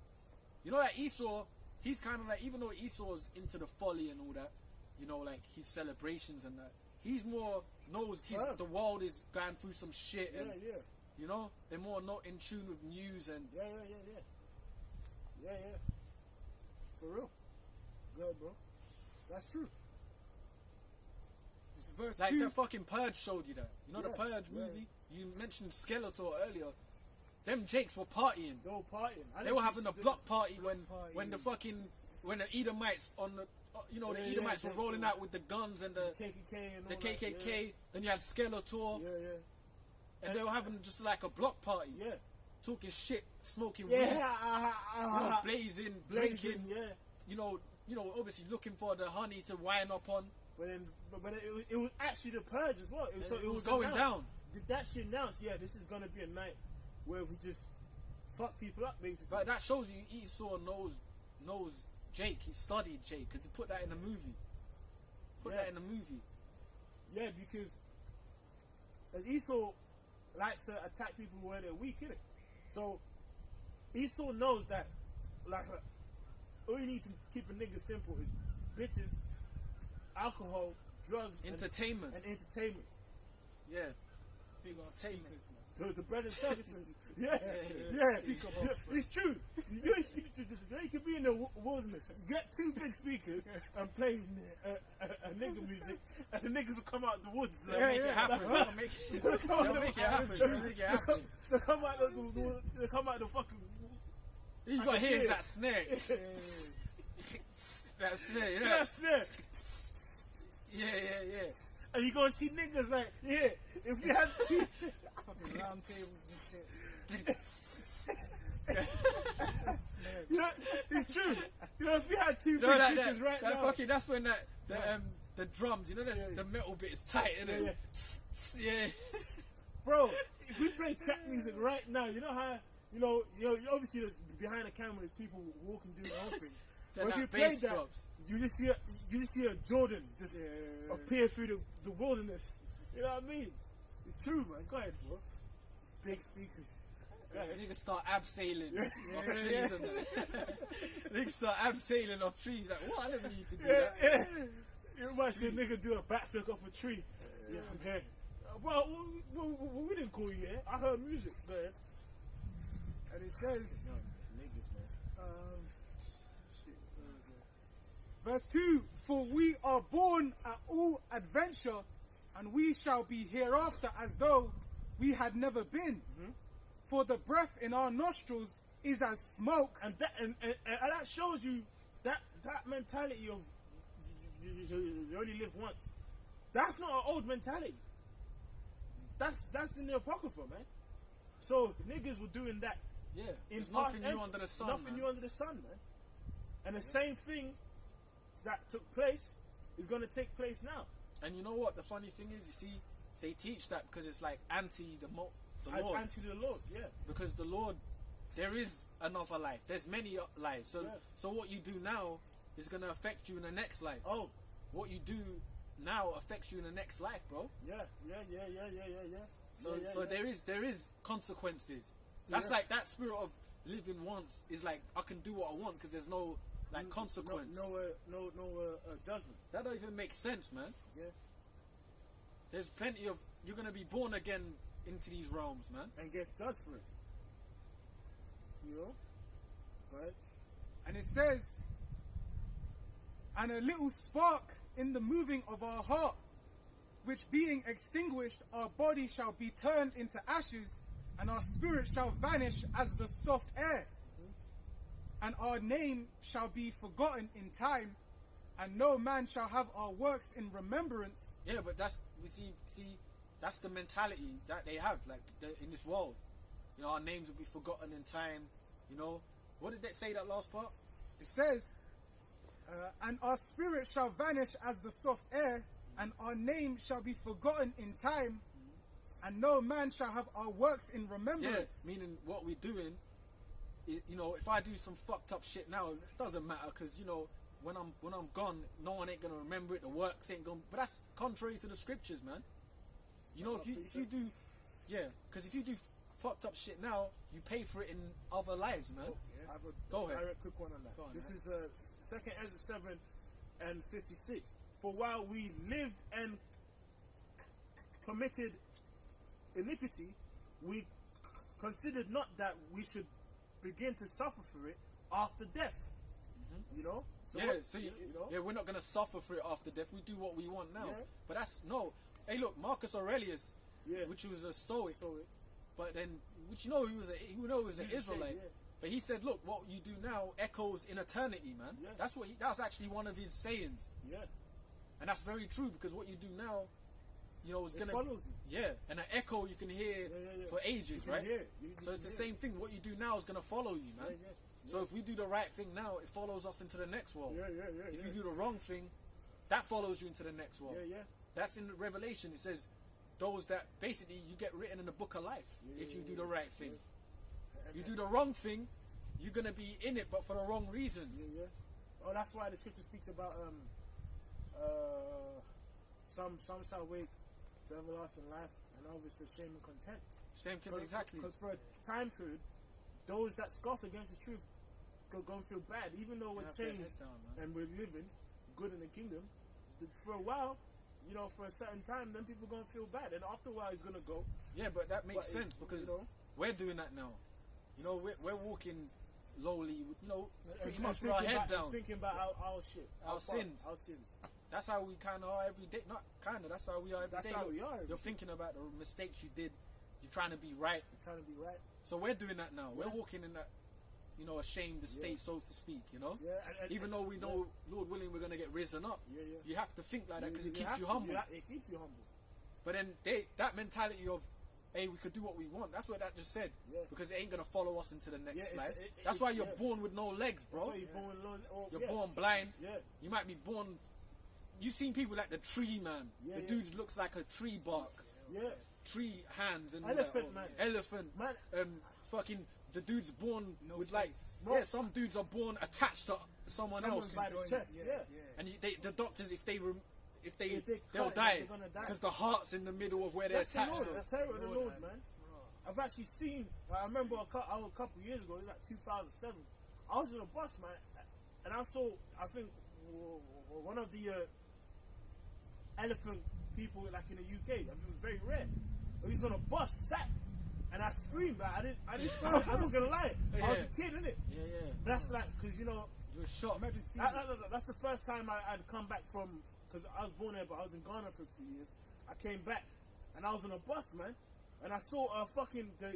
You know that Esau, he's kind of like, even though Esau's into the folly and all that, you know, like his celebrations and that, he's more knows the world is going through some shit and, Yeah. you know, they're more not in tune with news and Yeah. For real. Good, bro. That's true. It's verse like 2. the fucking Purge showed you that. You know the Yeah, Purge yeah. movie? You mentioned Skeletor earlier. Them Jakes were partying. They were partying. They were having a block party party. when the Edomites on the the Yeah, Edomites yeah, were rolling out with the guns and the KKK and all the that, KKK. Then you had Skeletor, Yeah. and they were having just like a block party, Yeah. talking shit, smoking weed, Yeah. blazing, Blazing, drinking. yeah. You know, obviously looking for the honey to wind up on. But it was actually the purge as well. So it was going announced. down. Did that shit announced? Yeah, this is gonna be a night where we just fuck people up, basically. But that shows you Esau knows Jake. He studied Jake because he put that in the movie. Yeah, because as Esau likes to attack people where they're weak, innit? So Esau knows that, like, all you need to keep a nigga simple is bitches, alcohol, drugs, Entertainment. and entertainment. Yeah. Big on Entertainment. speakers, man. The bread and services. Yeah. Speaker box, It's true. you could be in the wilderness, get two big speakers and play a nigga music, and the niggas will come out the woods. Like, Make it happen. They'll make it happen. They'll make it happen. They come out the fucking. You got to hear that snare. That snare, you know? That snare. Yeah. And you gonna see niggas like, yeah, if you had two. Fucking round tables and shit. You know, it's true. You know, if you had two No, big that speakers right now. fucking, that's when the drums, you know, the metal bit is tight, isn't it? Yeah. Bro, if we play trap music right now, you know how, you know obviously there's, behind the camera there's people walking doing their own thing. But if you play that, drops. you just see a Jordan just appear through the wilderness. You know what I mean? It's true, man. Go ahead, bro. Big speakers. Go ahead. Niggas start abseiling off trees and that. Niggas start abseiling off trees. Like, what? I never knew you could do that. You might see a nigga do a backflip off a tree. Yeah, I'm here. Well, we didn't call you here. I heard music. Go ahead. And it says, Niggas, man. verse 2, for we are born at all adventure, and we shall be hereafter as though we had never been. For the breath in our nostrils is as smoke. And that shows you that mentality of you only live once. That's not an old mentality. That's in the Apocrypha, man. So niggas were doing that. Yeah, In there's past nothing new under the sun. Nothing man. new under the sun, man. And the same thing that took place is going to take place now. And you know what? The funny thing is, you see, they teach that because it's like anti the As Lord. anti the Lord, yeah. Because the Lord, there is another life. There's many lives. So, Yeah. so what you do now is going to affect you in the next life. Oh, What you do now affects you in the next life, bro. yeah. So, Yeah, so yeah. there is consequences. That's Yeah. like that spirit of living once is like I can do what I want because there's no like consequence. No judgment. That don't even make sense, man. Yeah. There's plenty of you're gonna be born again into these realms, man. And get judged for it. You know? Go ahead. And it says, and a little spark in the moving of our heart, which being extinguished, our body shall be turned into ashes, and our spirit shall vanish as the soft air. And our name shall be forgotten in time, and no man shall have our works in remembrance. Yeah, but that's we see that's the mentality that they have, like in this world. You know, our names will be forgotten in time. You know, what did they say that last part? It says, and our spirit shall vanish as the soft air, and our name shall be forgotten in time, and no man shall have our works in Yeah, remembrance. meaning what we're doing. You know, if I do some fucked up shit now, it doesn't matter because you know when I'm gone, no one ain't gonna remember it. The works ain't gonna. But that's contrary to the scriptures, man. You know, if you do, yeah, because if you do fucked up shit now, you pay for it in other lives, man. I have a Go ahead. direct quick one on that. Go on, This man. is 2nd Ezra 7 and 56. For while we lived and committed iniquity, we considered not that we should begin to suffer for it after death. You know? So Yeah, what- so you know? yeah, we're not gonna suffer for it after death. We do what we want now. Yeah. But that's no. Hey, look, Marcus Aurelius, Yeah. which was a Stoic, So it- but then which you know he was an Israelite. yeah. But he said, look, what you do now echoes in eternity, man. Yeah. That's what that's actually one of his sayings, yeah. and that's very true because what you do now, you know, is It gonna follows you. yeah, and an echo you can hear Yeah. for ages, You can right? hear it. You So it's can the hear same thing. What you do now is gonna follow you, man. Yeah, yeah. So if we do the right thing now, it follows us into the next world. Yeah. If you do the wrong thing, that follows you into the next world. Yeah. That's in Revelation. It says those that basically you get written in the book of life if you do the right thing. You do the wrong thing, you're gonna be in it, but for the wrong reasons. Yeah. Oh, that's why the scripture speaks about some shall wake to everlasting life, and others to shame and contempt. Same thing, exactly. Because for a time period, those that scoff against the truth go and feel bad, even though we're Have their changed heads down, man. and we're living good in the kingdom. For a while, you know, for a certain time, then people gonna feel bad, and after a while, it's gonna go. Yeah, but that makes But it- sense because you know. we're doing that now. You know, we're walking lowly, you know, pretty And much with our head down. Thinking about our shit. Our sins. Our sins. That's how we kind of are every day. Not kind of. That's how we are every That's day. how Look, we are every You're day. thinking about the mistakes you did. You're trying to be right. We're trying to be right. So we're doing that now. Yeah. We're walking in that, you know, ashamed estate, so to speak. You know. Yeah. Even though we know, Lord willing, we're gonna get risen up. Yeah. You have to think like that because it keeps have you to. humble. It keeps you humble. But then that mentality of, hey, we could do what we want. That's what that just said. Yeah. Because it ain't gonna follow us into the next Yeah, life. it- That's why you're yeah. born with no legs, bro. That's why you're born alone. You're born blind. Yeah. You might be born. You've seen people like the tree man. Yeah, the yeah. dude looks like a tree bark, Yeah. tree hands and all Elephant that. man. Elephant. Man. Fucking the dude's born No with like face. No. yeah. Some dudes are born attached to someone else. By the chest. Yeah. And the doctors, if they If they they'll cut it, die they're gonna die. because the heart's in the middle of where they're That's the attached. Lord. to. That's the of the Lord, Lord, man. man. I've actually seen. I remember a couple years ago. It was like 2007. I was in a bus, man, and I saw. I think one of the elephant people, like in the UK. I think it was very rare. He was on a bus, sat, and I screamed. But I didn't. I'm not gonna lie. I was a kid, innit? Yeah. That's like, because you know, You were shocked. Imagine seeing that's the first time I'd come back from, because I was born there, but I was in Ghana for a few years. I came back, and I was on a bus, man, and I saw the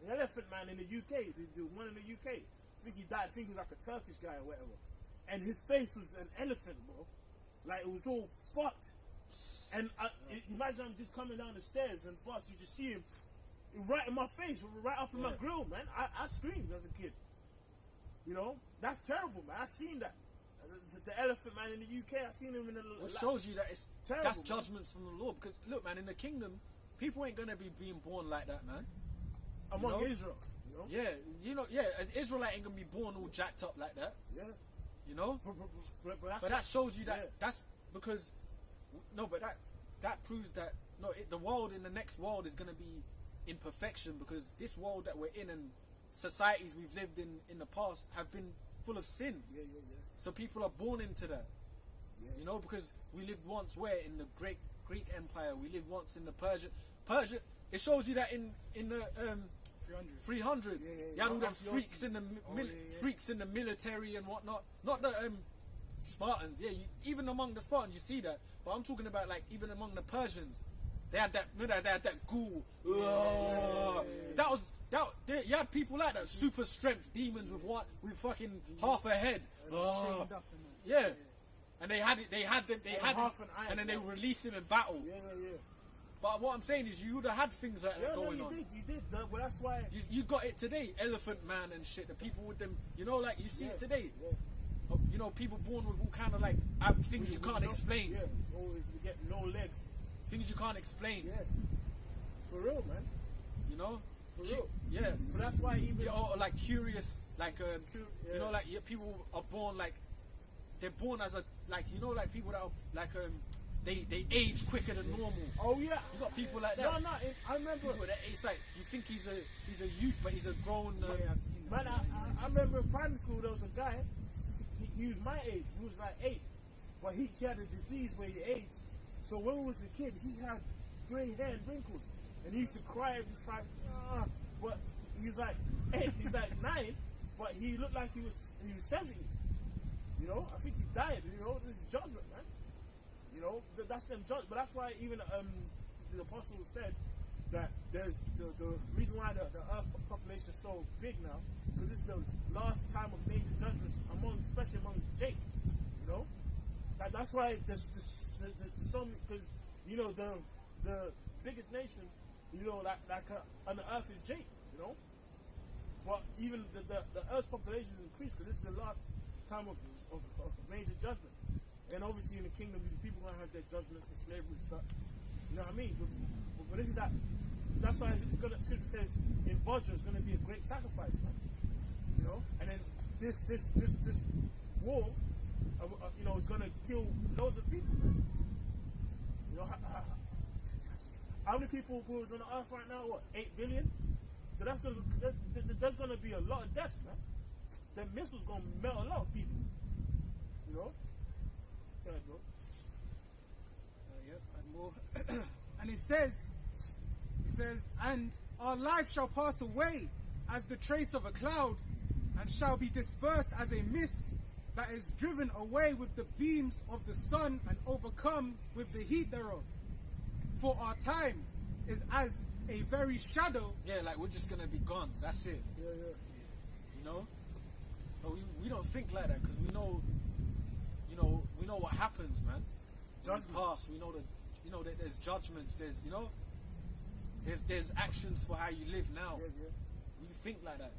elephant man in the UK, the one in the UK. I think he died. I think he was like a Turkish guy or whatever. And his face was an elephant, bro. Like, it was all fucked. And imagine I'm just coming down the stairs and bus, you just see him right in my face, right up in my grill, man. I screamed as a kid. You know, that's terrible, man. I seen that. The elephant man in the UK, I seen him in the. It shows you that it's Terrible, that's man. judgments from the Lord. Because look, man, in the kingdom, people ain't gonna be being born like that, man. Among know? Israel, you know? An Israelite ain't gonna be born all jacked up like that, Yeah. you know. But But that shows you that yeah. that's because but that proves that the world in the next world is gonna be in perfection, because this world that we're in and societies we've lived in the past have been full of sin. Yeah. So people are born into that. Yeah. You know, because we lived once where in the Greek Empire, we lived once in the Persia. It shows you that in the 300. Yeah. You had all them Antiochus. freaks in the freaks in the military and whatnot. Not the Spartans. Yeah, even among the Spartans you see that. But I'm talking about like even among the Persians, they had that. They had that ghoul. You had people like that, super strength demons with fucking half a head. Yeah. And they had them, half an eye, and then they would release him in battle. Yeah. But what I'm saying is, you would have had things like that going on. You did. Well, that's why. You got it today, Elephant Man and shit. The people with them, you know, like you see it today. Yeah. You know, people born with all kind of like things you can't explain. Yeah. Oh, you get no legs. Things you can't explain. Yeah. For real, man. You know. For real. Yeah. But that's why even. Yeah, or like curious, like yeah. you know, like people are born like they're born as a like you know like people that are like they age quicker than normal. Oh yeah. You got people like that. No. I remember. People that it's like you think he's a youth, but he's a grown. Man, I remember in primary school there was a guy. He was my age. He was like 8, but he had a disease where he aged. So when he was a kid, he had gray hair and wrinkles, and he used to cry every time. But he's like 8. He's like 9, but he looked like he was 70. You know, I think he died. You know, this is judgment, man. You know, that's them judgment. But that's why even the apostle said that there's the reason why the earth population is so big now, because this is the last time of major judgments especially among Jake. You know, that's why there's so many, because you know the biggest nation, you know, like on the earth is Jake. You know, but even the earth's population is increased because this is the last time of major judgment. And obviously in the kingdom, people are gonna have their judgments and slavery and stuff. You know what I mean? But this is that. That's why Scripture says in Bajra is gonna be a great sacrifice, man. You know, and then this war, you know, is gonna kill loads of people. You know, how many people who is on the earth right now? What, 8 billion? So there's gonna be a lot of deaths, man. The missiles gonna melt a lot of people. You know. Go ahead, bro. Yep, and more. And it says, and our life shall pass away, as the trace of a cloud, and shall be dispersed as a mist that is driven away with the beams of the sun and overcome with the heat thereof. For our time is as a very shadow. Yeah, like we're just gonna be gone. That's it. Yeah, yeah. You know? But we don't think like that because we know what happens, man. Judgment. Past, we know that there's judgments, there's actions for how you live now. Yeah, yeah. We think like that.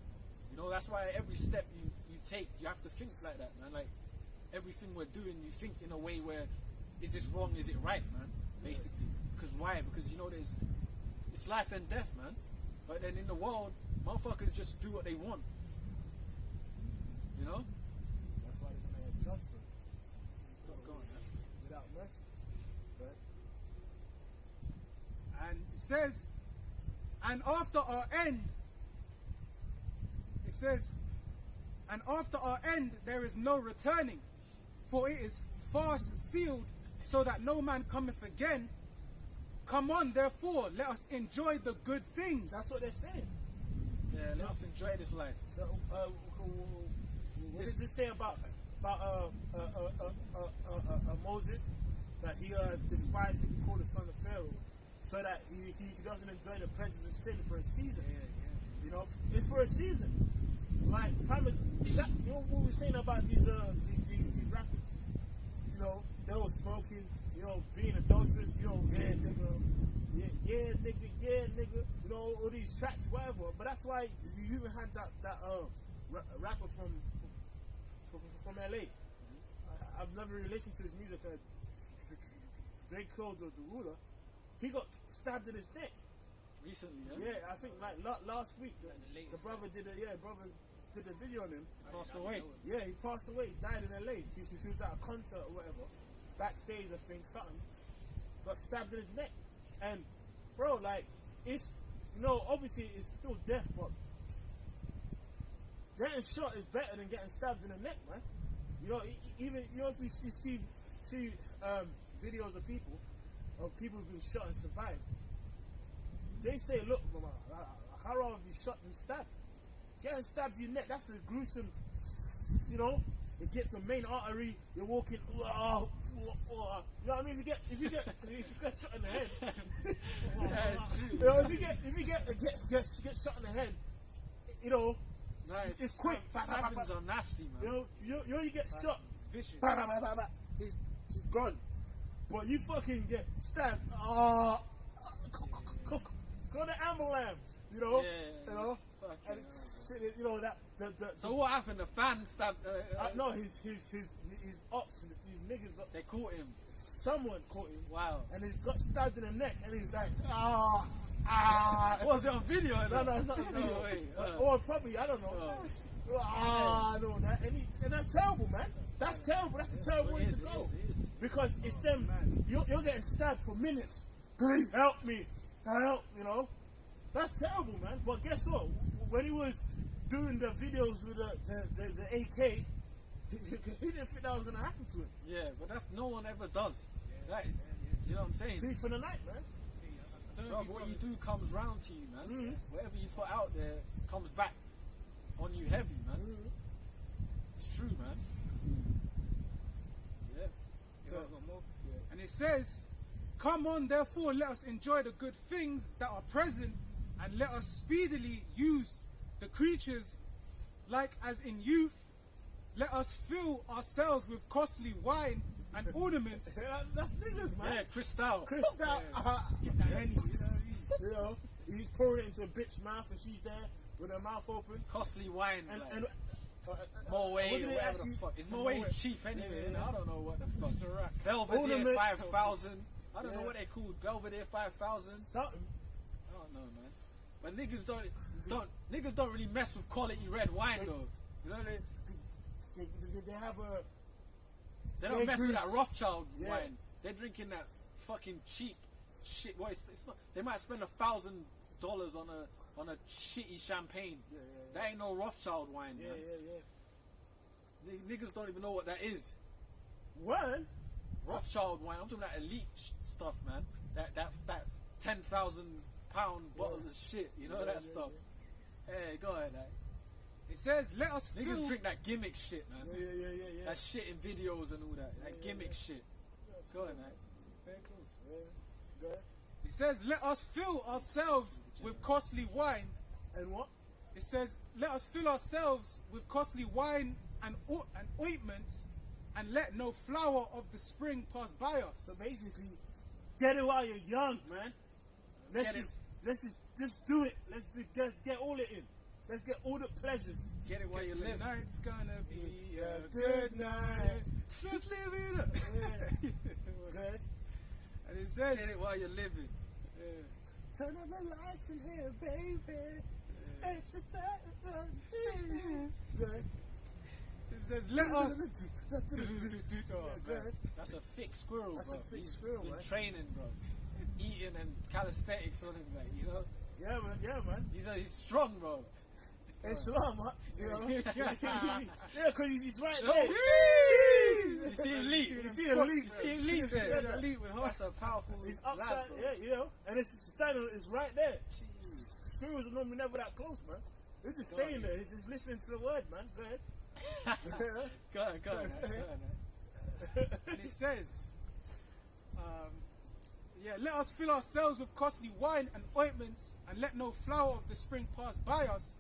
That's why every step you take, you have to think like that, man. Like everything we're doing, you think in a way where, is this wrong, is it right, man? Basically. Because why? Because it's life and death, man. But then in the world, motherfuckers just do what they want. That's why they're gonna get judged for it. Go on, man. Without mercy. Right? And it says, and after our end, it says, and after our end there is no returning, for it is fast sealed, so that no man cometh again. Come on, therefore, let us enjoy the good things. That's what they're saying. Yeah, let us enjoy this life. What does this say about Moses? That he despised and called the son of Pharaoh, so that he doesn't enjoy the pleasures of sin for a season. It's for a season. Like, is that what we're saying about these rappers? They were smoking, being adulterous, yeah nigga, all these tracks, whatever. But that's why you even had that rapper from LA. I've never really listened to his music. Drake Cole, the ruler, he got stabbed in his neck. Recently, Yeah, I think like last week. The brother did a video on him. Passed away. Yeah, he passed away. He died in LA. He was at a concert or whatever. Backstage, I think, something. Got stabbed in his neck. And, bro, like, it's, obviously it's still death, but getting shot is better than getting stabbed in the neck, man. Even, if you see videos of people who've been shot and survived, they say, look, mama, how long have you shot and stabbed? Getting stabbed in your neck, that's a gruesome, it gets a main artery, you're walking, you know what I mean? If you get shot in the head, Yeah, it's true. if you get shot in the head, it's quick. Stabbings are nasty, man. You get shot, Vicious. he's gone. But you fucking get stabbed, go to ambulance, Yeah, and it's, So what happened? The fan stabbed. no, his ops, these niggas, They caught him. someone caught him, Wow. and he's got stabbed in the neck, and he's like, Was it on video? no, it's not a video. No way. Or probably, I don't know. No, that, and that's terrible, man. That's terrible. That's a terrible way to go. It is. Because it's them, man. You're getting stabbed for minutes. Please help me. Help, That's terrible, man. But guess what? When he was doing the videos with the AK, he didn't think that was going to happen to him. Yeah, but that's no one ever does. That, you know what I'm saying? Thief in the night, man. Bro, what you do comes round to you, man. Mhm. Whatever you put out there comes back on you heavy, man. It's true, man. Yeah. And it says, come on, therefore, let us enjoy the good things that are present, and let us speedily use the creatures like as in youth. Let us fill ourselves with costly wine and ornaments. That's niggas, man. Yeah, Cristal. Crystal. Get that Henny, he's pouring it into a bitch's mouth, and she's there with her mouth open. Costly wine. And Moët, what do they whatever actually- the fuck. It's it's Moët Moët. cheap anyway. Yeah. I don't know what the fuck. Belvedere Ornaments. 5,000. I don't know Yeah. what they called. Belvedere 5,000. Something. I don't know, man. But niggas don't really mess with quality red wine though. They have a. They don't Grey mess with that Goose. Rothschild Yeah. wine. They're drinking that fucking cheap shit. Well, it's not. They might spend $1,000 on a shitty champagne. Yeah. That ain't no Rothschild wine, Yeah. man. Niggas don't even know what that is. One. Rothschild wine. I'm talking about elite stuff, man. That £10,000 bottle of shit. You know that stuff. Hey, go ahead, eh? It says, let us Niggas fill... drink that gimmick shit, man. Yeah. That shit in videos and all that. That gimmick shit. Go ahead, man. Very close. Yeah. Go ahead. It says, let us fill ourselves with costly wine. And what? It says, let us fill ourselves with costly wine and ointments, and let no flower of the spring pass by us. So basically, get it while you're young, man. Let's just do it. Let's get all it in. Let's get all the pleasures. Get it while you live. Tonight's gonna be a good night. Let's live it up. Yeah. Good. And it says, Get it while you're living. Turn on the lights in here, baby. Extra style. Good. it says, let us... Good. That's a thick squirrel, That's bro. a thick He's squirrel, been man. training, bro. Eating and calisthenics on him, like, you know. Yeah, man. He's strong, bro. Hey, Shalom, huh? You know? Yeah. Yeah, because he's right there. You see him leap. You see him leap. You see him leap there. that. That's a powerful He's lad, upside, bro. yeah, you know, and it's standing, it's right there. Squirrels are normally never that close, man. They're just staying there. He's just listening to the word, man. Go ahead. Go on, man. And it says, let us fill ourselves with costly wine and ointments, and let no flower of the spring pass by us.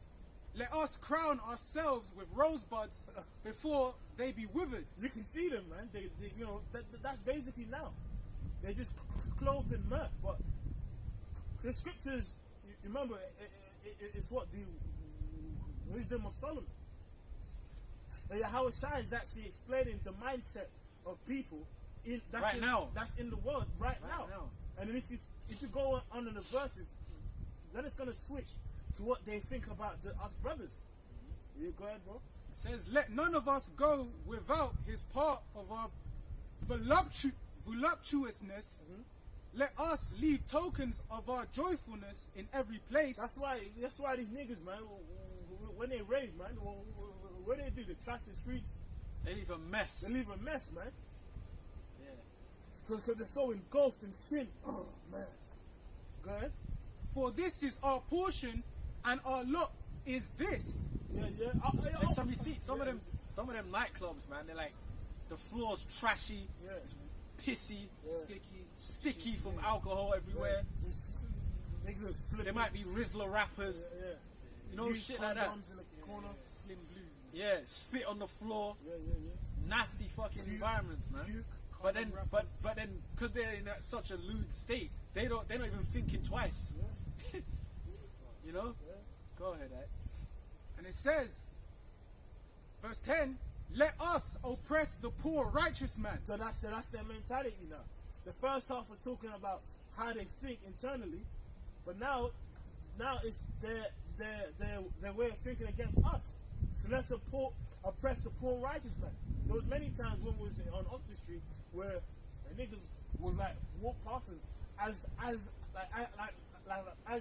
Let us crown ourselves with rosebuds before they be withered. You can see them, man. They you know, that's basically now. They're just clothed in mirth. But the scriptures, you remember, it's what the wisdom of Solomon. How it shines actually explaining the mindset of people Right now. That's in the world right now. And then if you go on in the verses, then it's gonna switch to what they think about us brothers. You go ahead, bro. It says, let none of us go without his part of our voluptuousness. Let us leave tokens of our joyfulness in every place. That's why these niggas, man, when they rave, man, what they do? They trash the streets. They leave a mess. They leave a mess, man. Yeah. Because they're so engulfed in sin. Oh, man. Go ahead. For this is our portion, and our lot is this. Yeah. And some you see some of them nightclubs, man. They're like the floor's trashy, Yeah. pissy, Yeah. sticky from alcohol everywhere. Niggas are slipping. There might be Rizzler rappers, Yeah. you know, Use shit like that. condoms in the corner. Slim Blue. Yeah, spit on the floor, Yeah. nasty fucking environments, man. Puke. But then, because they're in such a lewd state, they're not even thinking twice. Yeah. You know? Yeah. Go ahead, eh? And it says, verse 10, let us oppress the poor righteous man. So that's their mentality now. The first half was talking about how they think internally, but now it's their way of thinking against us. So let's oppress the poor righteous man. There was many times when we was on Oxford Street where the niggas would like walk past us as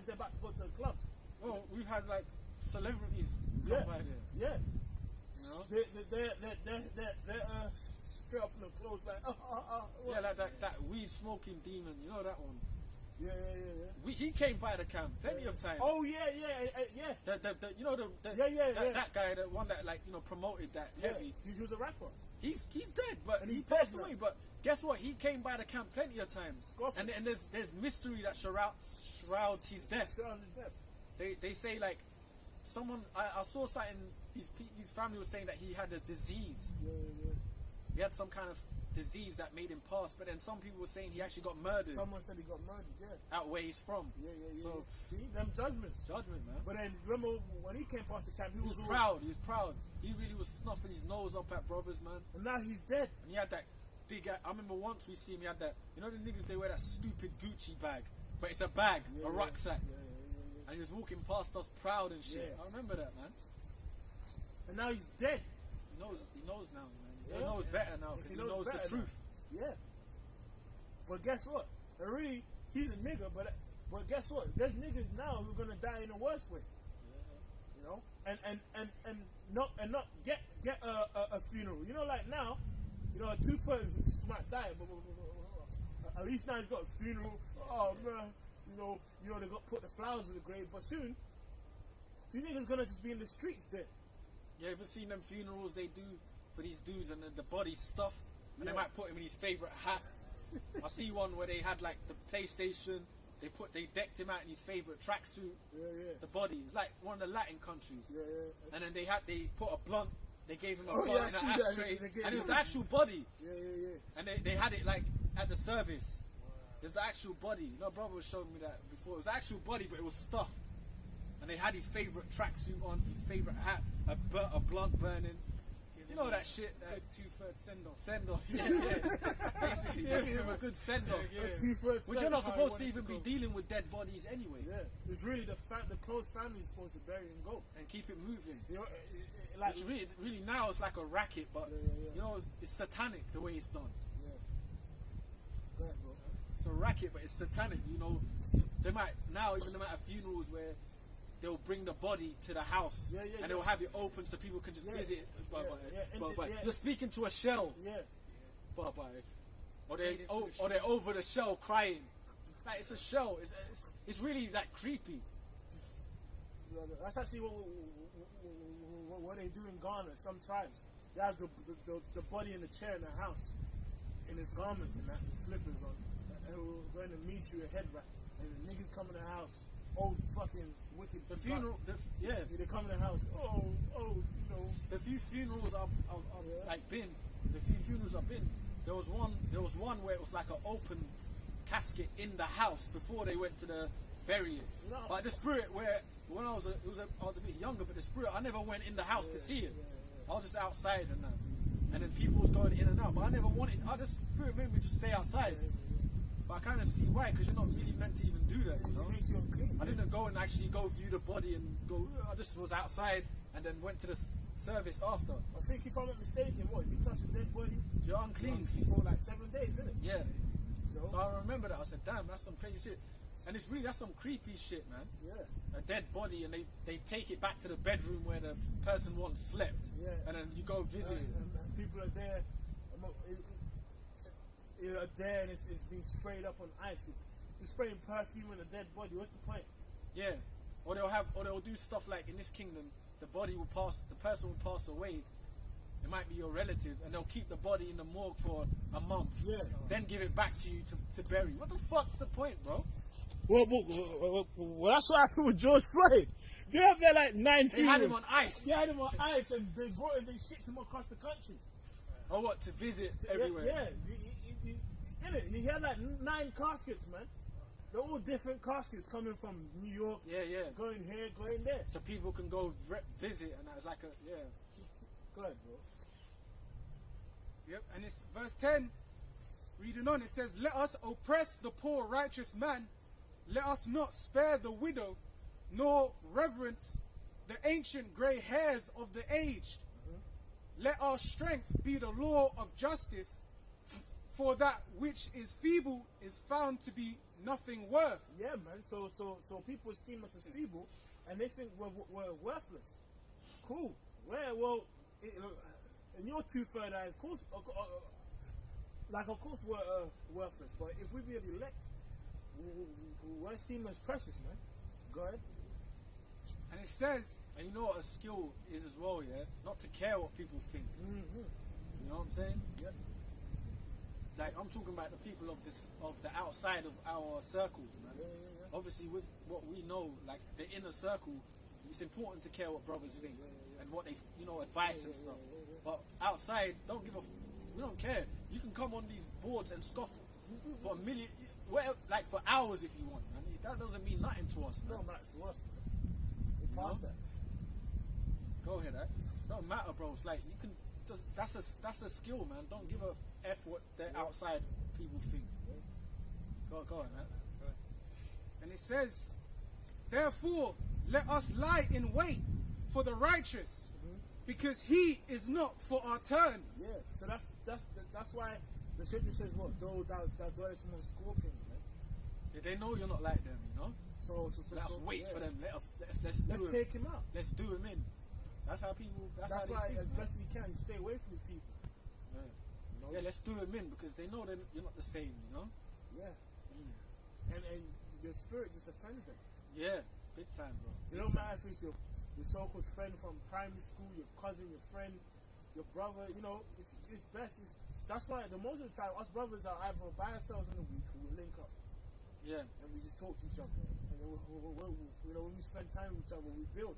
they're about to go to the clubs. Well, we've had like celebrities Yeah. come by there. Yeah. You know? They're straight up in the clothes like Yeah, like that weed smoking demon. You know that one? Yeah. He came by the camp plenty of times. Oh yeah. You know that guy, the one that like promoted that heavy. He was a rapper. He's dead, but And he he's passed dead now. away. But guess what? He came by the camp plenty of times. Scarface. And there's mystery that shrouds his death. Shit on his death. They say like someone I saw something. His family was saying that he had a disease. Yeah. He had some kind of disease that made him pass. But then some people were saying he actually got murdered Someone said he got murdered. Yeah. out where he's from. Yeah. So See them judgments. judgment, man. But then remember when he came past the camp, he He was was all proud. He was proud. He really was snuffing his nose up at brothers, man. And now he's dead. And he had that big. I remember once we see him. He had that. You know the niggas they wear that stupid Gucci bag, but it's a bag, a rucksack. Yeah. And he was walking past us proud and shit. Yeah. I remember that, man. And now he's dead. He knows now, man. He Yeah. knows better now because he knows the better truth. now. Yeah. But guess what? And really, he's a nigga. But guess what? There's niggas now who are gonna die in a worse way. You know, and not get a funeral. You know, like now, you know, a 2/3 might die, but at least now he's got a funeral. Oh man, you know they got put the flowers in the grave. But soon, You niggas gonna just be in the streets then? You ever seen them funerals they do for these dudes and the body's stuffed and they might put him in his favourite hat? I see one where they had like the PlayStation. They decked him out in his favourite tracksuit. Yeah. The body. It's like one of the Latin countries. Yeah. And then they put a blunt. They gave him a Oh, blunt yeah, I in see an that. ashtray, They gave and it was him- the actual body. Yeah. And they had it like at the service. There's the actual body. No, brother was showing me that before. It was the actual body, but it was stuffed. And they had his favourite tracksuit on, his favourite hat, a blunt burning. You know that shit. Good 2/3 send-off. Send off. Yeah. Basically, giving him a good send off. Which you're not supposed to even be dealing with dead bodies anyway. Yeah, it's really the close family is supposed to bury and go. And keep it moving. You know, like Which really now it's like a racket, but you know it's satanic the way it's done. Go ahead, bro. It's a racket, but it's satanic. You know, they might have funerals where they'll bring the body to the house and they'll have it open so people can just visit. You're speaking to a shell. Yeah. Bye-bye. Or they're over the shell crying. Like it's a shell. It's really like creepy. That's actually what they do in Ghana. Some tribes, they have the body in the chair in the house, in his garments and that, the slippers on, and we're going to meet you a head wrap, and the niggas come in the house, old fucking wicked. The funeral, they come in the house. Oh, you know. The few funerals I've been, there was one where it was like an open casket in the house before they went to the bury it. No. But the spirit when I was a bit younger, but the spirit I never went in the house to see it. I was just outside and that. And then people was going in and out, but I never wanted. The spirit made me just stay outside. But I kind of see why, because you're not really meant to even do that. You know? It makes you unclean. I didn't go and actually go view the body and go. I just was outside and then went to the service after. I think if I'm not mistaken, if you touch a dead body, You're unclean. for like 7 days, isn't it? Yeah. So So I remember that. I said, damn, that's some crazy shit. And that's some creepy shit, man. yeah. A dead body, and they take it back to the bedroom where the person once slept. Yeah. And then you go visit it. And people are there. Are there, and it's being sprayed up on ice. You're spraying perfume on a dead body. What's the point? Yeah. Or they'll do stuff like in this kingdom, the person will pass away. It might be your relative, and they'll keep the body in the morgue for a month. Yeah. Then give it back to you to bury. What the fuck's the point, bro? Well, that's what happened with George Floyd. They have there like 9 They had him on ice. They had him on ice, and they shipped him across the country. Or what, to visit everywhere? Yeah. He had like 9 caskets, man. They're all different caskets coming from New York. Yeah. Going here, going there. So people can go visit, and it's like Go ahead, bro. Yep, and it's verse 10. Reading on, it says, "Let us oppress the poor righteous man. Let us not spare the widow, nor reverence the ancient grey hairs of the aged. Let our strength be the law of justice, for that which is feeble is found to be nothing worth." Yeah, man. So people esteem us as feeble, and they think we're worthless. Cool. Well, in your 2/3 eyes, of course, of course we're worthless. But if we be the elect, we're esteemed as precious, man. Go ahead. And it says, and you know what a skill is as well, yeah? Not to care what people think. Mm-hmm. You know what I'm saying? Yep. Like I'm talking about the people of the outside of our circles, man. Yeah. Obviously, with what we know, like the inner circle, it's important to care what brothers think and what they, advice and stuff. But outside, we don't care. You can come on these boards and scoff for a million, for hours if you want, man. That doesn't mean nothing to us, man. No, man, it's worse, man. We passed that. Go ahead, eh? Don't matter, bro. It's like you can. That's a skill, man. Don't give a f what the outside people think. Go on, man. and it says, "Therefore, let us lie in wait for the righteous, because he is not for our turn." Yeah. So that's why the scripture says what? Though thou dwellest among scorpions, man. Yeah, they know you're not like them, you know. So Let us wait for them. Let's Let's take him out. Let's do him in. That's how people. That's how why, they think, as man. best as you can, you stay away from these people. Yeah. You know? Yeah, let's do him in because they know you're not the same, you know. Yeah. And your spirit just offends them. Yeah, big time, bro. It don't matter if it's your your so-called friend from primary school, your cousin, your friend, your brother. You know, it's best. That's why the most of the time us brothers are either by ourselves in the week or we link up. Yeah. And we just talk to each other. And you know, when we spend time with each other, we build.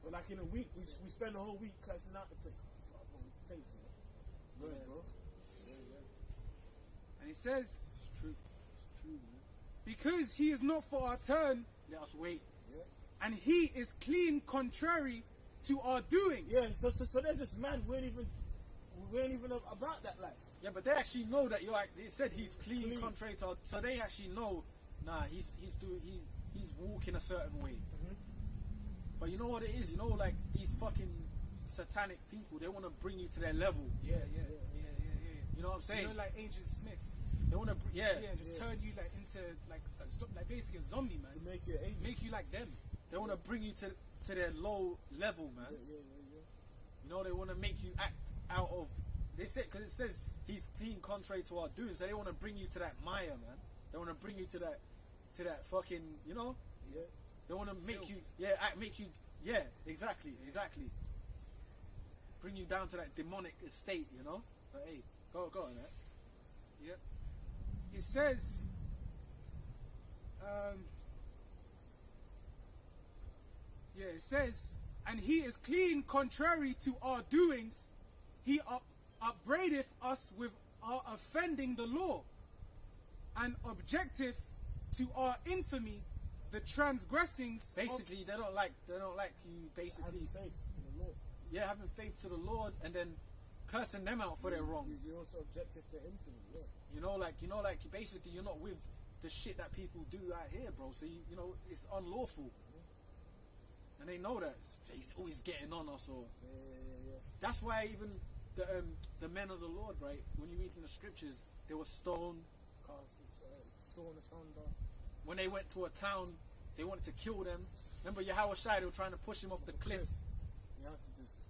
But like in a week, we spend the whole week cussing out the place. Fuck, bro, this place, man. Good, Yeah. bro. Yeah. And he says, It's true. It's true, man. because he is not for our turn, Let us wait. and he is clean contrary to our doings. Yeah, so they're just man. We ain't even about that life. Yeah, but they actually know that you're like. They said he's clean, Clean. contrary to. So they actually know. Nah, he's walking a certain way. Mm-hmm. But you know what it is? You know, like these fucking satanic people. They want to bring you to their level. Yeah. You know what I'm saying? You know, like Agent Smith. They want to. Yeah. Just turn you like into like basically a zombie, man. To make you an angel. Make you like them. They want to bring you to their low level, man. Yeah. You know, they want to make you act out of. They said because it says he's clean, contrary to our doing. So they want to bring you to that mire, man. They want to bring you to that fucking. You know. Yeah. They want to make Filth. you. Make you. Yeah, exactly. Bring you down to that demonic estate, you know. But hey, go on, that. Yep. It says, it says, and he is clean contrary to our doings. He upbraideth us with our offending the law, and objective to our infamy the transgressings. Basically, they don't like you. Basically, Having faith in the Lord. yeah, having faith to the Lord and then cursing them out for their wrongs. You're also objective to infinite. Yeah. You know, like basically, you're not with the shit that people do out here, bro. So you know, it's unlawful, and they know that. He's always getting on us, or Yeah. that's why even the men of the Lord, right? When you read in the scriptures, they were stoned. Cast his sawn asunder. When they went to a town, they wanted to kill them. Remember Yahweh Shai, they were trying to push him off the cliff. You have to just.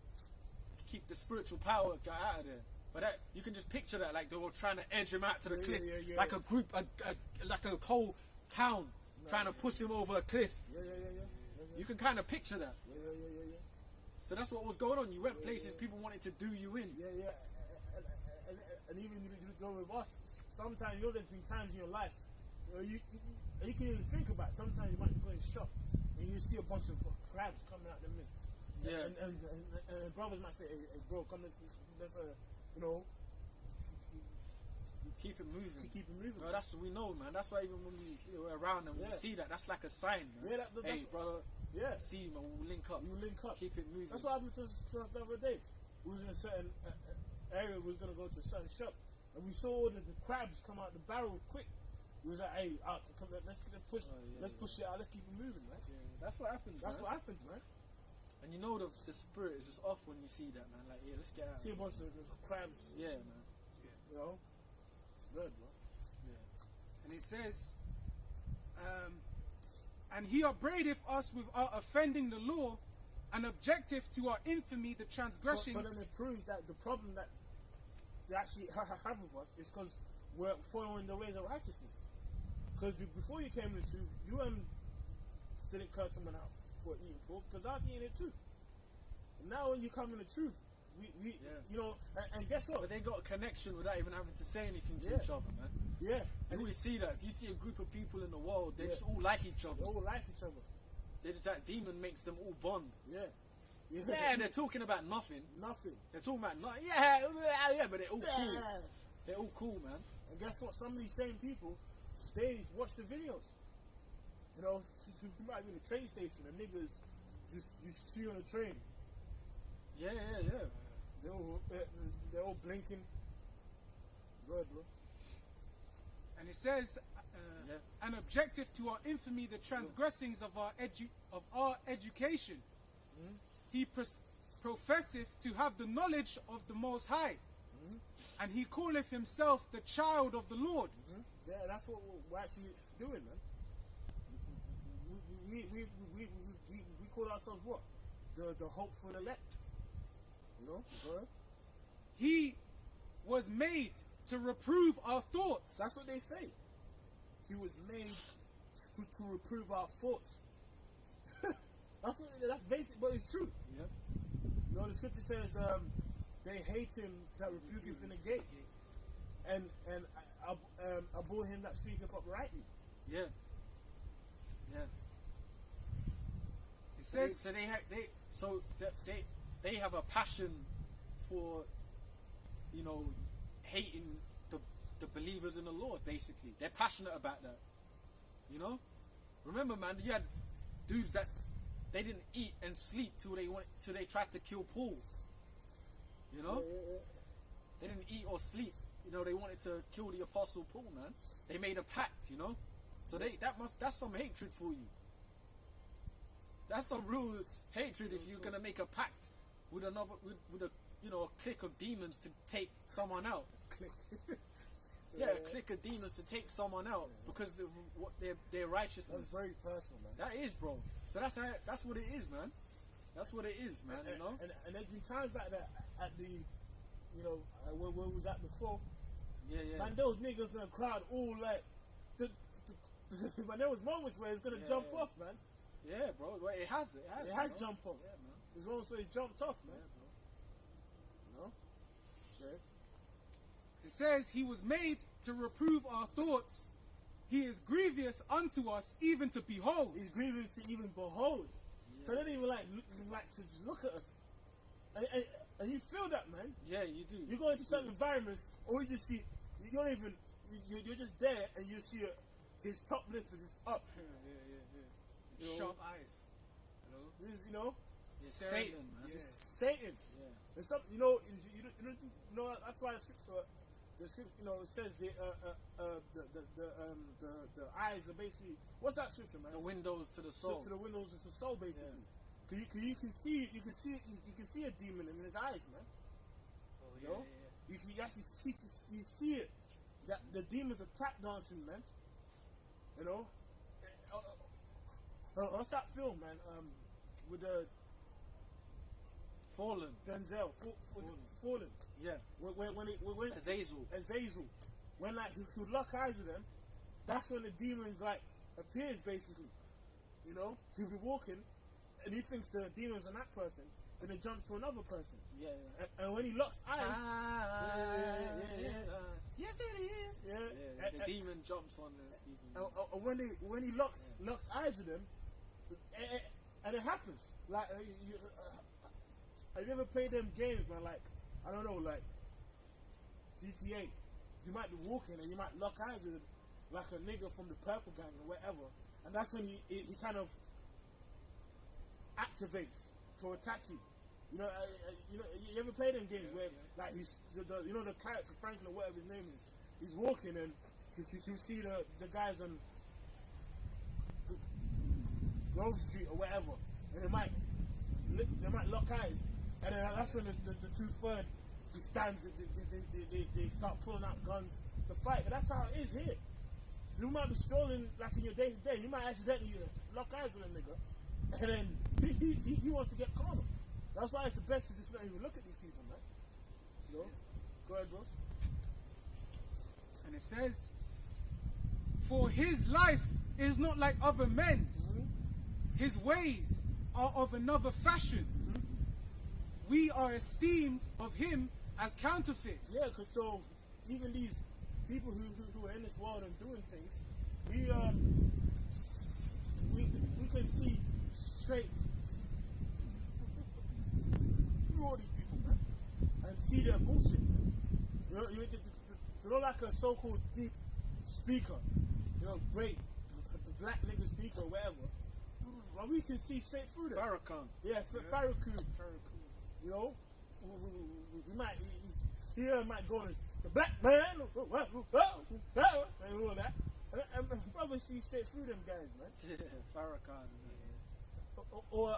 Keep the spiritual power guy out of there. But that, you can just picture that, like they were trying to edge him out to the cliff, like a group, like a whole town trying to push him over a cliff. Yeah. You can kind of picture that. Yeah. So that's what was going on. You went places, people wanted to do you in. Yeah. And even you go with us. Sometimes there's been times in your life, you can even think about it. Sometimes you might be going shop and you see a bunch of crabs coming out the mist. Yeah. And brothers might say, hey bro, come let's you know, Keep it moving. keep it moving. Bro, that's what we know, man. That's why even when we're around and we see that, that's like a sign, man. Yeah, that's, Hey, brother, yeah. see you, man. We'll link up. You link up. Keep it moving. That's what happened to us the other day. We was in a certain area. We was gonna go to a certain shop, and we saw all the crabs come out the barrel quick. We was like, "Hey, come, let's push, let's push it out. Let's keep it moving, man." Yeah, that's what happens. That's man. what happens, man. And you know the spirit is just off when you see that, man. Like, yeah, let's get out. See a bunch of crabs. Yeah, man. You know, good, bro. And it says, and he upbraideth us with our offending the law, and objective to our infamy the transgressions. So then it proves that the problem that they actually have with us is because we're following the ways of righteousness. Because before you came to the truth, you didn't curse someone out for eating pork, because I'm eating it too. And now when you come in the truth, we you know, and guess what? But they got a connection without even having to say anything to each other, man. Yeah. And we see that. If you see a group of people in the world, they just all like each other. They all like each other. That demon makes them all bond. Yeah. Yeah, they're talking about nothing. Nothing. They're talking about nothing. Yeah, but they're all cool. They're all cool, man. And guess what? Some of these same people, they watch the videos. You know, you might be in a train station and niggas just you see you on a train. Yeah. They're all blinking. Good, bro. And it says, an objective to our infamy the transgressings of our education. He professeth to have the knowledge of the Most High, and he calleth himself the child of the Lord. Yeah, that's what we're actually doing, man. We call ourselves what? The hopeful elect. You know? He was made to reprove our thoughts. That's what they say. He was made to reprove our thoughts. That's basic, but it's true. Yeah. You know, the scripture says, they hate him that rebuketh in the gate, and abhor him that speaketh uprightly. Yeah. Yeah. It says, They have a passion for, you know, hating the believers in the Lord. Basically, they're passionate about that. You know, remember, man, you had dudes that they didn't eat and sleep till they tried to kill Paul. You know, they didn't eat or sleep. You know, they wanted to kill the apostle Paul, man. They made a pact. You know, so that's some hatred for you. That's some real hatred if you're gonna make a pact with another with a clique of demons to take someone out. Yeah, a clique of demons to take someone out because of what their righteousness. That's very personal, man. That is, bro. So that's what it is, man. That's what it is, man. You know. And there's been times like that at the, you know, where we was at before. Yeah. Man, those niggas in the crowd all like, but there was moments where it's gonna jump off, man. Yeah, bro. Well, it has jumped off. Yeah, man. There's moments where it's jumped off, man. Yeah, bro. You know. Okay. it says, he was made to reprove our thoughts. He is grievous unto us, even to behold. He's grievous to even behold. Yeah. So they don't even like to just look at us. And you feel that, man. Yeah, you do. You go into certain environments, or you just see, you don't even, you're just there, and you see his top lip is just up. You know, sharp eyes. You know, this is, you know, Satan, man. It's Satan. Yeah. And some, you know, you know, that's why the scripture, you know, it says the eyes are basically, what's that scripture, man? The windows to the soul. To the windows to the soul, basically. Yeah. Cause you can see a demon in his eyes, man. Oh, you know? You can actually see it. That the demons are tap dancing, man. You know. What's that film, man? With the Fallen. Denzel. Fallen. Yeah. When Azazel. When like he lock eyes with them, that's when the demons like appears, basically. You know, he'll be walking, and he thinks the demon's on that person, then it jumps to another person. Yeah. And when he locks eyes, yes it is. Yeah. The demon jumps on the demon. When he locks eyes with them, and it happens. Like, have you ever played them games, man? Like, I don't know, like GTA. You might be walking and you might lock eyes with like a nigga from the Purple Gang or whatever, and that's when he kind of activates to attack you. You know, you ever played them games where like he's the character Franklin or whatever his name is. He's walking and you see the guys on Grove Street or whatever, and they might lock eyes, and then that's when the 2/3 he stands. They start pulling out guns to fight. And that's how it is here. You might be strolling like in your day to day. You might accidentally lock eyes with a nigga, and then he wants to get cornered. That's why it's the best to just not even look at these people, man. You know? Go ahead, bro. And it says, for his life is not like other men's. His ways are of another fashion. We are esteemed of him as counterfeits. Yeah, because so even these people who are in this world and doing things, we can see straight through all these people, man, and see their bullshit. You're like a so-called deep speaker, you know, great, the black nigga speaker or whatever. Well, we can see straight through them. Farrakhan. Yeah, Farrakhan. You know, we might might go to the black man and all that, and probably see straight through them guys, man. Farrakhan. Or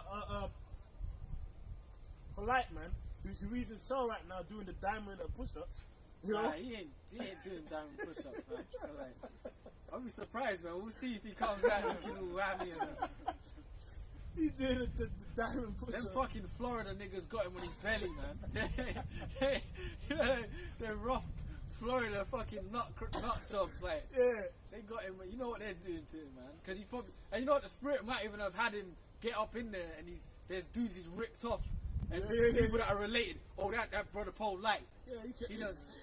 polite man who's in cell right now doing the diamond push-ups. You know? Nah, he ain't doing diamond push-ups, man. I'll be surprised, man. We'll see if he comes out looking all whammy and He's doing the diamond push-ups. Them fucking Florida niggas got him on his belly, man. They're rough Florida fucking nut jobs, like Yeah. they got him. You know what they're doing to him, man? Because he probably, and you know what, the Spirit might even have had him get up in there, and there's dudes he's ripped off, and people that are related. Oh, that brother Paul Light. Yeah,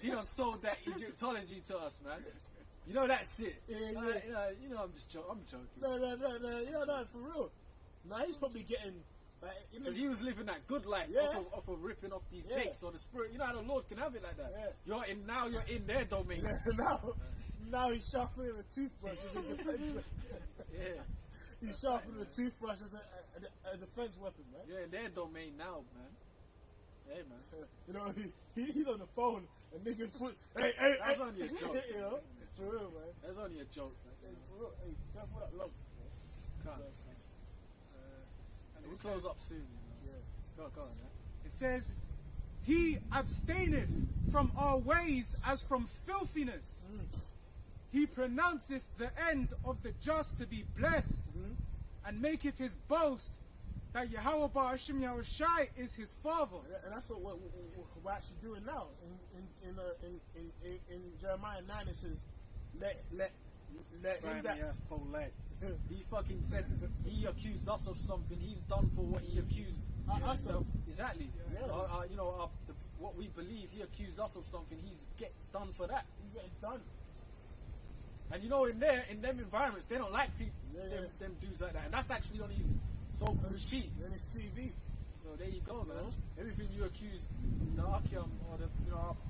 He done sold that Egyptology to us, man. You know that shit. Yeah. You know I'm joking. No. You know, no, for real. Nah, he's probably getting. Like, Because he was living that good life off of ripping off these jakes or the Spirit. You know how the Lord can have it like that. Yeah. You're in their domain. now he's sharpening a toothbrush as a defense. Yeah. He's sharpening a toothbrush as a defense weapon, man. You're in their domain now, man. Hey, man. You know, he's on the phone and niggas put. Hey, That's only a joke. You know, for real, man. That's only a joke, man. Hey, for real. Hey, careful that lump. Can't. And We'll it close says, up soon, you know. Yeah. Go on, man. it says, he abstaineth from our ways as from filthiness. He pronounceth the end of the just to be blessed, and maketh his boast that Yahweh Ba'ashim Yahushai is his father. And that's what we're actually doing now. In Jeremiah 9, it says, let him that. Yes, Paulette. He fucking said he accused us of something. He's done for what he accused Us of. Exactly. Yeah. What we believe, he accused us of something. He's done for that. He's getting done. And you know, in them environments, they don't like people, Yeah. them dudes like that. And that's actually on his so-called sheet. And his CV. So there you go, man. Everything you accuse the Akim or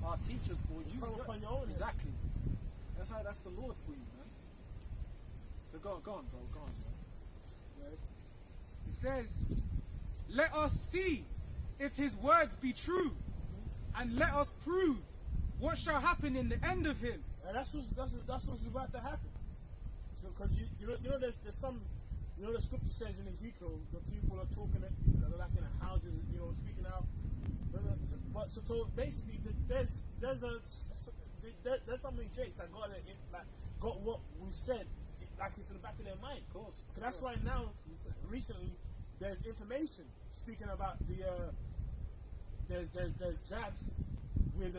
our teachers for, you come upon your own. Exactly. That's the Lord for you, man. But go on, bro. Go on, bro. It says, let us see if his words be true, and let us prove what shall happen in the end of him. And that's what's about to happen. Because you know there's some, you know, the scripture says in Ezekiel the people are talking like in the houses, you know, speaking out. But so basically there's so many jakes that got what we said, like it's in the back of their mind. Of course. That's why now recently there's information speaking about there's jabs with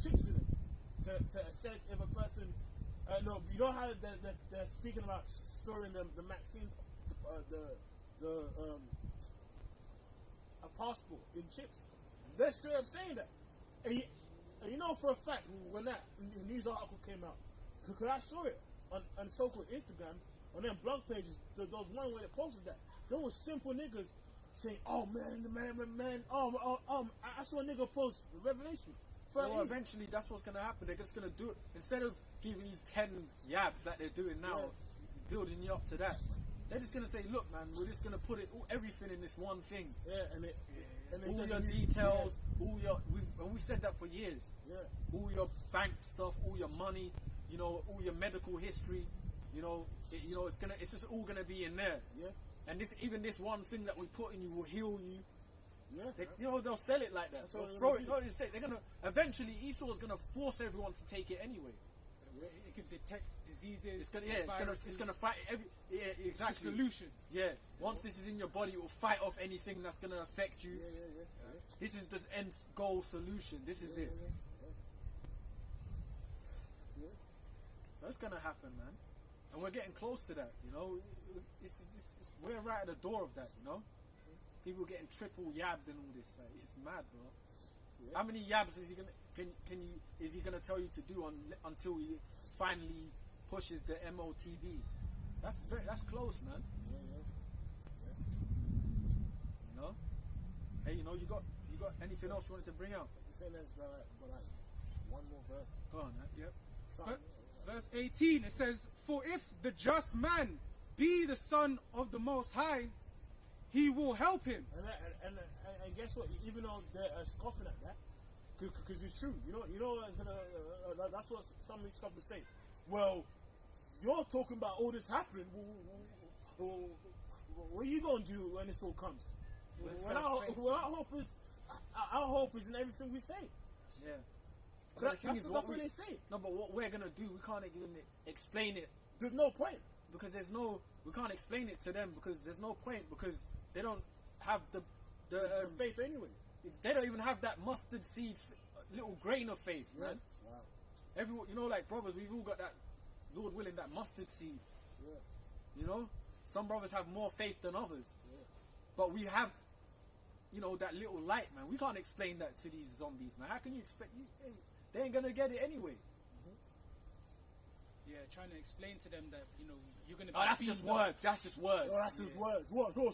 chips in them to assess if a person. No, you know how they're speaking about storing the vaccine, a passport in chips. They're straight up saying that, and you know for a fact when that news article came out, because I saw it on so-called Instagram, on them blog pages, there was one where they posted that. There was simple niggas saying, "Oh man, I saw a nigga post Revelation." Well, eventually that's what's gonna happen. They're just gonna do it instead of giving you 10 yabs like they're doing now, building you up to that. They're just gonna say, "Look, man, we're just gonna put everything in this one thing. Yeah, and All your details, we said that for years. Yeah. All your bank stuff, all your money, you know, all your medical history, it's just all gonna be in there. Yeah. And this one thing that we put in you will heal you. Yeah. They'll sell it like that. So throw it. They're gonna eventually. Esau's gonna force everyone to take it anyway. It can detect diseases. It's gonna fight exactly. It's the solution. Yeah. Once this is in your body, it will fight off anything that's gonna affect you. Yeah. This is the end goal solution. This is it. Yeah. So it's gonna happen, man. And we're getting close to that. You know, we're right at the door of that. You know, people getting triple yabbed and all this. Like, it's mad, bro. Yeah. How many yabs is he gonna is he gonna tell you to do until he finally pushes the MOTB? That's close, man. Yeah. You know. Hey, you got anything else you wanted to bring out? You saying there's like one more verse. Go on, man. Yep. Something. Verse 18, it says, for if the just man be the son of the Most High, he will help him. And guess what? Even though they're scoffing at that, because it's true. That's what some of these scoffers say. Well, you're talking about all this happening. What are you gonna do when this all comes? Our hope is in everything we say. Yeah. That's what they say. No, but what we're gonna do, we can't even explain it. There's no point. Because we can't explain it to them because there's no point because they don't have the faith anyway. They don't even have that mustard seed, little grain of faith, man. Wow. Everyone, you know, like brothers, we've all got that, Lord willing, that mustard seed. Yeah. You know, some brothers have more faith than others, but we have, you know, that little light, man. We can't explain that to these zombies, man. How can you expect? They ain't gonna get it anyway. Yeah, trying to explain to them that, you know, you're gonna. Oh, that's just words. That's just words. Oh, that's his words. What? So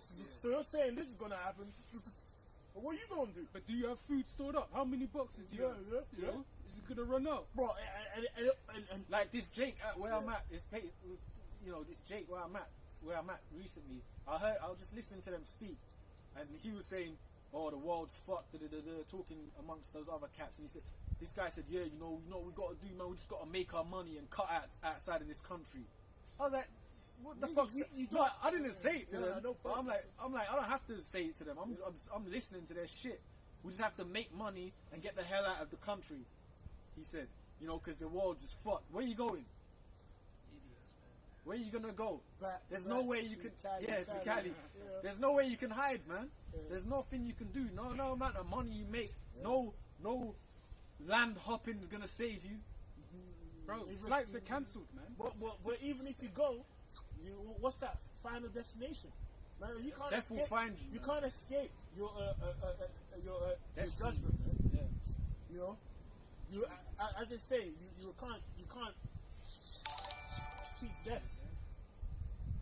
you're saying this is gonna happen? What are you gonna do? But do you have food stored up? How many boxes do you have? Yeah. You know? Is it gonna run out? Bro, and Like this Jake where I'm at, you know, this Jake where I'm at recently. I was just listening to them speak, and he was saying, "Oh, the world's fucked," talking amongst those other cats, and he said, this guy said, "Yeah, you know what we gotta do, man. We just gotta make our money and cut out outside of this country." I was like, "What the fuck?" No, I didn't say it to them. no But I'm like, I don't have to say it to them. I'm listening to their shit. We just have to make money and get the hell out of the country. He said, you know, because the world is fucked. Where you going? Idiots, man. Where you gonna go? There's no back way you to can. Cali, To Cali. Yeah. There's no way you can hide, man. There's nothing you can do. No amount of money you make. No land hopping's gonna save you. Bro, Even- flights are cancelled, man. But even if you go, what's that final destination? Man, you can't Death will escape. find you, You man. can't escape your Destiny. judgment, man. Yeah. You know, as they say, you can't cheat death.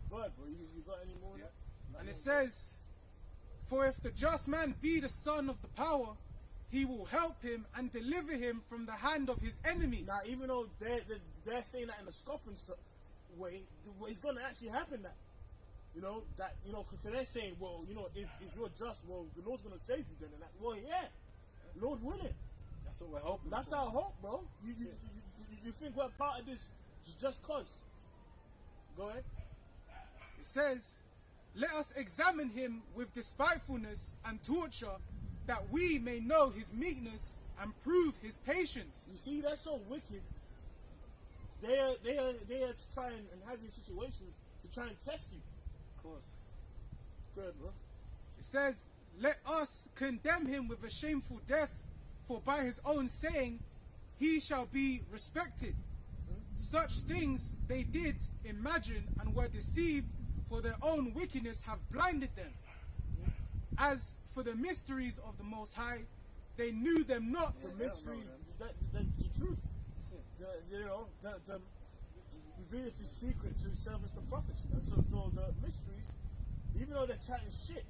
Go ahead, bro. You got any more? And it says, "For if the just man be the son of the power, he will help him and deliver him from the hand of his enemies." Now, even though they're saying that in a scoffing way, it's going to actually happen. That because they're saying, well, you know, if you're just, well, the Lord's going to save you then. And that, well, yeah, Lord willing. That's what we're hoping. That's for. our hope, bro. You think we're part of this just cause? Go ahead. It says, "Let us examine him with despitefulness and torture, that we may know his meekness and prove his patience." You see, that's so wicked. They are trying and having situations to try and test you. Of course. Good, bro. It says, "Let us condemn him with a shameful death, for by his own saying he shall be respected." Such things they did imagine and were deceived, for their own wickedness have blinded them. As for the mysteries of the Most High, they knew them not. The mysteries, the truth. The revealeth his secret to his servants, the prophets. So the mysteries, even though they're chatting shit,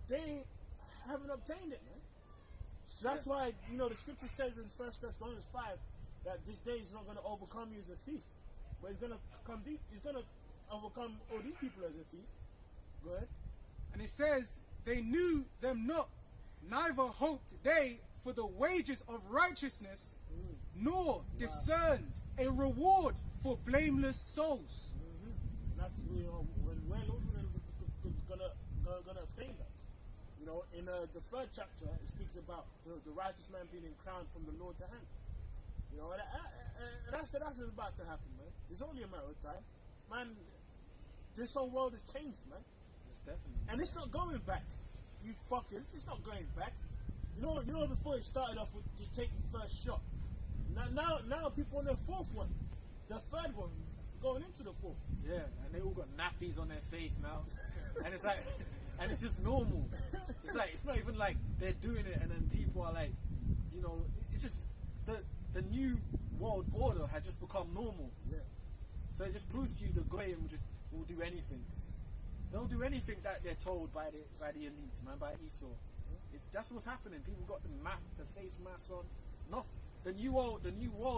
they haven't obtained it, man. So that's why, you know, the scripture says in 1 Thessalonians 5 that this day is not going to overcome you as a thief, but it's going to come deep. It's going to overcome all these people as a thief. Go ahead. And it says, "They knew them not, neither hoped they for the wages of righteousness, nor discerned a reward for blameless souls." And that's, you know, when we're gonna obtain that. You know, in the third chapter, it speaks about the righteous man being crowned from the Lord's hand. You know, and that's about to happen, man. It's only a matter of time, man. This whole world has changed, man, It's definitely. and it's not going back. You fuckers, it's not going back. You know, before it started off with just taking the first shot. Now people on their fourth one, the third one, going into the fourth. Yeah, and they all got nappies on their face now, and it's like, and it's just normal. It's like, it's not even like they're doing it, and then people are like, you know, it's just the new world order had just become normal. Yeah. So it just proves to you the Goyim will do anything. They'll do anything that they're told by the elites, man, by Esau. That's what's happening. People got the face mask on. No, the new world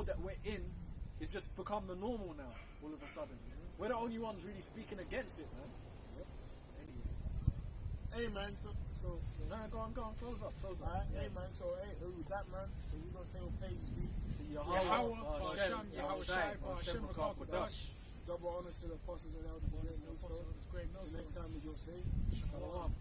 that we're in is just become the normal now. All of a sudden, we're the only ones really speaking against it, man. Hey man, so Nah, go on, close up. alright, hey man, so with that man, so we're gonna say all praises be. Yahweh, Ba'ashem, Yahweh Shai, Ba'ashem, Rakakadash. Double honors to the apostles and elders of the Great next time we go say Shalom.